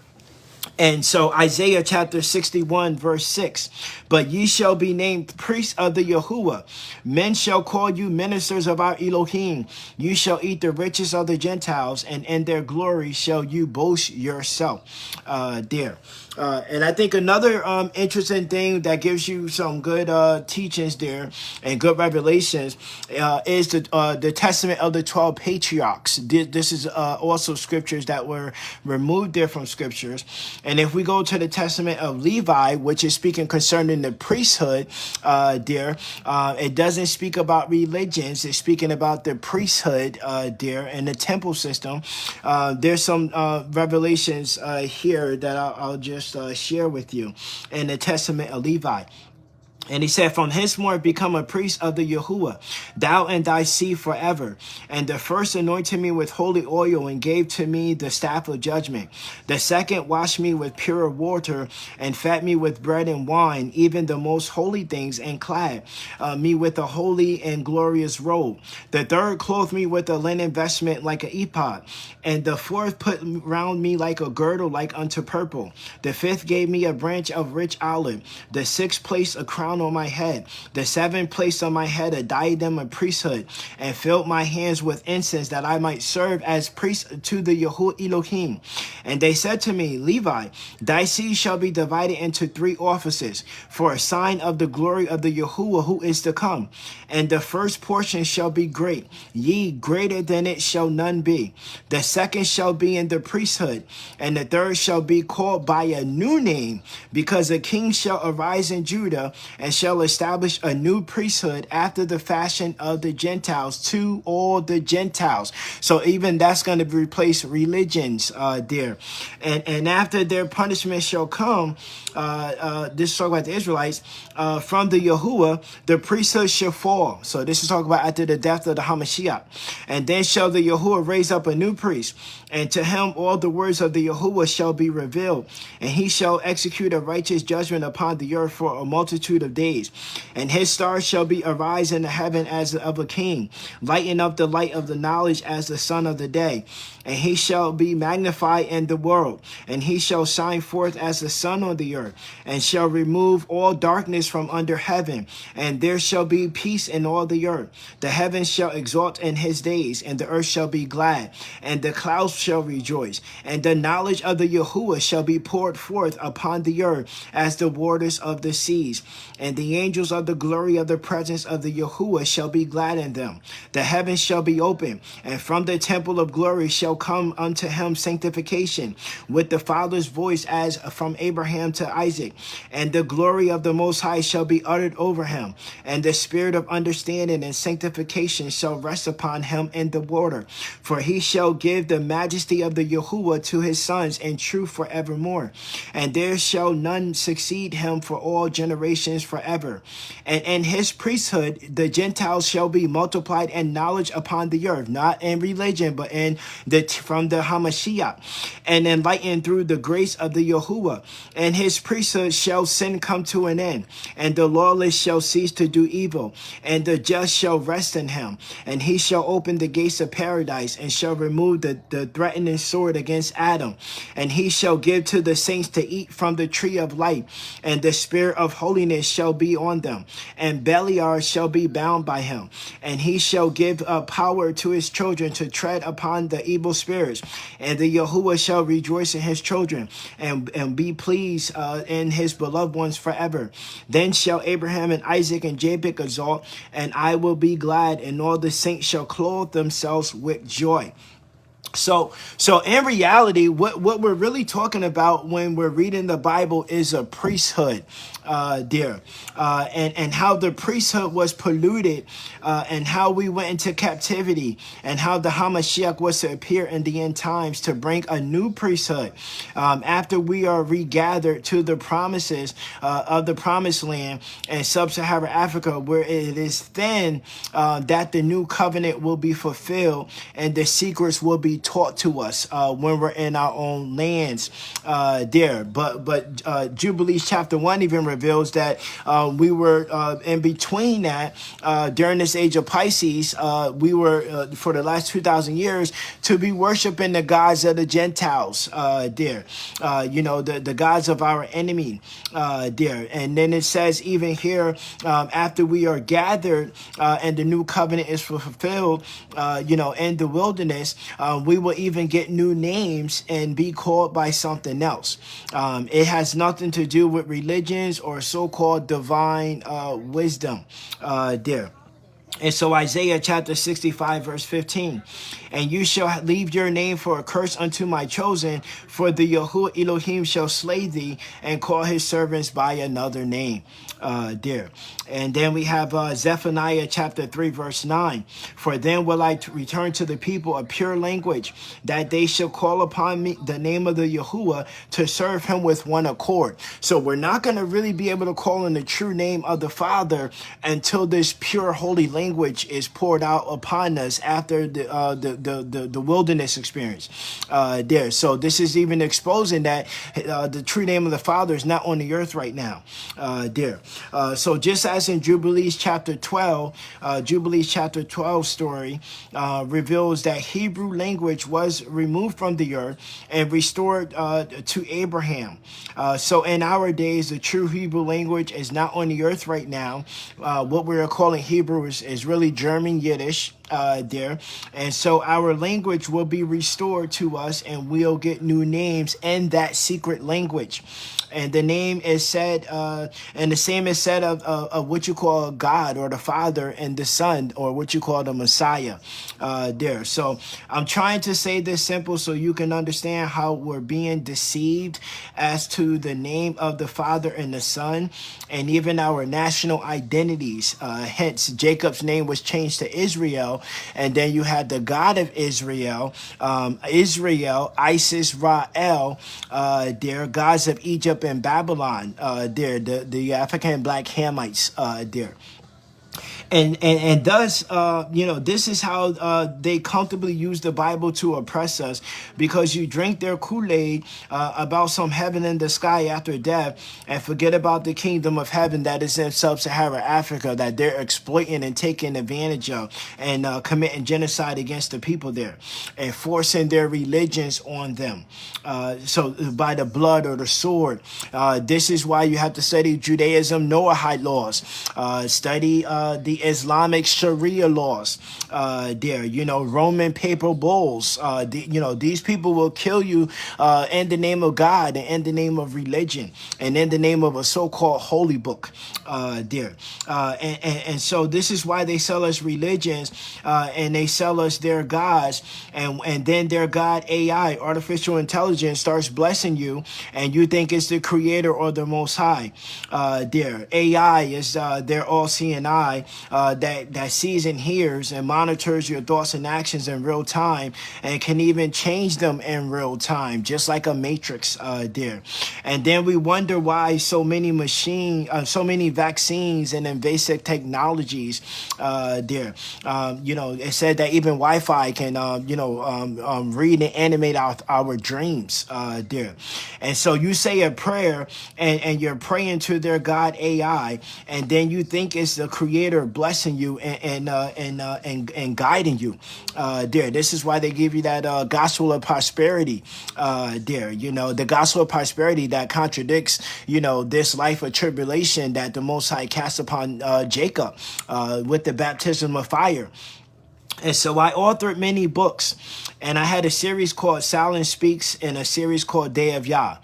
And so Isaiah chapter 61 verse 6, but ye shall be named priests of the Yahuwah. Men shall call you ministers of our Elohim. You shall eat the riches of the Gentiles, and in their glory shall you boast yourself there. And I think another interesting thing that gives you some good teachings there and good revelations is the testament of the 12 patriarchs. This is also scriptures that were removed there from scriptures. And if we go to the testament of Levi, which is speaking concerning the priesthood it doesn't speak about religions. It's speaking about the priesthood there and the temple system. There's some revelations here that I'll just share with you in the testament of Levi. And he said, from henceforth become a priest of the Yahuwah, thou and thy seed forever. And the first anointed me with holy oil and gave to me the staff of judgment. The second washed me with pure water and fed me with bread and wine, even the most holy things, and clad me with a holy and glorious robe. The third clothed me with a linen vestment like an ephod. And the fourth put round me like a girdle like unto purple. The fifth gave me a branch of rich olive. The sixth placed a crown on my head. The seventh placed on my head a diadem of priesthood, and filled my hands with incense, that I might serve as priest to the Elohim. And they said to me, Levi, thy seed shall be divided into 3 offices, for a sign of the glory of the Yahuwah who is to come. And the first portion shall be great, ye greater than it shall none be. The second shall be in the priesthood, and the third shall be called by a new name, because a king shall arise in Judah, and shall establish a new priesthood after the fashion of the Gentiles to all the Gentiles. So even that's going to replace religions there. And after their punishment shall come, this is talking about the Israelites, from the Yahuwah, the priesthood shall fall. So this is talking about after the death of the Hamashiach. And then shall the Yahuwah raise up a new priest, and to him all the words of the Yahuwah shall be revealed, and he shall execute a righteous judgment upon the earth for a multitude of of days. And his star shall be arise in the heaven as of a king, lighten up the light of the knowledge as the son of the day. And he shall be magnified in the world, and he shall shine forth as the sun on the earth, and shall remove all darkness from under heaven, and there shall be peace in all the earth. The heavens shall exult in his days, and the earth shall be glad, and the clouds shall rejoice, and the knowledge of the Yahuwah shall be poured forth upon the earth as the waters of the seas. And the angels of the glory of the presence of the Yahuwah shall be glad in them. The heavens shall be open, and from the temple of glory shall come unto him sanctification with the Father's voice as from Abraham to Isaac. And the glory of the Most High shall be uttered over him, and the spirit of understanding and sanctification shall rest upon him in the water. For he shall give the majesty of the Yahuwah to his sons in truth forevermore. And there shall none succeed him for all generations forever. And in his priesthood the Gentiles shall be multiplied in knowledge upon the earth, not in religion, but in from the Hamashiach, and enlightened through the grace of the Yahuwah. And his priesthood shall sin come to an end, and the lawless shall cease to do evil, and the just shall rest in him. And he shall open the gates of paradise, and shall remove the threatening sword against Adam. And he shall give to the saints to eat from the tree of life, and the spirit of holiness shall be on them. And Beliar shall be bound by him, and he shall give power to his children to tread upon the evil spirits. And the Yahuwah shall rejoice in his children, and be pleased in his beloved ones forever. Then shall Abraham and Isaac and Jacob exalt, and I will be glad, and all the saints shall clothe themselves with joy. So in reality, what we're really talking about when we're reading the Bible is a priesthood, and how the priesthood was polluted, and how we went into captivity, and how the Hamashiach was to appear in the end times to bring a new priesthood after we are regathered to the promises of the promised land and sub-Sahara Africa, where it is then that the new covenant will be fulfilled and the secrets will be taught to us when we're in our own lands there. But Jubilees chapter 1 even reveals that we were in between that during this age of Pisces. We were for the last 2,000 years to be worshiping the gods of the Gentiles there, the gods of our enemy there. And then it says even here, after we are gathered and the new covenant is fulfilled, in the wilderness, we will even get new names and be called by something else. It has nothing to do with religions or so-called divine wisdom there. And so Isaiah chapter 65 verse 15, and you shall leave your name for a curse unto my chosen, for the Yahuwah Elohim shall slay thee and call his servants by another name there. And then we have Zephaniah chapter 3 verse 9, for then will I return to the people a pure language, that they shall call upon me the name of the Yahuwah to serve him with one accord. So we're not going to really be able to call in the true name of the Father until this pure holy language is poured out upon us after the wilderness experience there. So this is even exposing that the true name of the Father is not on the earth right now there. So just as in Jubilees chapter 12, Jubilees chapter 12 story reveals that Hebrew language was removed from the earth and restored to Abraham. So in our days, the true Hebrew language is not on the earth right now. What we're calling Hebrew is really German Yiddish there. And so our language will be restored to us, and we'll get new names in that secret language. And the name is said, and the same is said of what you call God or the Father and the Son, or what you call the Messiah there. So I'm trying to say this simple so you can understand how we're being deceived as to the name of the Father and the Son, and even our national identities. Hence, Jacob's name was changed to Israel, and then you had the God of Israel, Israel, Isis, Ra'el, there, gods of Egypt and Babylon, there, the African black Hamites, there. And thus, this is how they comfortably use the Bible to oppress us, because you drink their Kool-Aid about some heaven in the sky after death and forget about the kingdom of heaven that is in sub-Sahara Africa, that they're exploiting and taking advantage of, and committing genocide against the people there and forcing their religions on them. So by the blood or the sword. This is why you have to study Judaism Noahide laws, study the Islamic Sharia laws there, Roman papal bulls. These people will kill you in the name of God and in the name of religion and in the name of a so-called holy book there. And so this is why they sell us religions and they sell us their gods, and then their God AI, artificial intelligence, starts blessing you and you think it's the creator or the most high there. AI is their all-seeing eye that sees and hears and monitors your thoughts and actions in real time and can even change them in real time, just like a matrix there. And then we wonder why so many vaccines and invasive technologies there. It said that even Wi-Fi can, read and animate our dreams there. And so you say a prayer and you're praying to their God AI, and then you think it's the creator blessing you and guiding you there. This is why they give you that gospel of prosperity there. The gospel of prosperity that contradicts, this life of tribulation that the Most High cast upon Jacob with the baptism of fire. And so I authored many books, and I had a series called Silence Speaks and a series called Day of Yah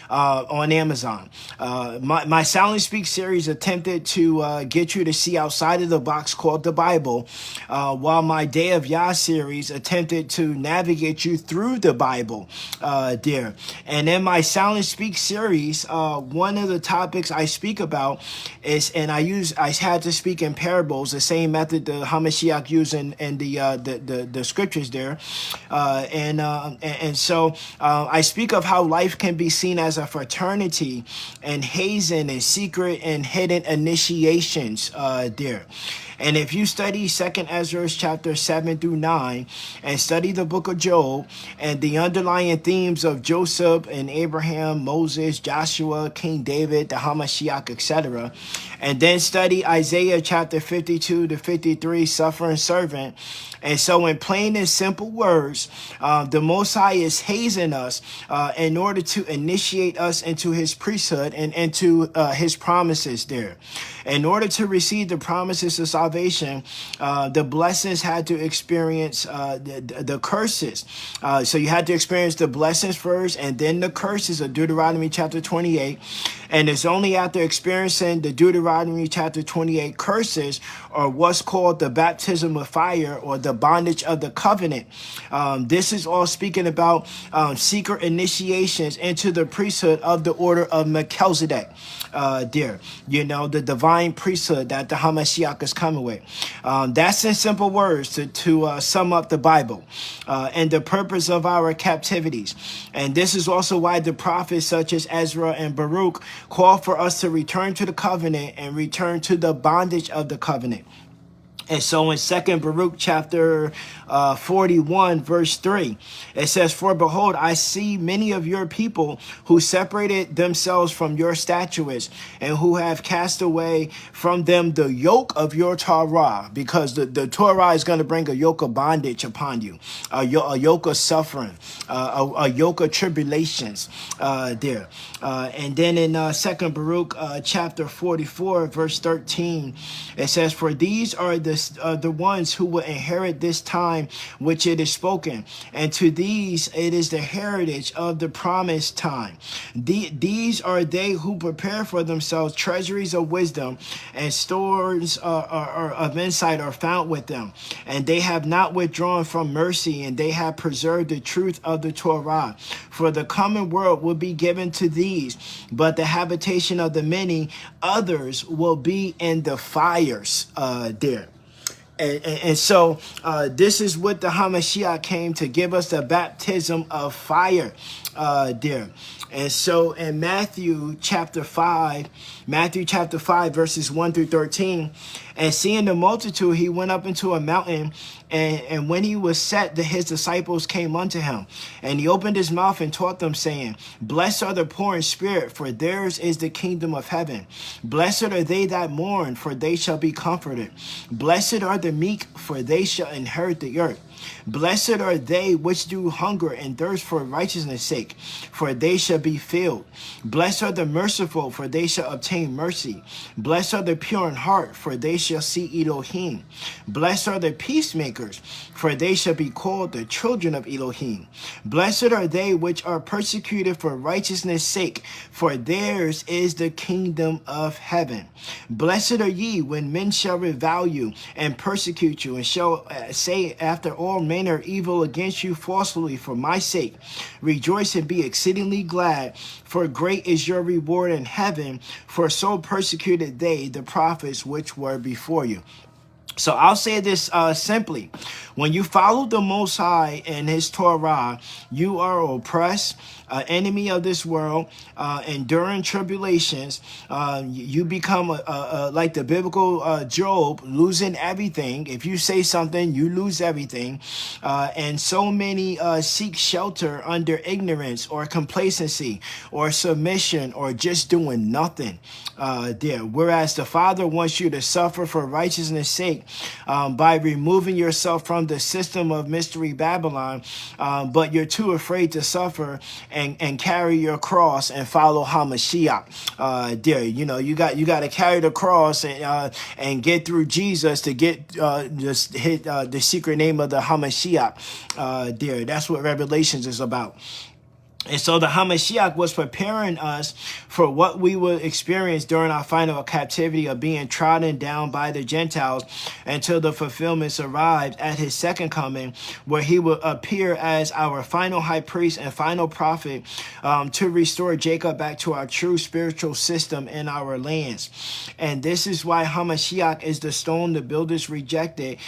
on Amazon. My Silence Speaks series attempted to get you to see outside of the box called the Bible, while my Day of Yah series attempted to navigate you through the Bible there. And in my Silence Speaks series, one of the topics I speak about is, and I had to speak in parables, the same method the Hamashiach used in the scriptures there, and so I speak of how life can be seen as a fraternity and hazing and secret and hidden initiations there. And if you study 2nd Ezra chapter 7 through 9 and study the book of Job and the underlying themes of Joseph and Abraham, Moses, Joshua, King David, the Hamashiach, etc., and then study Isaiah chapter 52 to 53, suffering servant. And so in plain and simple words, the Most High is hazing us in order to initiate us into his priesthood and into his promises there. In order to receive the promises of salvation, the blessings had to experience the curses. So you had to experience the blessings first and then the curses of Deuteronomy chapter 28. And it's only after experiencing the Deuteronomy chapter 28 curses, or what's called the baptism of fire or the bondage of the covenant. This is all speaking about secret initiations into the priesthood of the order of Melchizedek there. The divine priesthood that the Hamashiach is coming with. That's in simple words to sum up the Bible and the purpose of our captivities. And this is also why the prophets such as Ezra and Baruch call for us to return to the covenant and return to the bondage of the covenant. And so in 2nd Baruch chapter 41 verse 3, it says, "For behold, I see many of your people who separated themselves from your statutes and who have cast away from them the yoke of your Torah," because the Torah is going to bring a yoke of bondage upon you, a yoke of suffering, a yoke of tribulations there. And then in 2nd Baruch chapter 44 verse 13, it says, "For these are the ones who will inherit this time which it is spoken, and to these it is the heritage of the promised time. These are they who prepare for themselves treasuries of wisdom, and stores of insight are found with them. And they have not withdrawn from mercy, and they have preserved the truth of the Torah. For the common world will be given to these, but the habitation of the many others will be in the fires there." And so this is what the Hamashiach came to give us, the baptism of fire there. And so in Matthew chapter 5 verses 1 through 13, And seeing the multitude, he went up into a mountain, and when he was set, his disciples came unto him. And he opened his mouth and taught them, saying, Blessed are the poor in spirit, for theirs is the kingdom of heaven. Blessed are they that mourn, for they shall be comforted. Blessed are the meek, for they shall inherit the earth. Blessed are they which do hunger and thirst for righteousness' sake, for they shall be filled. Blessed are the merciful, for they shall obtain mercy. Blessed are the pure in heart, for they shall see Elohim. Blessed are the peacemakers, for they shall be called the children of Elohim. Blessed are they which are persecuted for righteousness' sake, for theirs is the kingdom of heaven. Blessed are ye when men shall revile you and persecute you, and shall say after all manner of evil against you falsely for my sake. Rejoice and be exceedingly glad, for great is your reward in heaven, for so persecuted they the prophets which were before you. So I'll say this simply. When you follow the Most High and his Torah, you are oppressed, enemy of this world, enduring tribulations. You become like the biblical Job, losing everything. If you say something, you lose everything. And so many seek shelter under ignorance or complacency or submission or just doing nothing there. Whereas the Father wants you to suffer for righteousness' sake, by removing yourself from the system of mystery Babylon, but you're too afraid to suffer and carry your cross and follow Hamashiach. There, you know, you got to carry the cross and get through Jesus to get just hit the secret name of the Hamashiach. There, that's what Revelations is about. And so the Hamashiach was preparing us for what we would experience during our final captivity of being trodden down by the Gentiles until the fulfillments arrived at his second coming, where he will appear as our final high priest and final prophet to restore Jacob back to our true spiritual system in our lands. And this is why Hamashiach is the stone the builders rejected,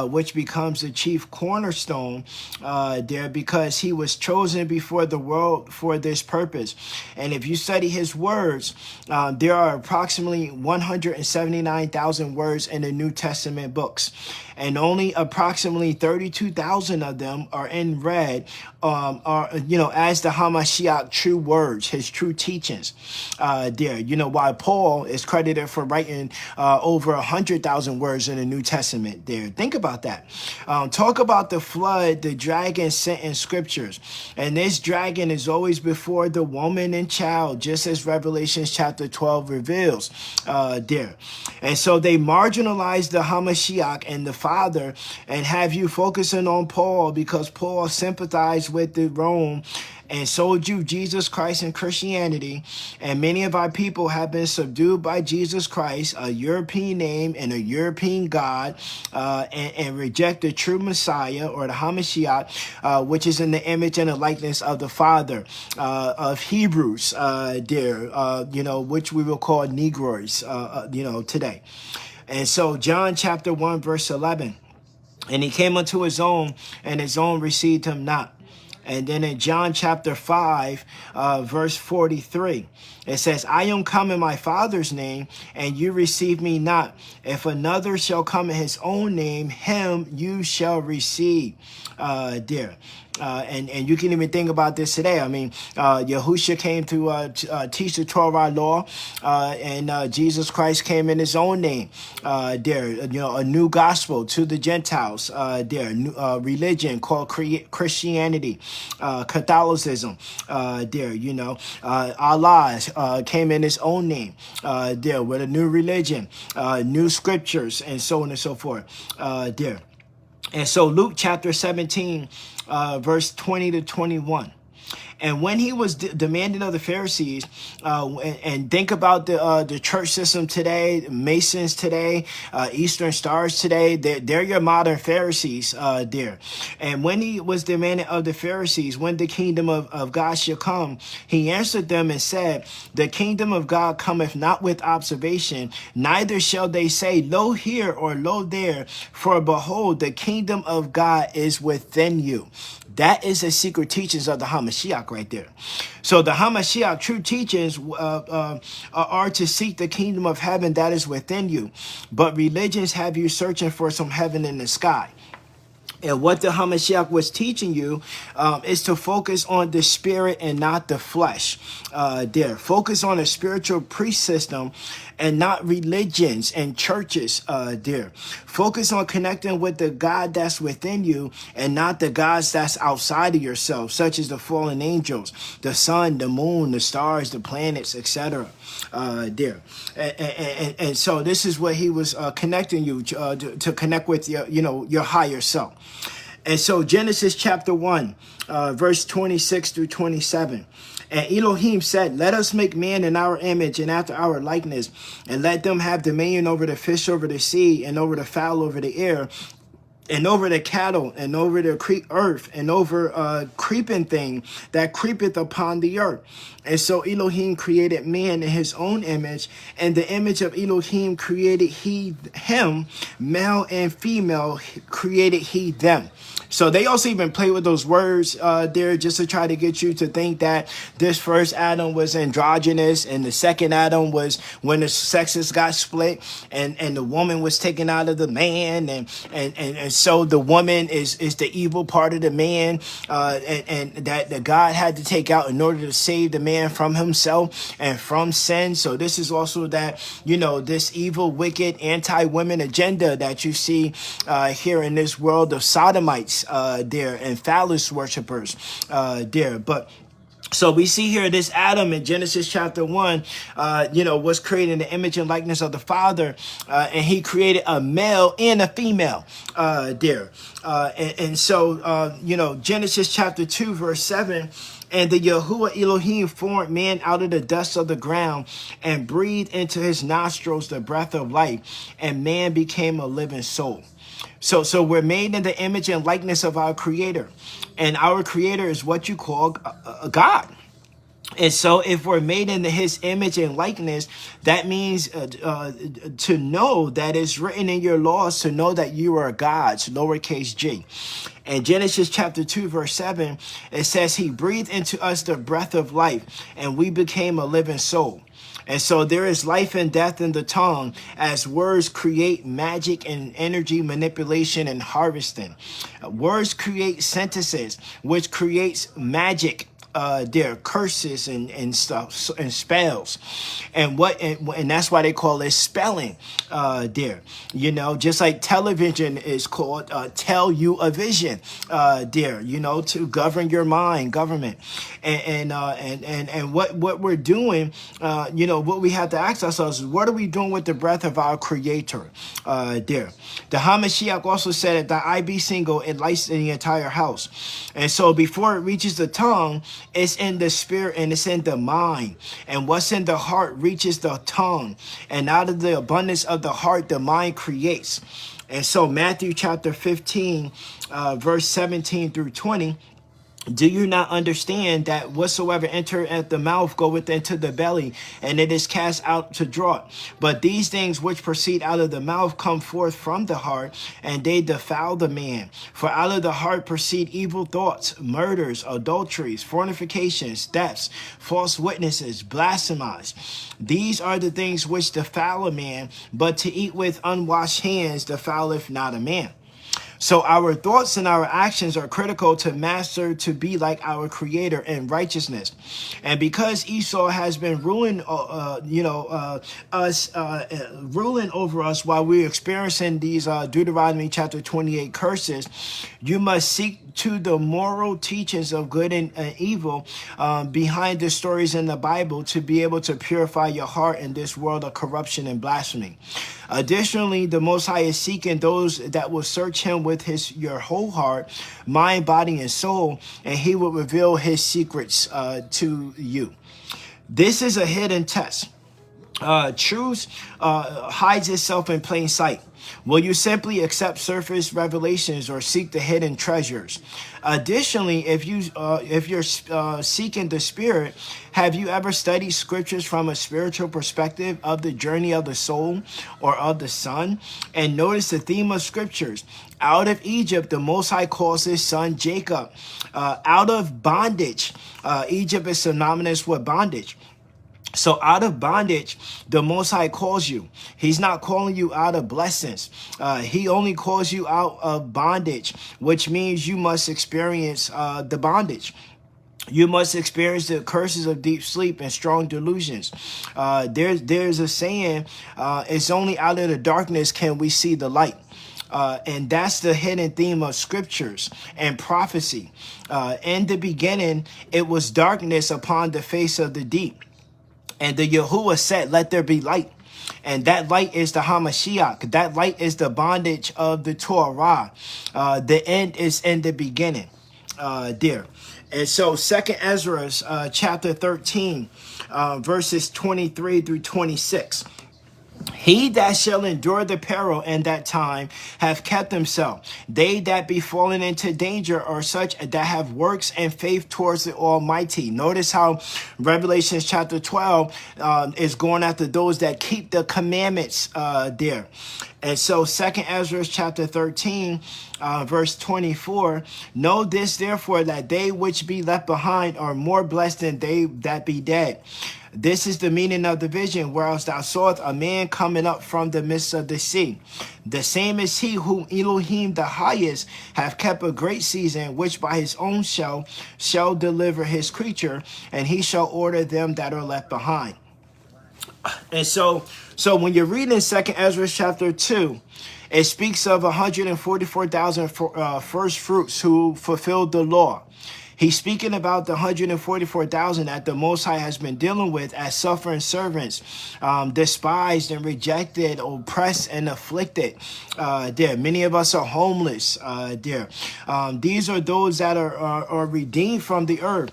which becomes the chief cornerstone there, because he was chosen before the world for this purpose. And if you study his words, there are approximately 179,000 words in the New Testament books, and only approximately 32,000 of them are in red, as the Hamashiach true words, his true teachings. There, while Paul is credited for writing over 100,000 words in the New Testament. There, think about that. Talk about the flood the dragon sent in scriptures, and this dragon is always before the woman and child, just as Revelations chapter 12 reveals. There, and so they marginalize the Hamashiach and the Father, and have you focusing on Paul because Paul sympathized with the Rome and sold you Jesus Christ and Christianity. And many of our people have been subdued by Jesus Christ, a European name and a European God, and reject the true Messiah, or the Hamashiach, which is in the image and the likeness of the Father of Hebrews, which we will call Negroes, today. And so John chapter 1, verse 11, and he came unto his own, and his own received him not. And then in John chapter 5, verse 43, it says, I am come in my Father's name, and you receive me not. If another shall come in his own name, him you shall receive. There. And you can even think about this today. I mean, Yahusha came to teach the Torah law, and Jesus Christ came in his own name. A new gospel to the Gentiles. New religion called Christianity, Catholicism. Allah came in his own name. With a new religion, new scriptures, and so on and so forth. And so Luke chapter 17, verse 20 to 21. And when he was demanding of the Pharisees, and think about the church system today, Masons today, Eastern Stars today, they're your modern Pharisees there. And when he was demanding of the Pharisees when the kingdom of God shall come, he answered them and said, the kingdom of God cometh not with observation, neither shall they say, lo here or lo there, for behold, the kingdom of God is within you. That is the secret teachings of the Hamashiach Hamashiach right there. So the Hamashiach true teachings are to seek the kingdom of heaven that is within you. But religions have you searching for some heaven in the sky. And what the Hamashiach was teaching you is to focus on the spirit and not the flesh. Focus on a spiritual priest system and not religions and churches. Focus on connecting with the God that's within you and not the gods that's outside of yourself, such as the fallen angels, the sun, the moon, the stars, the planets, etc. And so this is what he was connecting you to connect with your higher self. And so Genesis chapter 1, verse 26 through 27. And Elohim said, let us make man in our image and after our likeness, and let them have dominion over the fish over the sea, and over the fowl over the air, and over the cattle, and over the earth, and over creeping thing that creepeth upon the earth. And so Elohim created man in his own image, and the image of Elohim created he him, male and female created he them. So they also even play with those words there just to try to get you to think that this first Adam was androgynous and the second Adam was when the sexes got split and the woman was taken out of the man and so the woman is the evil part of the man and that the God had to take out in order to save the man from himself and from sin. So this is also that, this evil, wicked, anti-women agenda that you see here in this world of sodomites and phallus worshipers but so we see here this Adam in Genesis chapter 1, was created in the image and likeness of the Father, and he created a male and a female so Genesis chapter 2, verse 7, and the Yahuwah Elohim formed man out of the dust of the ground and breathed into his nostrils the breath of life, and man became a living soul. So we're made in the image and likeness of our Creator. And our Creator is what you call a God. And so if we're made in his image and likeness, that means to know that it's written in your laws, to know that you are God's, lowercase g. In Genesis chapter 2, verse 7, it says he breathed into us the breath of life, and we became a living soul. And so there is life and death in the tongue, as words create magic and energy manipulation and harvesting. Words create sentences, which creates magic. Their curses and stuff and spells, and that's why they call it spelling. Just like television is called tell you a vision. To govern your mind, government, and what we're doing. What we have to ask ourselves is, what are we doing with the breath of our Creator? The Hamashiach also said that I be single, it lights in the entire house, and so before it reaches the tongue, it's in the spirit and it's in the mind. And what's in the heart reaches the tongue. And out of the abundance of the heart, the mind creates. And so Matthew chapter 15, verse 17 through 20. Do you not understand that whatsoever enter at the mouth goeth into the belly, and it is cast out to draught? But these things which proceed out of the mouth come forth from the heart, and they defile the man. For out of the heart proceed evil thoughts, murders, adulteries, fornications, thefts, false witnesses, blasphemies. These are the things which defile a man, but to eat with unwashed hands defileth not a man. So our thoughts and our actions are critical to master, to be like our Creator in righteousness. And because Esau has been ruling, ruling over us while we're experiencing these Deuteronomy chapter 28 curses, you must seek to the moral teachings of good and evil behind the stories in the Bible to be able to purify your heart in this world of corruption and blasphemy. Additionally, the Most High is seeking those that will search him with your whole heart, mind, body, and soul, and he will reveal his secrets to you. This is a hidden test. Truth hides itself in plain sight. Will you simply accept surface revelations or seek the hidden treasures? Additionally, if you're seeking the Spirit, have you ever studied scriptures from a spiritual perspective of the journey of the soul or of the son? And notice the theme of scriptures. Out of Egypt, the Most High calls his son Jacob. Out of bondage, Egypt is synonymous with bondage. So out of bondage, the Most High calls you. He's not calling you out of blessings. He only calls you out of bondage, which means you must experience the bondage. You must experience the curses of deep sleep and strong delusions. There's a saying, it's only out of the darkness can we see the light. And that's the hidden theme of scriptures and prophecy. In the beginning, it was darkness upon the face of the deep. And the Yahuwah said, let there be light. And that light is the Hamashiach. That light is the bondage of the Torah. The end is in the beginning. There. And so 2nd Ezra chapter 13, verses 23 through 26. He that shall endure the peril in that time have kept himself. They that be fallen into danger are such that have works and faith towards the Almighty. Notice how Revelation chapter 12 is going after those that keep the commandments there. And so 2nd Ezra chapter 13, verse 24, know this therefore that they which be left behind are more blessed than they that be dead. This is the meaning of the vision, whereas thou sawest a man coming up from the midst of the sea. The same is he whom Elohim the highest have kept a great season, which by his own shall deliver his creature, and he shall order them that are left behind. And so when you're reading 2nd Ezra chapter 2, it speaks of 144,000 first fruits who fulfilled the law. He's speaking about the 144,000 that the Most High has been dealing with as suffering servants, despised and rejected, oppressed and afflicted. There, many of us are homeless. There, these are those that are redeemed from the earth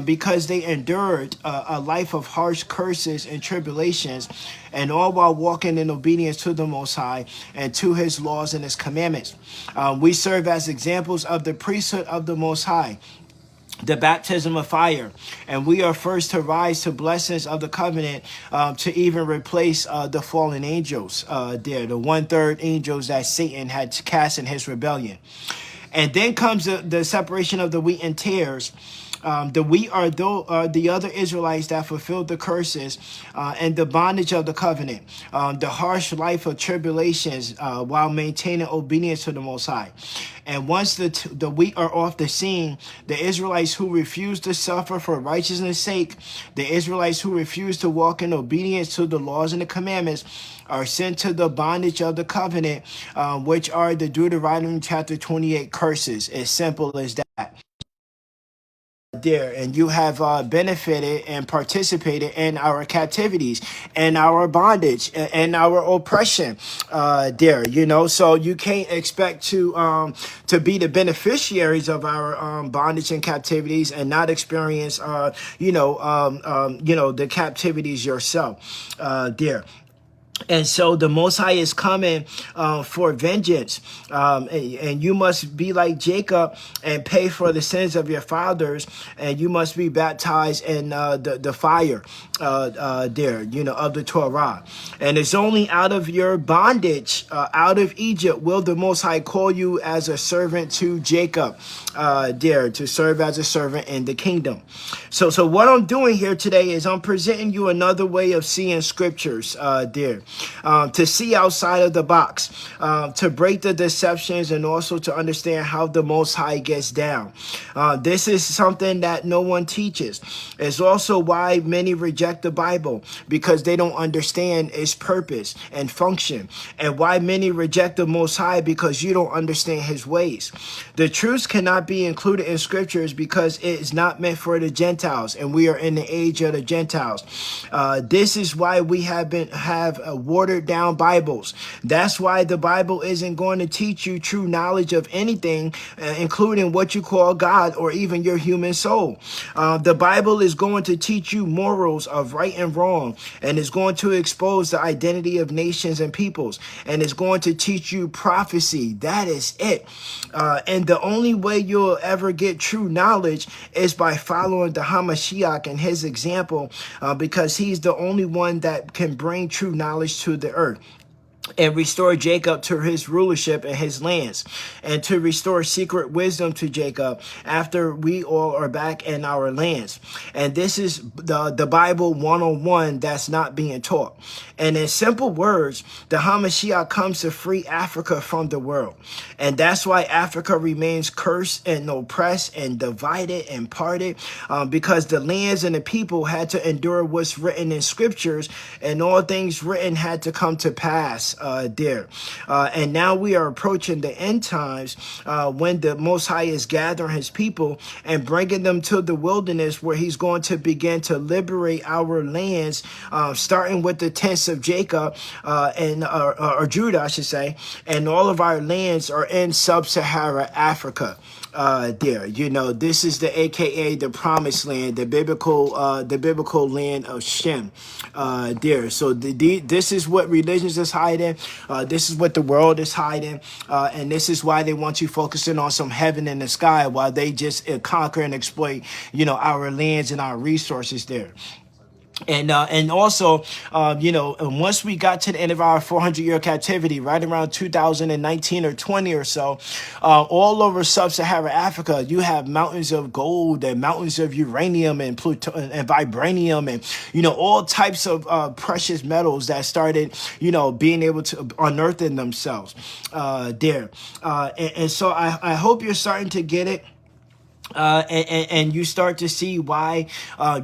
because they endured a life of harsh curses and tribulations, and all while walking in obedience to the Most High and to His laws and His commandments. We serve as examples of the priesthood of the Most High, the baptism of fire, and we are first to rise to blessings of the covenant to even replace the fallen angels there, the 1/3 angels that Satan had cast in his rebellion. And then comes the separation of the wheat and tares. The wheat are the other Israelites that fulfilled the curses and the bondage of the covenant, the harsh life of tribulations while maintaining obedience to the Most High. And once the wheat are off the scene, the Israelites who refuse to suffer for righteousness' sake, the Israelites who refuse to walk in obedience to the laws and the commandments, are sent to the bondage of the covenant, which are the Deuteronomy chapter 28 curses. As simple as that. There, and you have benefited and participated in our captivities and our bondage and our oppression there, so you can't expect to be the beneficiaries of our bondage and captivities and not experience the captivities yourself there. And so the Most High is coming for vengeance. And you must be like Jacob and pay for the sins of your fathers. And you must be baptized in the fire there, of the Torah. And it's only out of your bondage, out of Egypt, will the Most High call you as a servant to Jacob there, to serve as a servant in the kingdom. So what I'm doing here today is I'm presenting you another way of seeing scriptures there. To see outside of the box, to break the deceptions, and also to understand how the Most High gets down. This is something that no one teaches. It's also why many reject the Bible, because they don't understand its purpose and function, and why many reject the Most High, because you don't understand His ways. The truths cannot be included in scriptures because it is not meant for the Gentiles, and we are in the age of the Gentiles. This is why we have watered down Bibles. That's why the Bible isn't going to teach you true knowledge of anything, including what you call God or even your human soul. The Bible is going to teach you morals of right and wrong, and is going to expose the identity of nations and peoples, and is going to teach you prophecy. That is it. And the only way you'll ever get true knowledge is by following the Hamashiach and his example, because he's the only one that can bring true knowledge to the earth, and restore Jacob to his rulership and his lands, and to restore secret wisdom to Jacob after we all are back in our lands. And this is the Bible 101 that's not being taught. And in simple words, the Hamashiach comes to free Africa from the world. And that's why Africa remains cursed and oppressed and divided and parted, because the lands and the people had to endure what's written in scriptures, and all things written had to come to pass there. And now we are approaching the end times, when the Most High is gathering his people and bringing them to the wilderness, where he's going to begin to liberate our lands, starting with the tents of Jacob, or Judah, I should say, and all of our lands are in sub-Sahara Africa. There, this is the AKA the promised land, the biblical land of Shem. There, so this is what religions is hiding. This is what the world is hiding, and this is why they want you focusing on some heaven in the sky, while they just conquer and exploit, our lands and our resources there. And also, once we got to the end of our 400-year captivity, right around 2019 or 20 or so, all over sub-Sahara Africa, you have mountains of gold and mountains of uranium and and vibranium and, all types of precious metals that started, being able to unearth in themselves there. And so I hope you're starting to get it. And you start to see why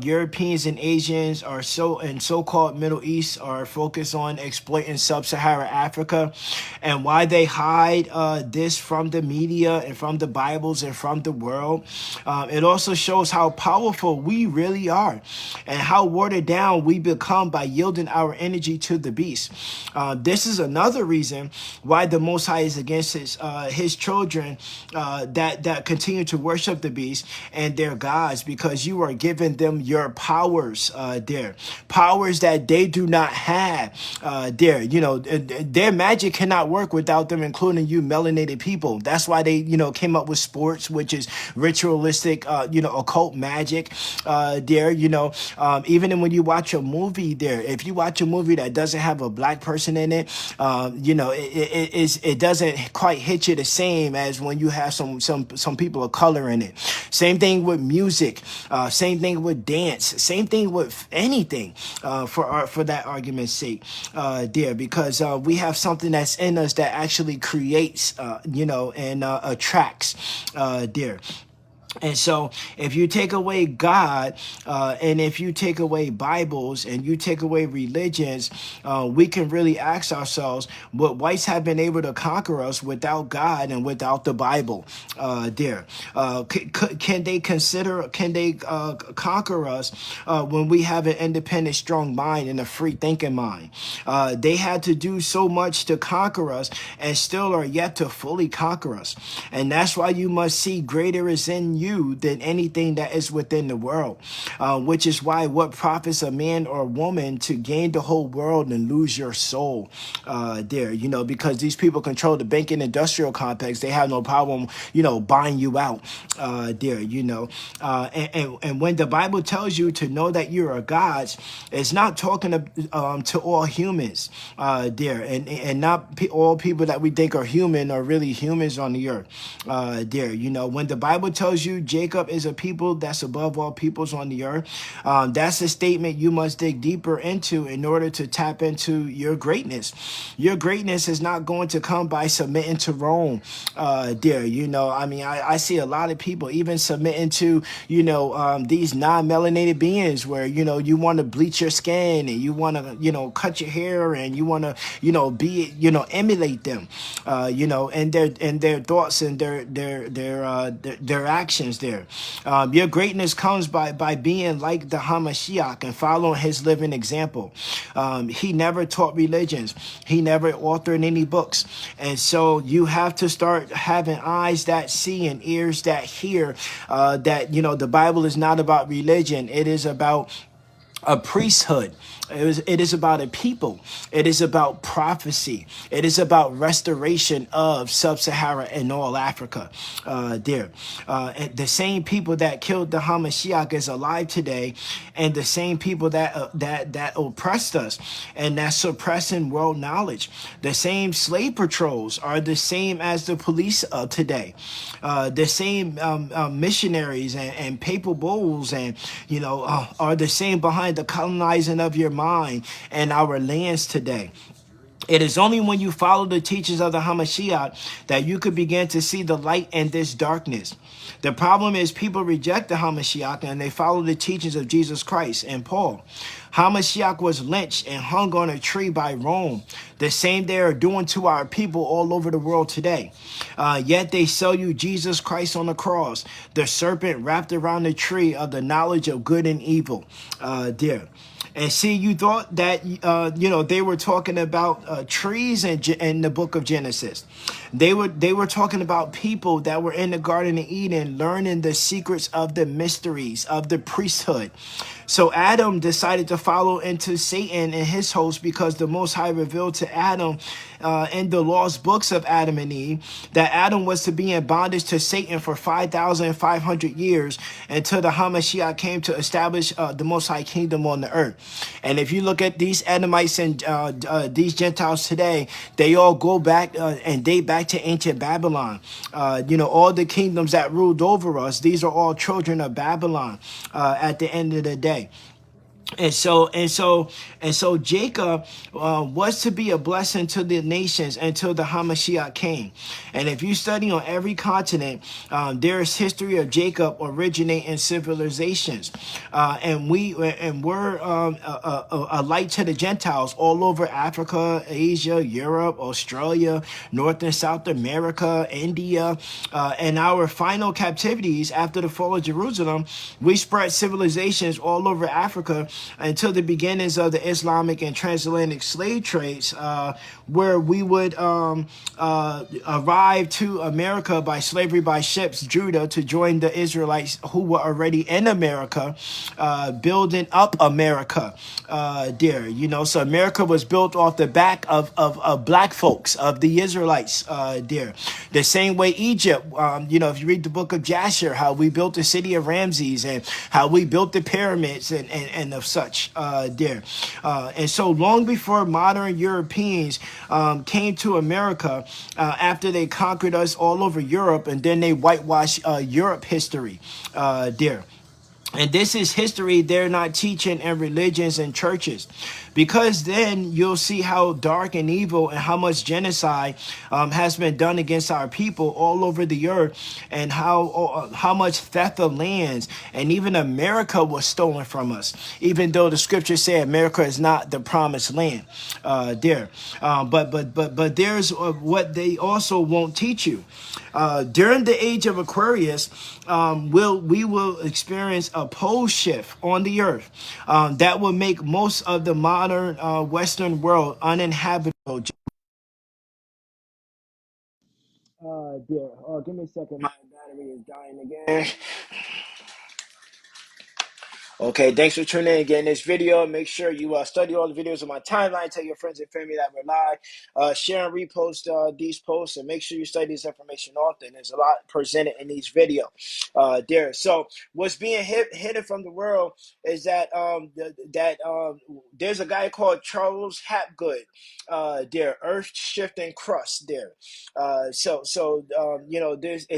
Europeans and Asians are so-called Middle East are focused on exploiting sub-Sahara Africa, and why they hide this from the media and from the Bibles and from the world. It also shows how powerful we really are, and how watered down we become by yielding our energy to the beast. This is another reason why the Most High is against his children that continue to worship the beast and their gods, because you are giving them your powers there, powers that they do not have there. Their magic cannot work without them, including you melanated people. That's why they came up with sports, which is ritualistic occult magic there. Even when you watch a movie there, if you watch a movie that doesn't have a black person in it, it doesn't quite hit you the same as when you have some people of color in it. Same thing with music, same thing with dance, same thing with anything, for that argument's sake there, because we have something that's in us that actually creates and attracts there. And so if you take away God, and if you take away Bibles and you take away religions, we can really ask ourselves what whites have been able to conquer us without God and without the Bible there. Can they conquer us when we have an independent, strong mind and a free thinking mind? They had to do so much to conquer us and still are yet to fully conquer us. And that's why you must see greater is in you than anything that is within the world, which is why what profits a man or a woman to gain the whole world and lose your soul there, because these people control the banking industrial complex. They have no problem, buying you out there, and when the Bible tells you to know that you are God's, it's not talking to all humans there, and not all people that we think are human are really humans on the earth there. When the Bible tells you Jacob is a people that's above all peoples on the earth, that's a statement you must dig deeper into in order to tap into your greatness. Your greatness is not going to come by submitting to Rome there. I see a lot of people even submitting to, these non-melanated beings where, you want to bleach your skin and you want to, cut your hair and you want to, be, emulate them, and their thoughts and their actions nations there. Your greatness comes by being like the Hamashiach and following his living example. He never taught religions. He never authored any books. And so you have to start having eyes that see and ears that hear, that, the Bible is not about religion. It is about a priesthood. It is about a people. It is about prophecy. It is about restoration of sub-Sahara and all Africa. And the same people that killed the Hamashiach is alive today, and the same people that oppressed us and that's suppressing world knowledge. The same slave patrols are the same as the police today. The same missionaries and papal bulls and are the same behind the colonizing of your mind and our lands today. It is only when you follow the teachings of the Hamashiach that you could begin to see the light in this darkness. The problem is people reject the Hamashiach and they follow the teachings of Jesus Christ and Paul. Hamashiach was lynched and hung on a tree by Rome, the same they are doing to our people all over the world today. Yet they sell you Jesus Christ on the cross, the serpent wrapped around the tree of the knowledge of good and evil. And see, you thought that, they were talking about trees in the book of Genesis. They were talking about people that were in the Garden of Eden learning the secrets of the mysteries of the priesthood. So Adam decided to follow into Satan and his host because the Most High revealed to Adam in the lost books of Adam and Eve that Adam was to be in bondage to Satan for 5,500 years until the Hamashiach came to establish the Most High kingdom on the earth. And if you look at these Edomites and these Gentiles today, they all go back and date back to ancient Babylon. All the kingdoms that ruled over us, these are all children of Babylon at the end of the day. And so Jacob was to be a blessing to the nations until the Hamashiach came. And if you study on every continent, there is history of Jacob originating civilizations. And we're a light to the Gentiles all over Africa, Asia, Europe, Australia, North and South America, India. And our final captivities after the fall of Jerusalem, we spread civilizations all over Africa until the beginnings of the Islamic and transatlantic slave trades, where we would arrive to America by slavery by ships, Judah, to join the Israelites who were already in America, building up America So America was built off the back of black folks, of the Israelites The same way Egypt, if you read the book of Jasher, how we built the city of Ramses and how we built the pyramids and of such And so long before modern Europeans came to America, after they conquered us all over Europe, and then they whitewashed Europe history And this is history they're not teaching in religions and churches. Because then you'll see how dark and evil and how much genocide has been done against our people all over the earth, and how much theft of lands, and even America was stolen from us, even though the scriptures say America is not the promised land But there's what they also won't teach you. During the age of Aquarius, we will experience a pole shift on the earth that will make most of the modern Western world uninhabitable. Give me a second. My battery is dying again. Okay, thanks for tuning in again this video. Make sure you study all the videos on my timeline. Tell your friends and family that rely. Share and repost these posts, and make sure you study this information often. There's a lot presented in these videos. So what's being hidden from the world is that there's a guy called Charles Hapgood. Earth shifting crust there. It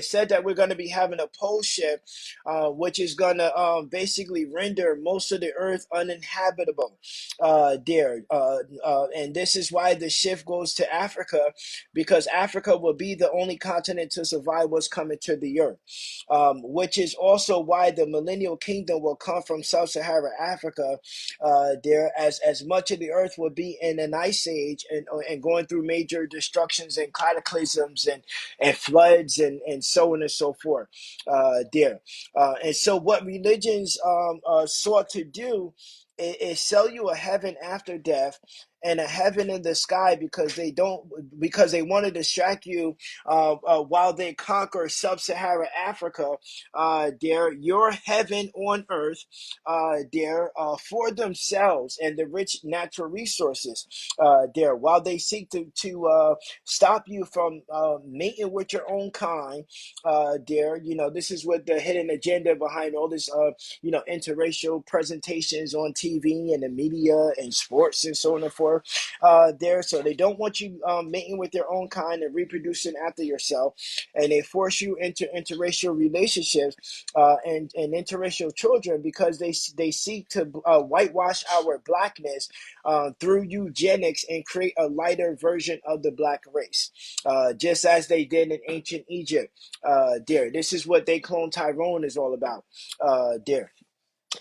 said that we're going to be having a pole shift, which is going to basically render render most of the earth uninhabitable. And this is why the shift goes to Africa, because Africa will be the only continent to survive what's coming to the earth. Which is also why the millennial kingdom will come from sub-Sahara Africa, as much of the earth will be in an ice age and going through major destructions and cataclysms and floods and so on and so forth. And so what religions sought to do is sell you a heaven after death and a heaven in the sky, because they want to distract you while they conquer sub-Sahara Africa, your heaven on earth, for themselves and the rich natural resources, while they seek to stop you from mating with your own kind, this is what the hidden agenda behind all this, interracial presentations on TV and the media and sports and so on and forth. So they don't want you mating with your own kind and reproducing after yourself, and they force you into interracial relationships and interracial children, because they seek to whitewash our blackness through eugenics and create a lighter version of the black race, just as they did in ancient Egypt. This is what they clone Tyrone is all about.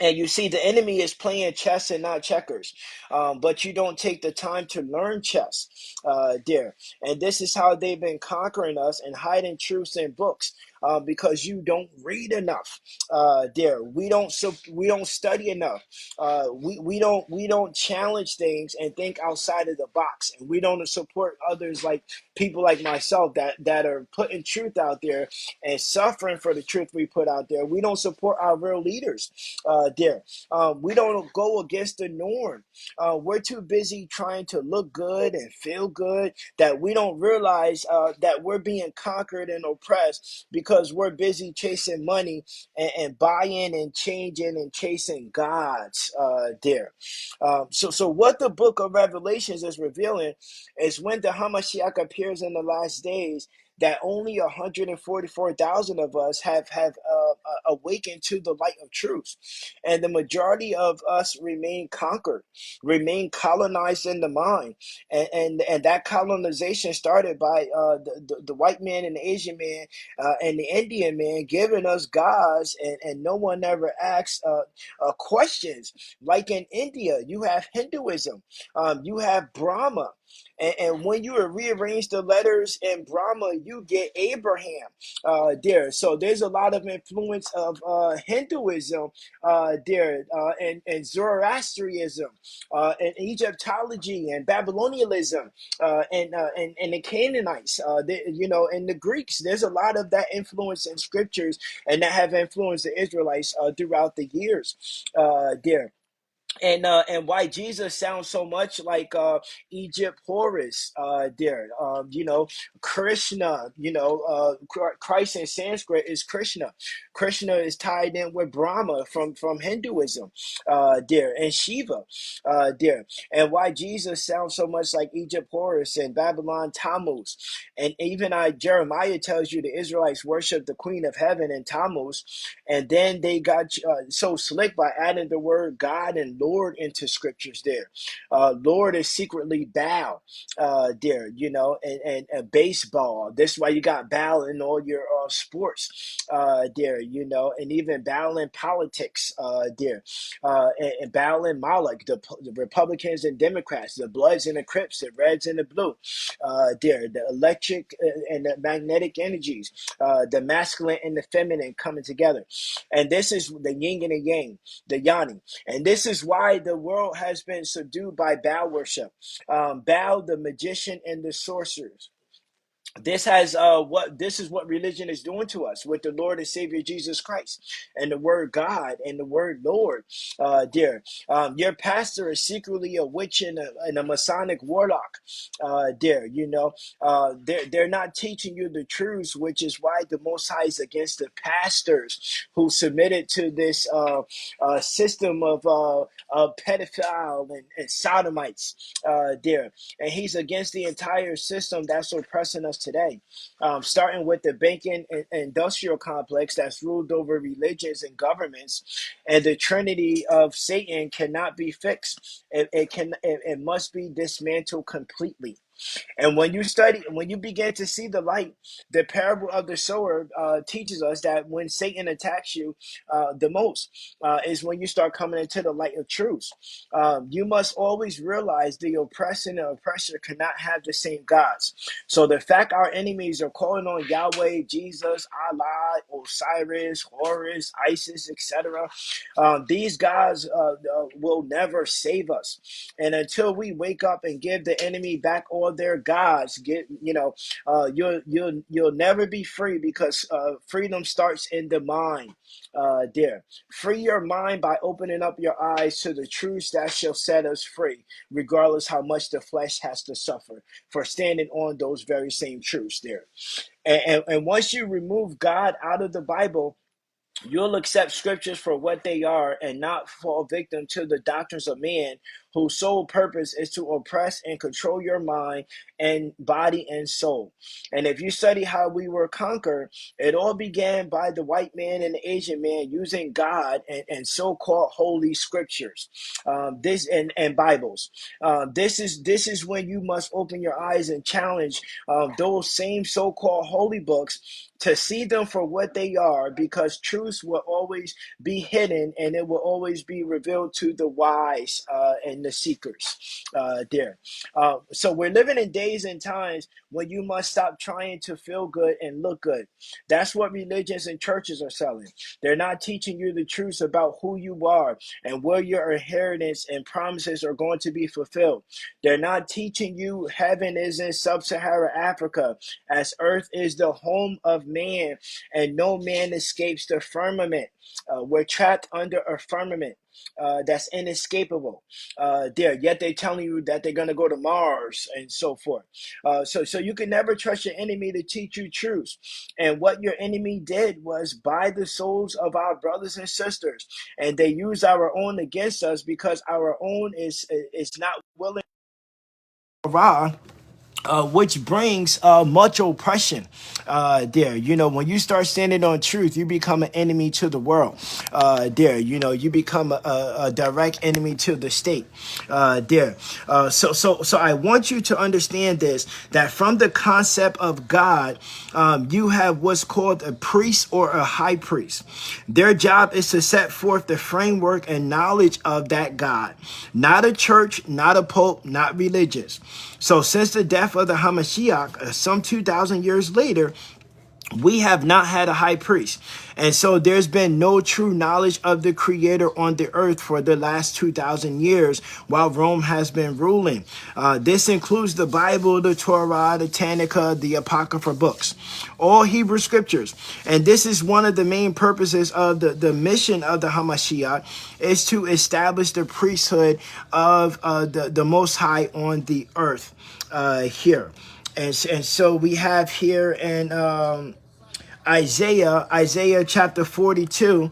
And you see, the enemy is playing chess and not checkers, but you don't take the time to learn chess, And this is how they've been conquering us and hiding truths in books, because you don't read enough. We don't study enough. We don't challenge things and think outside of the box, and we don't support others like people like myself that are putting truth out there and suffering for the truth we put out there. We don't support our real leaders. We don't go against the norm. We're too busy trying to look good and feel good that we don't realize that we're being conquered and oppressed, because we're busy chasing money and buying and changing and chasing gods. So what the book of Revelations is revealing is when the Hamashiach appears in the last days, that only 144,000 of us have awakened to the light of truth, and the majority of us remain conquered, remain colonized in the mind, and that colonization started by the white man and the Asian man and the Indian man giving us gods, and no one ever asks questions. Like in India, you have Hinduism, you have Brahma. And when you rearrange the letters in Brahma, you get Abraham So there's a lot of influence of Hinduism and Zoroastrianism, and Egyptology and Babylonianism, and the Canaanites, and the Greeks. There's a lot of that influence in scriptures, and that have influenced the Israelites throughout the years. And why Jesus sounds so much like Egypt Horus Krishna, Christ in Sanskrit is Krishna. Krishna is tied in with Brahma from Hinduism, and Shiva, and why Jesus sounds so much like Egypt Horus and Babylon Tammuz. And even Jeremiah tells you the Israelites worship the Queen of Heaven and Tammuz, and then they got so slick by adding the word God and Lord into scriptures there. Lord is secretly Baal, and baseball. That's why you got Baal in all your sports, and even Baal in politics, and Baal and Moloch, the Republicans and Democrats, the Bloods and the Crips, the Reds and the Blue, the electric and the magnetic energies, the masculine and the feminine coming together. And this is the yin and the yang, the yani. And this is why the world has been subdued by Baal worship. Baal, the magician and the sorcerers. This is what religion is doing to us with the Lord and Savior Jesus Christ and the word God and the word Lord. Your pastor is secretly a witch and a Masonic warlock. They're not teaching you the truths, which is why the Most High is against the pastors who submitted to this system of pedophile and sodomites. And he's against the entire system that's oppressing us today, starting with the banking and industrial complex that's ruled over religions and governments, and the trinity of Satan cannot be fixed. It must be dismantled completely. And when you begin to see the light, the parable of the sower teaches us that when Satan attacks you the most is when you start coming into the light of truth. You must always realize the oppressor and the oppressor cannot have the same gods. So the fact our enemies are calling on Yahweh, Jesus, Allah, Osiris, Horus, Isis, etc., these gods will never save us. And until we wake up and give the enemy back all their gods, you'll never be free, because freedom starts in the mind. There, free your mind by opening up your eyes to the truths that shall set us free, regardless how much the flesh has to suffer for standing on those very same truths. There, and once you remove God out of the Bible, you'll accept scriptures for what they are and not fall victim to the doctrines of man, whose sole purpose is to oppress and control your mind and body and soul. And if you study how we were conquered, it all began by the white man and the Asian man using God and so-called holy scriptures, this and Bibles. This is when you must open your eyes and challenge those same so-called holy books to see them for what they are, because truth will always be hidden and it will always be revealed to the wise and the seekers there. So we're living in days and times when you must stop trying to feel good and look good. That's what religions and churches are selling. They're not teaching you the truth about who you are and where your inheritance and promises are going to be fulfilled. They're not teaching you heaven is in sub-Sahara Africa, as earth is the home of man, and no man escapes the firmament. We're trapped under a firmament that's inescapable. Yet they're telling you that they're going to go to Mars and so forth. So you can never trust your enemy to teach you truth. And what your enemy did was buy the souls of our brothers and sisters, and they use our own against us because our own is not willing. Which brings much oppression there. When you start standing on truth, you become an enemy to the world there. You become a direct enemy to the state there. So I want you to understand this, that from the concept of God, you have what's called a priest or a high priest. Their job is to set forth the framework and knowledge of that God, not a church, not a pope, not religious. So since the death of the Hamashiach, some 2,000 years later, we have not had a high priest. And so there's been no true knowledge of the Creator on the earth for the last 2,000 years while Rome has been ruling. This includes the Bible, the Torah, the Tanakh, the apocrypha books, all Hebrew scriptures. And this is one of the main purposes of the mission of the Hamashiach, is to establish the priesthood of the Most High on the earth here. And so we have here in Isaiah chapter 42,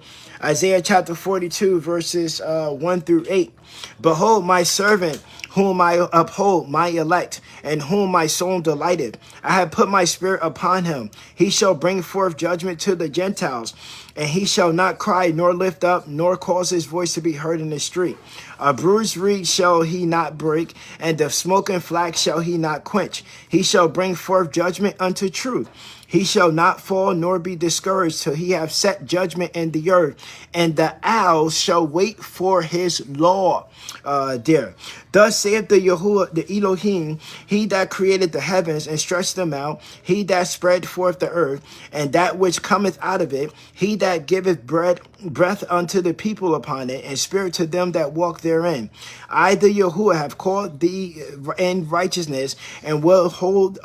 verses 1 through 8. Behold, my servant, whom I uphold, my elect, in whom my soul delighteth. I have put my spirit upon him. He shall bring forth judgment to the Gentiles, and he shall not cry, nor lift up, nor cause his voice to be heard in the street. A bruised reed shall he not break, and the smoking flax shall he not quench. He shall bring forth judgment unto truth. He shall not fall nor be discouraged till he have set judgment in the earth, and the owls shall wait for his law. There. Thus saith the Yahuwah, the Elohim, he that created the heavens and stretched them out, he that spread forth the earth, and that which cometh out of it, he that giveth breath unto the people upon it, and spirit to them that walk therein. I, the Yahuwah, have called thee in righteousness, and will hold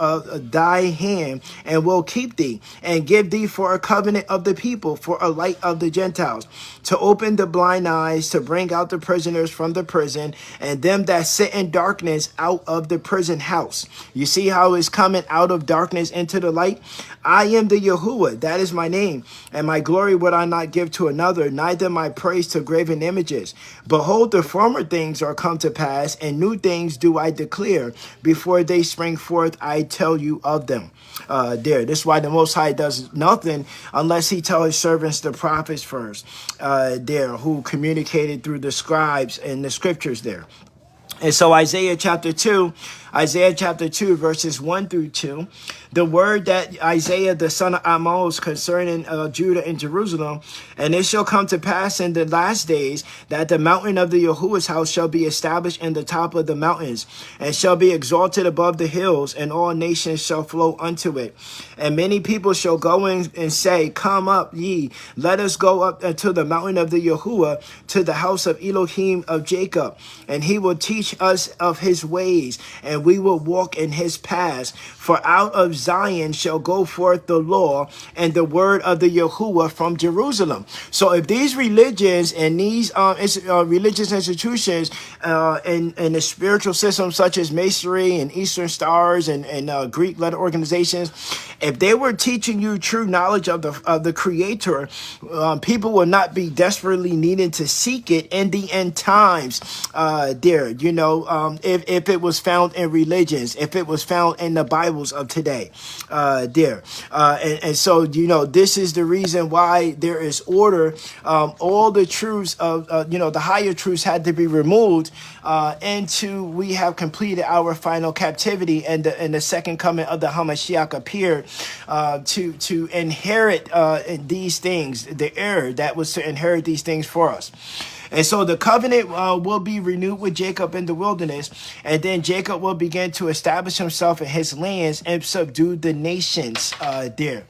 thy hand, and will keep thee, and give thee for a covenant of the people, for a light of the Gentiles, to open the blind eyes, to bring out the prisoners from from the prison, and them that sit in darkness out of the prison house. You see how it's coming out of darkness into the light? I am the Yahuwah, that is my name, and my glory would I not give to another, neither my praise to graven images. Behold, the former things are come to pass, and new things do I declare. Before they spring forth, I tell you of them. This is why the Most High does nothing unless he tell his servants, the prophets first, who communicated through the scribes and the scriptures there. And so Isaiah chapter 2, verses 1 through 2, the word that Isaiah the son of Amos concerning Judah and Jerusalem, and it shall come to pass in the last days that the mountain of the Yahuwah's house shall be established in the top of the mountains, and shall be exalted above the hills, and all nations shall flow unto it. And many people shall go in and say, Come up, ye, let us go up to the mountain of the Yahuwah, to the house of Elohim of Jacob, and he will teach us of his ways, and we will walk in his paths. For out of Zion shall go forth the law and the word of the Yahuwah from Jerusalem. So if these religions and these religious institutions and the spiritual systems such as Masonry and Eastern Stars and Greek letter organizations, if they were teaching you true knowledge of the Creator, people will not be desperately needing to seek it in the end times. If it was found in religions, if it was found in the Bibles of today, and so this is the reason why there is order. All the truths of the higher truths had to be removed until we have completed our final captivity, and the second coming of the Hamashiach appeared to inherit these things, the heir that was to inherit these things for us. And so the covenant will be renewed with Jacob in the wilderness, and then Jacob will begin to establish himself in his lands and subdue the nations there.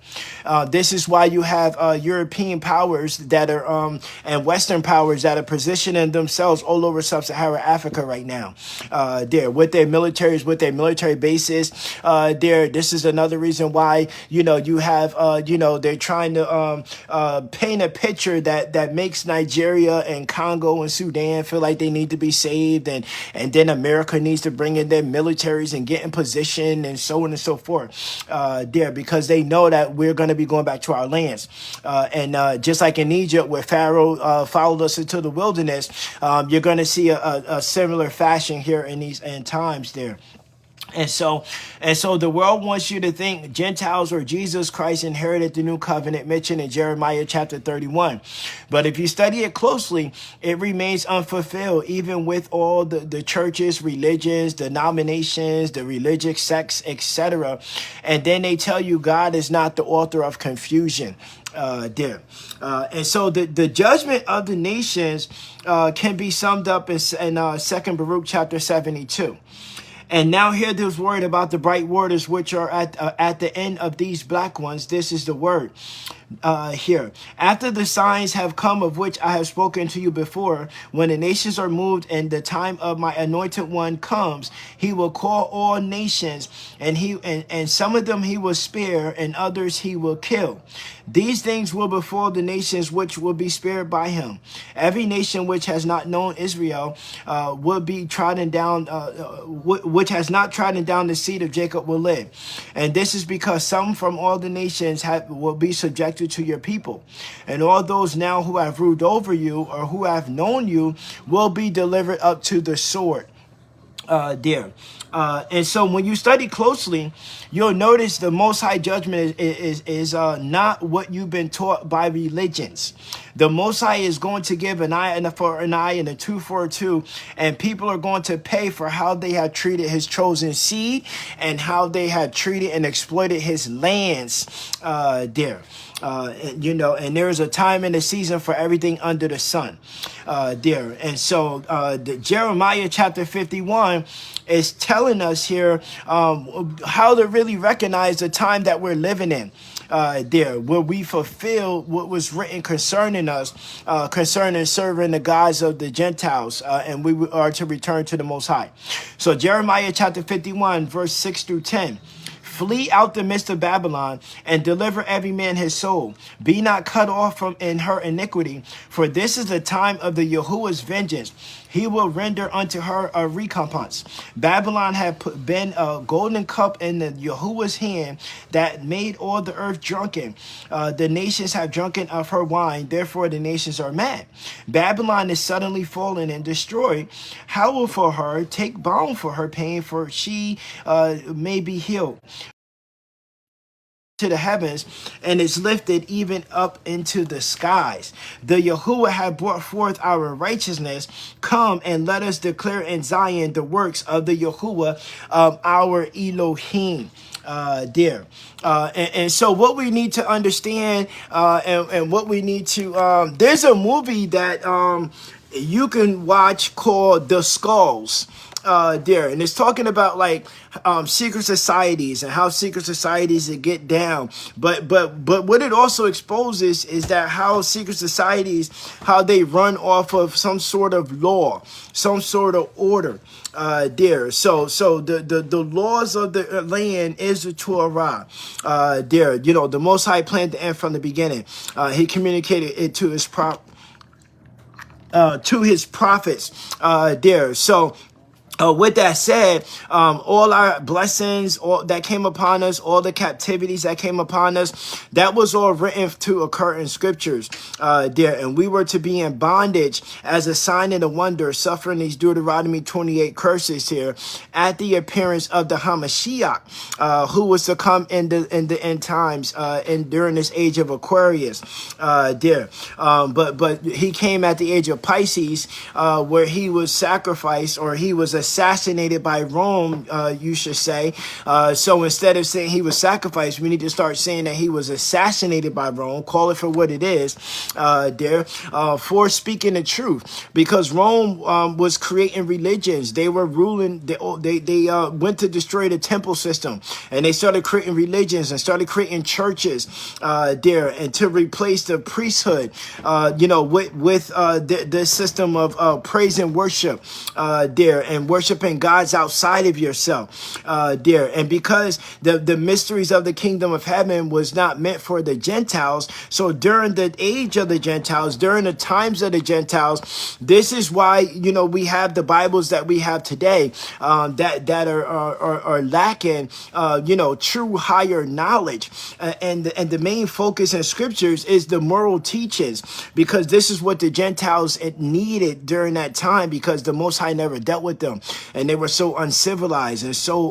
This is why you have European powers that are and Western powers that are positioning themselves all over sub-Sahara Africa right now. With their militaries, with their military bases. This is another reason why you have they're trying to paint a picture that makes Nigeria and Congo and Sudan feel like they need to be saved, and then America needs to bring in their militaries and get in position and so on and so forth because they know that we're going to be going back to our lands. And just like in Egypt, where Pharaoh followed us into the wilderness, you're going to see a similar fashion here in these end times there. And so the world wants you to think Gentiles or Jesus Christ inherited the new covenant mentioned in Jeremiah chapter 31. But if you study it closely, it remains unfulfilled, even with all the churches, religions, denominations, the religious sects, etc. And then they tell you God is not the author of confusion. And so the judgment of the nations can be summed up in 2 Baruch chapter 72. And now here there's word about the bright waters which are at the end of these black ones. This is the word here. After the signs have come of which I have spoken to you before, when the nations are moved and the time of my anointed one comes, he will call all nations, and some of them he will spare, and others he will kill. These things will befall the nations which will be spared by him. Every nation which has not known Israel will be trodden down, which has not trodden down the seed of Jacob will live. And this is because some from all the nations will be subjected to your people. And all those now who have ruled over you or who have known you will be delivered up to the sword. And so when you study closely, you'll notice the Most High judgment is not what you've been taught by religions. The Most High is going to give an eye for an eye and a tooth for a tooth, and people are going to pay for how they have treated his chosen seed and how they have treated and exploited his lands and there is a time and a season for everything under the sun And so the Jeremiah chapter 51 is telling us here how to really recognize the time that we're living in. Where we fulfill what was written concerning us, concerning serving the gods of the Gentiles, and we are to return to the Most High. So Jeremiah chapter 51, verse 6 through 10. flee out the midst of Babylon, and deliver every man his soul. Be not cut off from in her iniquity, for this is the time of the Yahuwah's vengeance. He will render unto her a recompense. Babylon had been a golden cup in the Yahuwah's hand that made all the earth drunken. The nations have drunken of her wine, therefore the nations are mad. Babylon is suddenly fallen and destroyed. Howl for her, take balm for her pain, for she may be healed to the heavens, and is lifted even up into the skies. The Yahuwah had brought forth our righteousness. Come and let us declare in Zion the works of the Yahuwah, our Elohim. And so what we need to understand, and what we need to, there's a movie that you can watch called The Skulls. And it's talking about like secret societies and how secret societies get down. But what it also exposes is that how secret societies, how they run off of some sort of law, some sort of order. So the laws of the land is the Torah. The Most High planned the end from the beginning. He communicated it to his prophets. With that said, all our blessings, all that came upon us, all the captivities that came upon us, that was all written to occur in scriptures, and we were to be in bondage as a sign and a wonder, suffering these Deuteronomy 28 curses here at the appearance of the Hamashiach, who was to come in the end times, and during this age of Aquarius, but he came at the age of Pisces, where he was sacrificed, or he was assassinated by Rome, you should say. So instead of saying he was sacrificed, we need to start saying that he was assassinated by Rome. Call it for what it is, for speaking the truth. Because Rome was creating religions. They were ruling. They went to destroy the temple system, and they started creating religions and started creating churches, and to replace the priesthood, with the system of praise and worship, and worshiping gods outside of yourself, and because the mysteries of the kingdom of heaven was not meant for the Gentiles, so during the age of the Gentiles, during the times of the Gentiles, this is why we have the Bibles that we have today, that are lacking true higher knowledge, and the main focus in scriptures is the moral teachings, because this is what the Gentiles needed during that time, because the Most High never dealt with them, and they were so uncivilized and so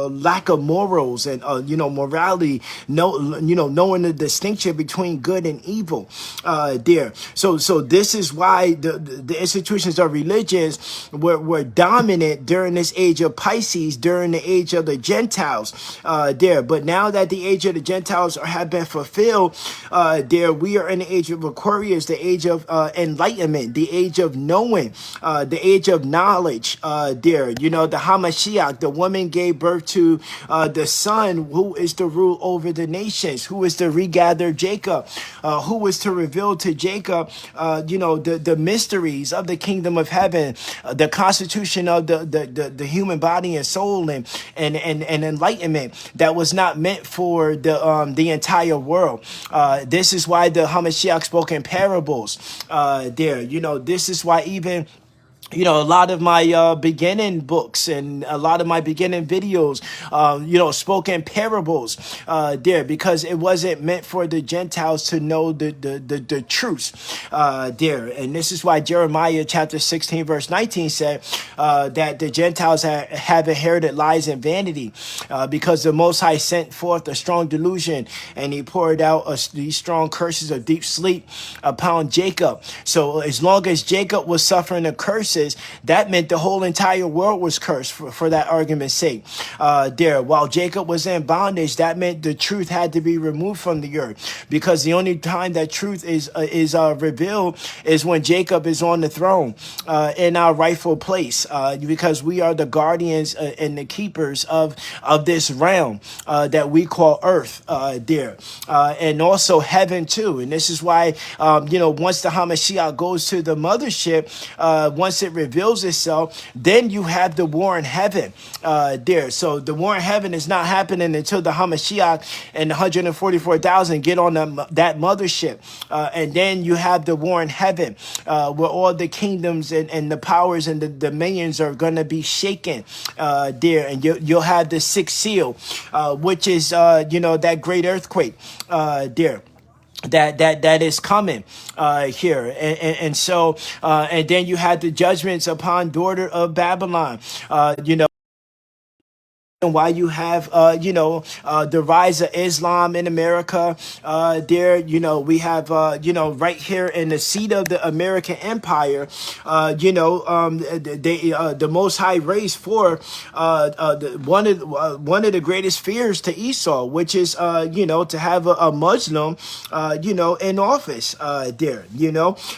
lack of morals and morality, knowing the distinction between good and evil, so this is why the institutions of religions were dominant during this age of Pisces, during the age of the Gentiles, but now that the age of the Gentiles have been fulfilled, we are in the age of Aquarius, the age of enlightenment, the age of knowing, the age of knowledge, the Hamashiach, the woman gave birth to the son who is to rule over the nations, who is to regather Jacob, who is to reveal to Jacob, the mysteries of the kingdom of heaven, the constitution of the human body and soul, and enlightenment that was not meant for the entire world. This is why the Hamashiach spoke in parables. This is why even a lot of my beginning books and a lot of my beginning videos, spoke in parables, because it wasn't meant for the Gentiles to know the truth, And this is why Jeremiah chapter 16 verse 19 said that the Gentiles have inherited lies and vanity, because the Most High sent forth a strong delusion, and he poured out these strong curses of deep sleep upon Jacob. So as long as Jacob was suffering the curses, that meant the whole entire world was cursed, for that argument's sake. While Jacob was in bondage, that meant the truth had to be removed from the earth, because the only time that truth is revealed is when Jacob is on the throne, in our rightful place, because we are the guardians and the keepers of this realm that we call earth, and also heaven too. And this is why once the Hamashiach goes to the mothership, once once it reveals itself, then you have the war in heaven there. So the war in heaven is not happening until the Hamashiach and the 144,000 get on that mothership. And then you have the war in heaven where all the kingdoms and the powers and the dominions are going to be shaken there. And you'll have the sixth seal, which is, that great earthquake there that is coming here, and so and then you had the judgments upon daughter of Babylon, and why you have the rise of Islam in America there. We have right here in the seat of the American empire, the Most High raised for one of the greatest fears to Esau, which is to have a Muslim in office there,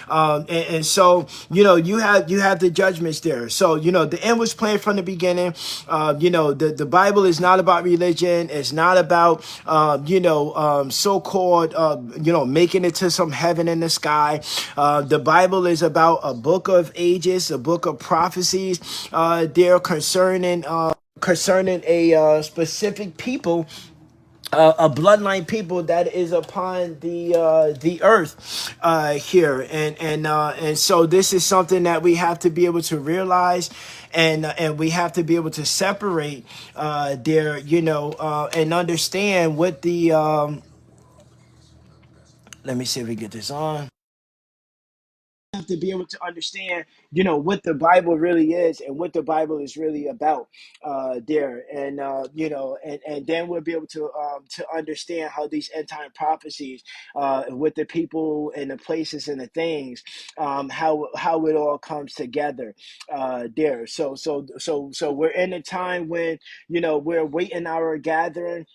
and so you have the judgments there. So the end was planned from the beginning. The Bible is not about religion. It's not about, so-called, making it to some heaven in the sky. The Bible is about a book of ages, a book of prophecies, there concerning a specific people, a bloodline people that is upon the earth here, and so this is something that we have to be able to realize, and we have to be able to separate there, and understand what the let me see if we get this on. Have to be able to understand, what the Bible really is and what the Bible is really about there, and and then we'll be able to understand how these end time prophecies with the people and the places and the things, how it all comes together there. So we're in a time when we're waiting our gathering.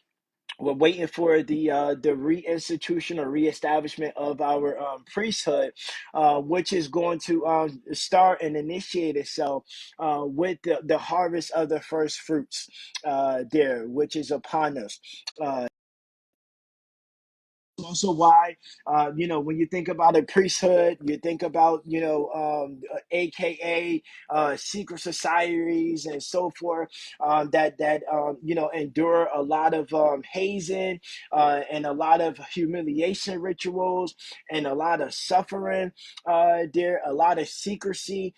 We're waiting for the reinstitution or reestablishment of our priesthood, which is going to start and initiate itself with the harvest of the first fruits there, which is upon us. Also why when you think about a priesthood, you think about aka secret societies and so forth, that endure a lot of hazing and a lot of humiliation rituals and a lot of suffering there, a lot of secrecy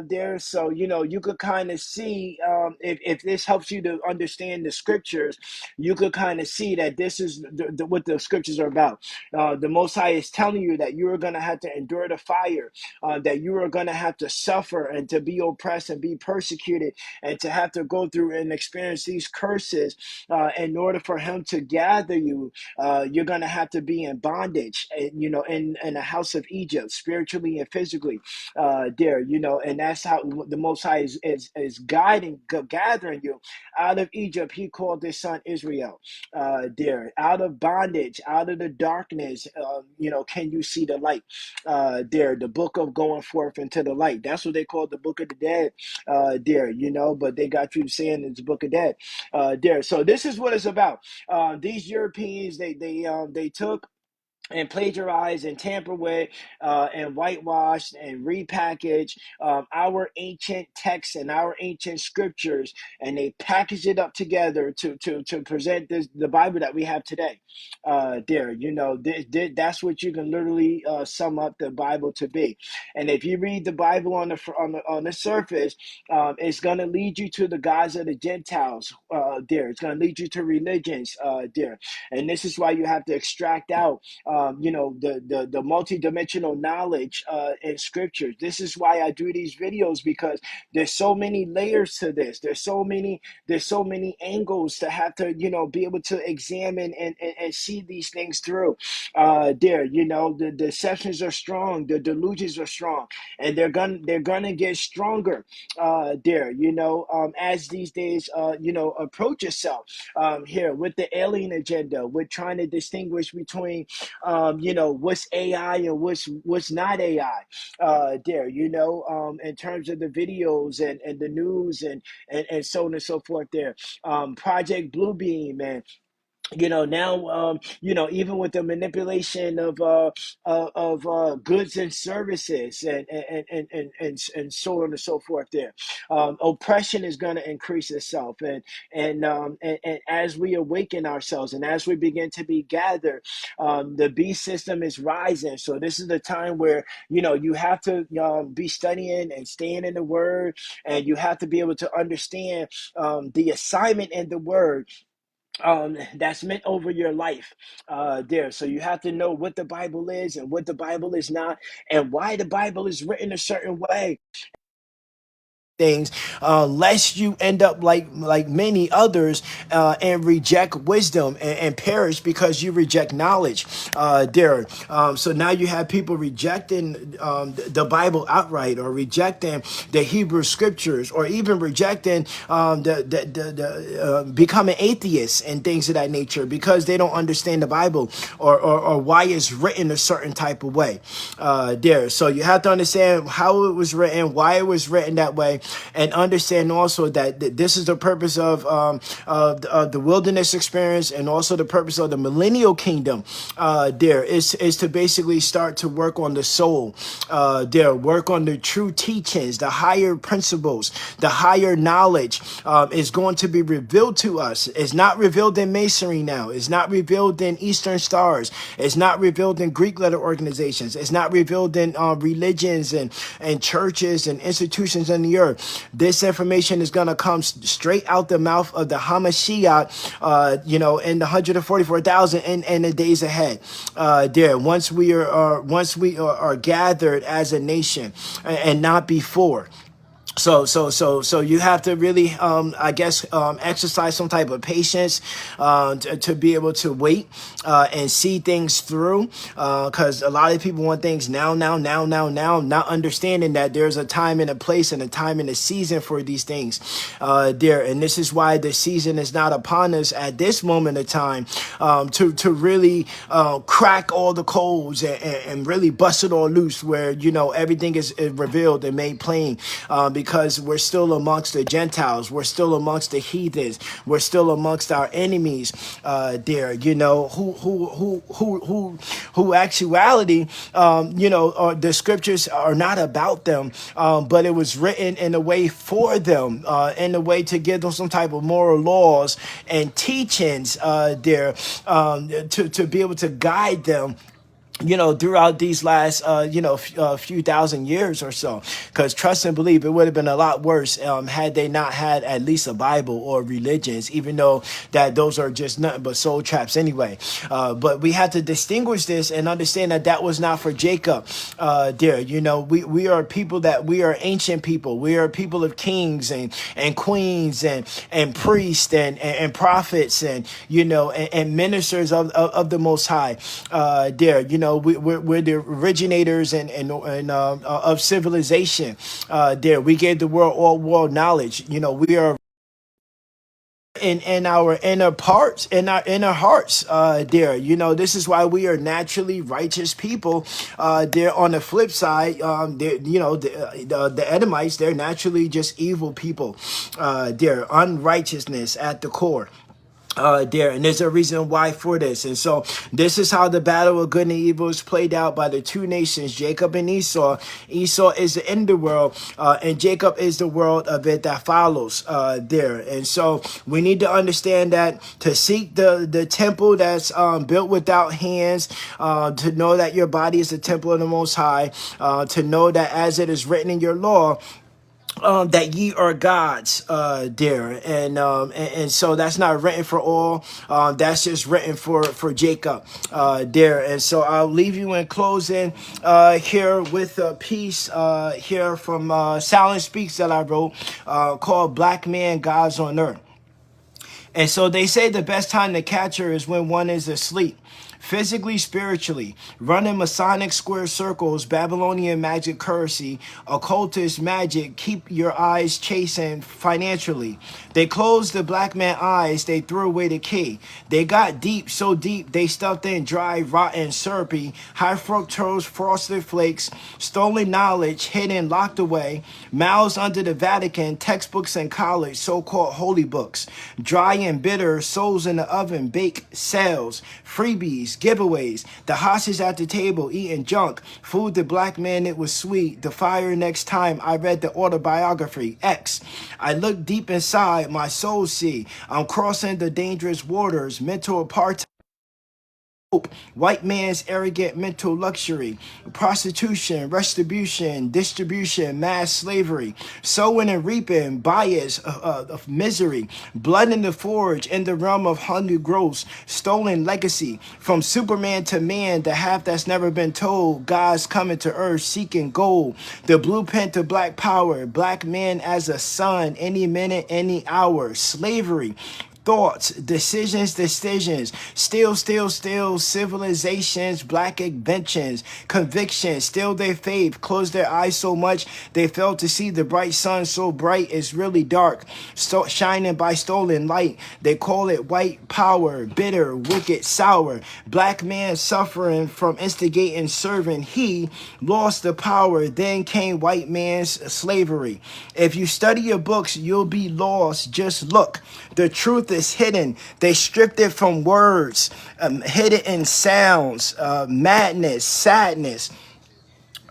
there. So you could kind of see, if this helps you to understand the scriptures, you could kind of see that this is what the scriptures are about. The Most High is telling you that you are going to have to endure the fire, that you are going to have to suffer and to be oppressed and be persecuted and to have to go through and experience these curses in order for Him to gather you. You're going to have to be in bondage, in the house of Egypt, spiritually and physically there, and that's how the Most High is gathering you out of Egypt. He called his son Israel there, out of bondage, out of the darkness. Can you see the light there? The book of going forth into the light. That's what they call the book of the dead there, but they got you saying it's the book of dead there. So this is what it's about. These Europeans, they took and plagiarized and tampered with and whitewashed and repackaged our ancient texts and our ancient scriptures, and they packaged it up together to present the Bible that we have today there. That's what you can literally sum up the Bible to be. And if you read the Bible on the surface, it's going to lead you to the gods of the Gentiles there. It's going to lead you to religions there. And this is why you have to extract out the multi-dimensional knowledge in scriptures. This is why I do these videos, because there's so many layers to this. There's so many angles to have to be able to examine and see these things through there. The deceptions are strong, the delusions are strong, and they're gonna get stronger there, as these days approach itself here with the alien agenda, with trying to distinguish between what's AI and what's not AI there, in terms of the videos and the news and so on and so forth there. Project Bluebeam and Now, even with the manipulation of goods and services, and so on and so forth, there, oppression is going to increase itself, and as we awaken ourselves and as we begin to be gathered, the beast system is rising. So this is the time where you have to be studying and staying in the Word, and you have to be able to understand the assignment in the Word that's meant over your life there. So you have to know what the Bible is and what the Bible is not, and why the Bible is written a certain way. Things, lest you end up like many others, and reject wisdom, and perish because you reject knowledge there. So now you have people rejecting the Bible outright, or rejecting the Hebrew scriptures, or even rejecting becoming atheists and things of that nature, because they don't understand the Bible, or why it's written a certain type of way there. So you have to understand how it was written, why it was written that way, and understand also that this is the purpose of the wilderness experience, and also the purpose of the millennial kingdom there is to basically start to work on the soul there, work on the true teachings, the higher principles, the higher knowledge is going to be revealed to us. It's not revealed in Masonry now. It's not revealed in Eastern Stars. It's not revealed in Greek letter organizations. It's not revealed in religions and churches and institutions on the earth. This information is going to come straight out the mouth of the Hamashiach, in the 144,000 in the days ahead. There, once we are gathered as a nation, and not before. So you have to really, exercise some type of patience to be able to wait and see things through. Because a lot of people want things now, not understanding that there's a time and a place and a time and a season for these things there. And this is why the season is not upon us at this moment of time to really crack all the codes and really bust it all loose, where everything is revealed and made plain. Because we're still amongst the Gentiles, we're still amongst the heathens, we're still amongst our enemies there, who actuality, the scriptures are not about them, but it was written in a way for them, in a way to give them some type of moral laws and teachings there, to be able to guide them throughout these last, few thousand years or so. Because trust and believe, it would have been a lot worse had they not had at least a Bible or religions, even though that those are just nothing but soul traps anyway. But we have to distinguish this and understand that was not for Jacob there. We are people we are ancient people. We are people of kings and queens and priests and prophets and ministers of the Most High there. We're the originators of civilization there. We gave the world all world knowledge. We are in our inner parts, in our inner hearts there. This is why we are naturally righteous people there. On the flip side, the Edomites, they're naturally just evil people there, unrighteousness at the core there. And there's a reason why for this. And so this is how the battle of good and evil is played out by the two nations, Jacob and Esau. Esau is the end of the world, and Jacob is the world of it that follows there. And so we need to understand that to seek the temple that's built without hands, to know that your body is the temple of the Most High, to know that as it is written in your law, that ye are gods there, and so that's not written for all. That's just written for Jacob there. And so I'll leave you in closing here with a piece here from Silent Speaks that I wrote called "Black Man Gods on Earth." And so they say the best time to catch her is when one is asleep. physically, spiritually, running Masonic square circles, Babylonian magic currency, occultist magic, keep your eyes chasing financially. They closed the black man's eyes, they threw away the key. They got deep, so deep, they stuffed in dry, rotten, syrupy, high fructose, frosted flakes, stolen knowledge, hidden, locked away, mouths under the Vatican, textbooks in college, so-called holy books, dry and bitter, souls in the oven, bake sales, freebies, giveaways, the hostage at the table, eating junk, food the black man, it was sweet, the fire next time I read the autobiography, X. I look deep inside, my soul see, I'm crossing the dangerous waters, mental apartheid. White man's arrogant mental luxury, prostitution, retribution, distribution, mass slavery, sowing and reaping, bias of misery, blood in the forge, in the realm of hungry growths, stolen legacy, from Superman to man, the half that's never been told, God's coming to earth seeking gold, the blueprint to black power, black man as a son, any minute, any hour, slavery, thoughts, decisions, still, civilizations, black inventions, convictions, still their faith, close their eyes so much they fail to see the bright sun so bright it's really dark, shining by stolen light. They call it white power, bitter, wicked, sour. Black man suffering from instigating, serving. He lost the power, then came white man's slavery. If you study your books, you'll be lost. Just look. The truth is hidden. They stripped it from words, hid it in sounds, madness, sadness.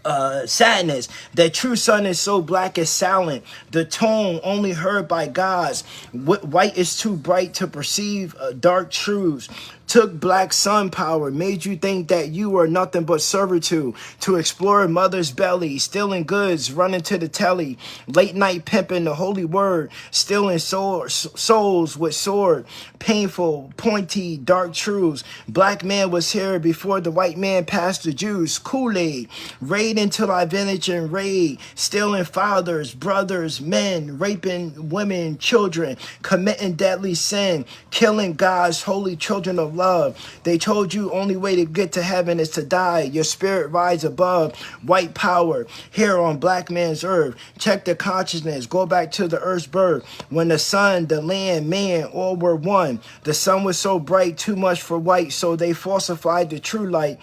Sadness. The true sun is so black it's silent. The tone only heard by gods. White is too bright to perceive dark truths. Took black sun power, made you think that you were nothing but servitude, to explore mother's belly, stealing goods, running to the telly, late night pimping the holy word, stealing souls with sword, painful, pointy, dark truths. Black man was here before the white man passed the Jews. Kool-Aid, raid into our village and raid, stealing fathers, brothers, men, raping women, children, committing deadly sin, killing God's holy children of love. They told you only way to get to heaven is to die. Your spirit rides above. White power here on black man's earth. Check the consciousness. Go back to the earth's birth. When the sun, the land, man, all were one. The sun was so bright, too much for white, so they falsified the true light.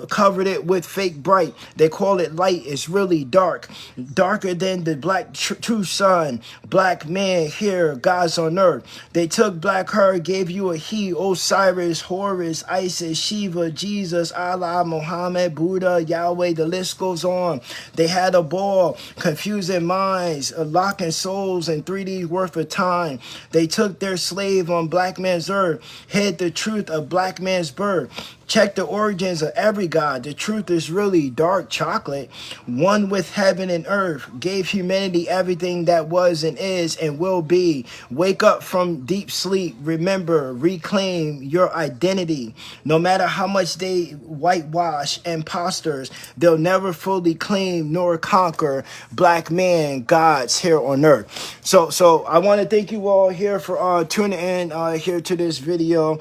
Covered it with fake bright. They call it light. It's really dark. Darker than the black true sun. Black man here, God's on earth. They took black her, gave you a he, Osiris, Horus, Isis, Shiva, Jesus, Allah, Muhammad, Buddha, Yahweh, the list goes on. They had a ball, confusing minds, locking souls in 3D worth of time. They took their slave on black man's earth, hid the truth of black man's birth. Check the origins of every God. The truth is really dark chocolate. One with heaven and earth. Gave humanity everything that was and is and will be. Wake up from deep sleep. Remember, reclaim your identity. No matter how much they whitewash imposters, they'll never fully claim nor conquer black man, gods here on earth. So I want to thank you all here for tuning in here to this video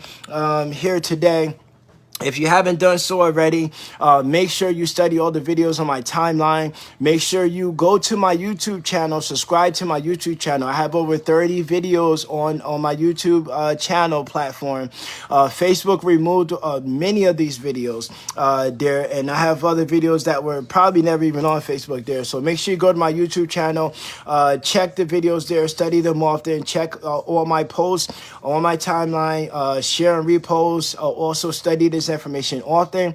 here today. If you haven't done so already, make sure you study all the videos on my timeline. Make sure you go to my YouTube channel, subscribe to my YouTube channel. I have over 30 videos on my YouTube channel platform. Facebook removed many of these videos there, and I have other videos that were probably never even on Facebook there. So make sure you go to my YouTube channel, check the videos there, study them often, check all my posts on my timeline, share and repost, also study this information often.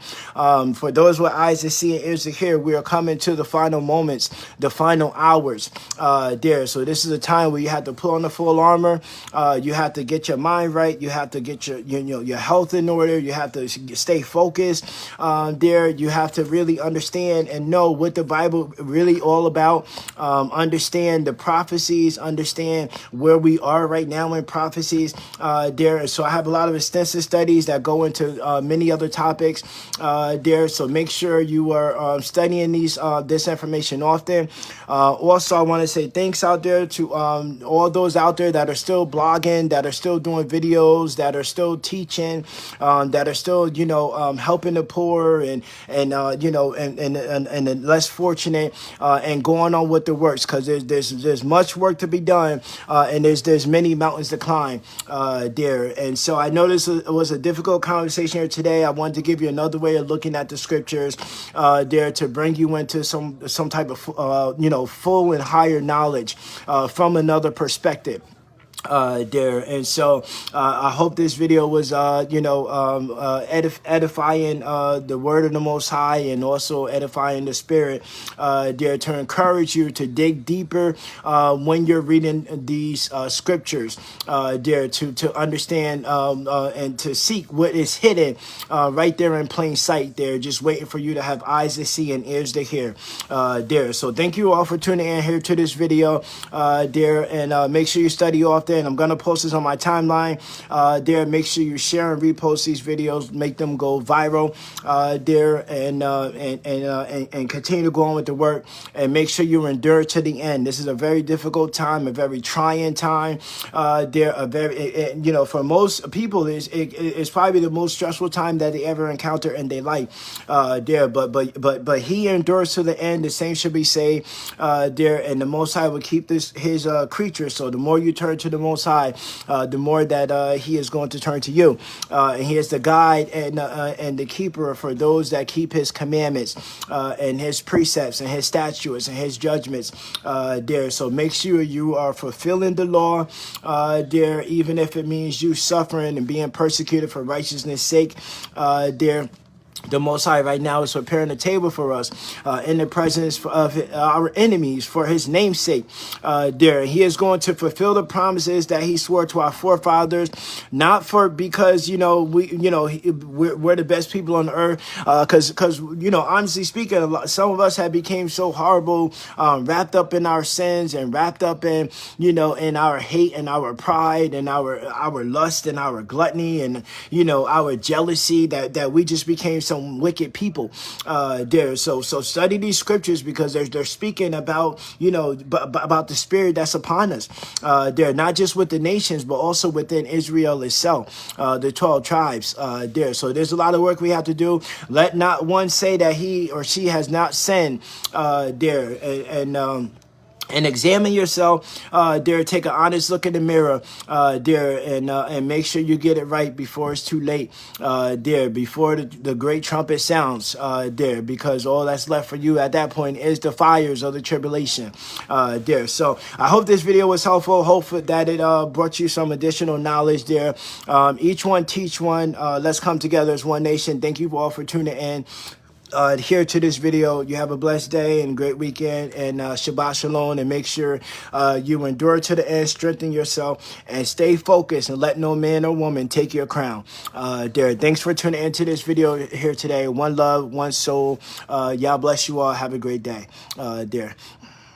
For those with eyes to see and ears to hear, we are coming to the final moments, the final hours there. So this is a time where you have to put on the full armor. You have to get your mind right. You have to get your health in order. You have to stay focused there. You have to really understand and know what the Bible really all about. Understand the prophecies. Understand where we are right now in prophecies there. So I have a lot of extensive studies that go into many many other topics there. So make sure you are studying this information often. Also, I want to say thanks out there to all those out there that are still blogging, that are still doing videos, that are still teaching, that are still, helping the poor and the less fortunate, and going on with the works, because there's much work to be done, and there's many mountains to climb there. And so I know this was a difficult conversation here today. I wanted to give you another way of looking at the scriptures there, to bring you into some type of full and higher knowledge from another perspective there. And so I hope this video was edifying the word of the Most High, and also edifying the spirit there, to encourage you to dig deeper when you're reading these scriptures there, to understand and to seek what is hidden right there in plain sight there, just waiting for you to have eyes to see and ears to hear there. So thank you all for tuning in here to this video there, and make sure you study often. I'm going to post this on my timeline there. Make sure you share and repost these videos, make them go viral there, and continue to go on with the work, and make sure you endure to the end. This is a very difficult time, a very trying time there, for most people it's probably the most stressful time that they ever encounter in their life there, but he endures to the end. The same should be saved there, and the Most High will keep his creatures. So the more you turn to the Most High, the more that he is going to turn to you. And he is the guide and the keeper for those that keep his commandments and his precepts and his statutes and his judgments there. So make sure you are fulfilling the law there, even if it means you suffering and being persecuted for righteousness' sake there. The Most High right now is preparing a table for us in the presence of our enemies for his name's sake there. He is going to fulfill the promises that he swore to our forefathers, not because we're the best people on earth, because honestly speaking, some of us have became so horrible, wrapped up in our sins, and wrapped up in in our hate and our pride and our lust and our gluttony and our jealousy, that we just became some wicked people there. So study these scriptures, because they're speaking about about the spirit that's upon us there, not just with the nations, but also within Israel itself, the 12 tribes there. So there's a lot of work we have to do. Let not one say that he or she has not sinned there, and examine yourself there. Take an honest look in the mirror there, and make sure you get it right before it's too late there, before the great trumpet sounds there, because all that's left for you at that point is the fires of the tribulation there. So I hope this video was helpful. Hope that it brought you some additional knowledge there. Each one teach one. Let's come together as one nation. Thank you all for tuning in here to this video. You have a blessed day and great weekend, and Shabbat Shalom, and make sure you endure to the end, strengthen yourself, and stay focused, and let no man or woman take your crown there. Thanks for tuning into this video here today. One love, one soul. Y'all bless you all. Have a great day there.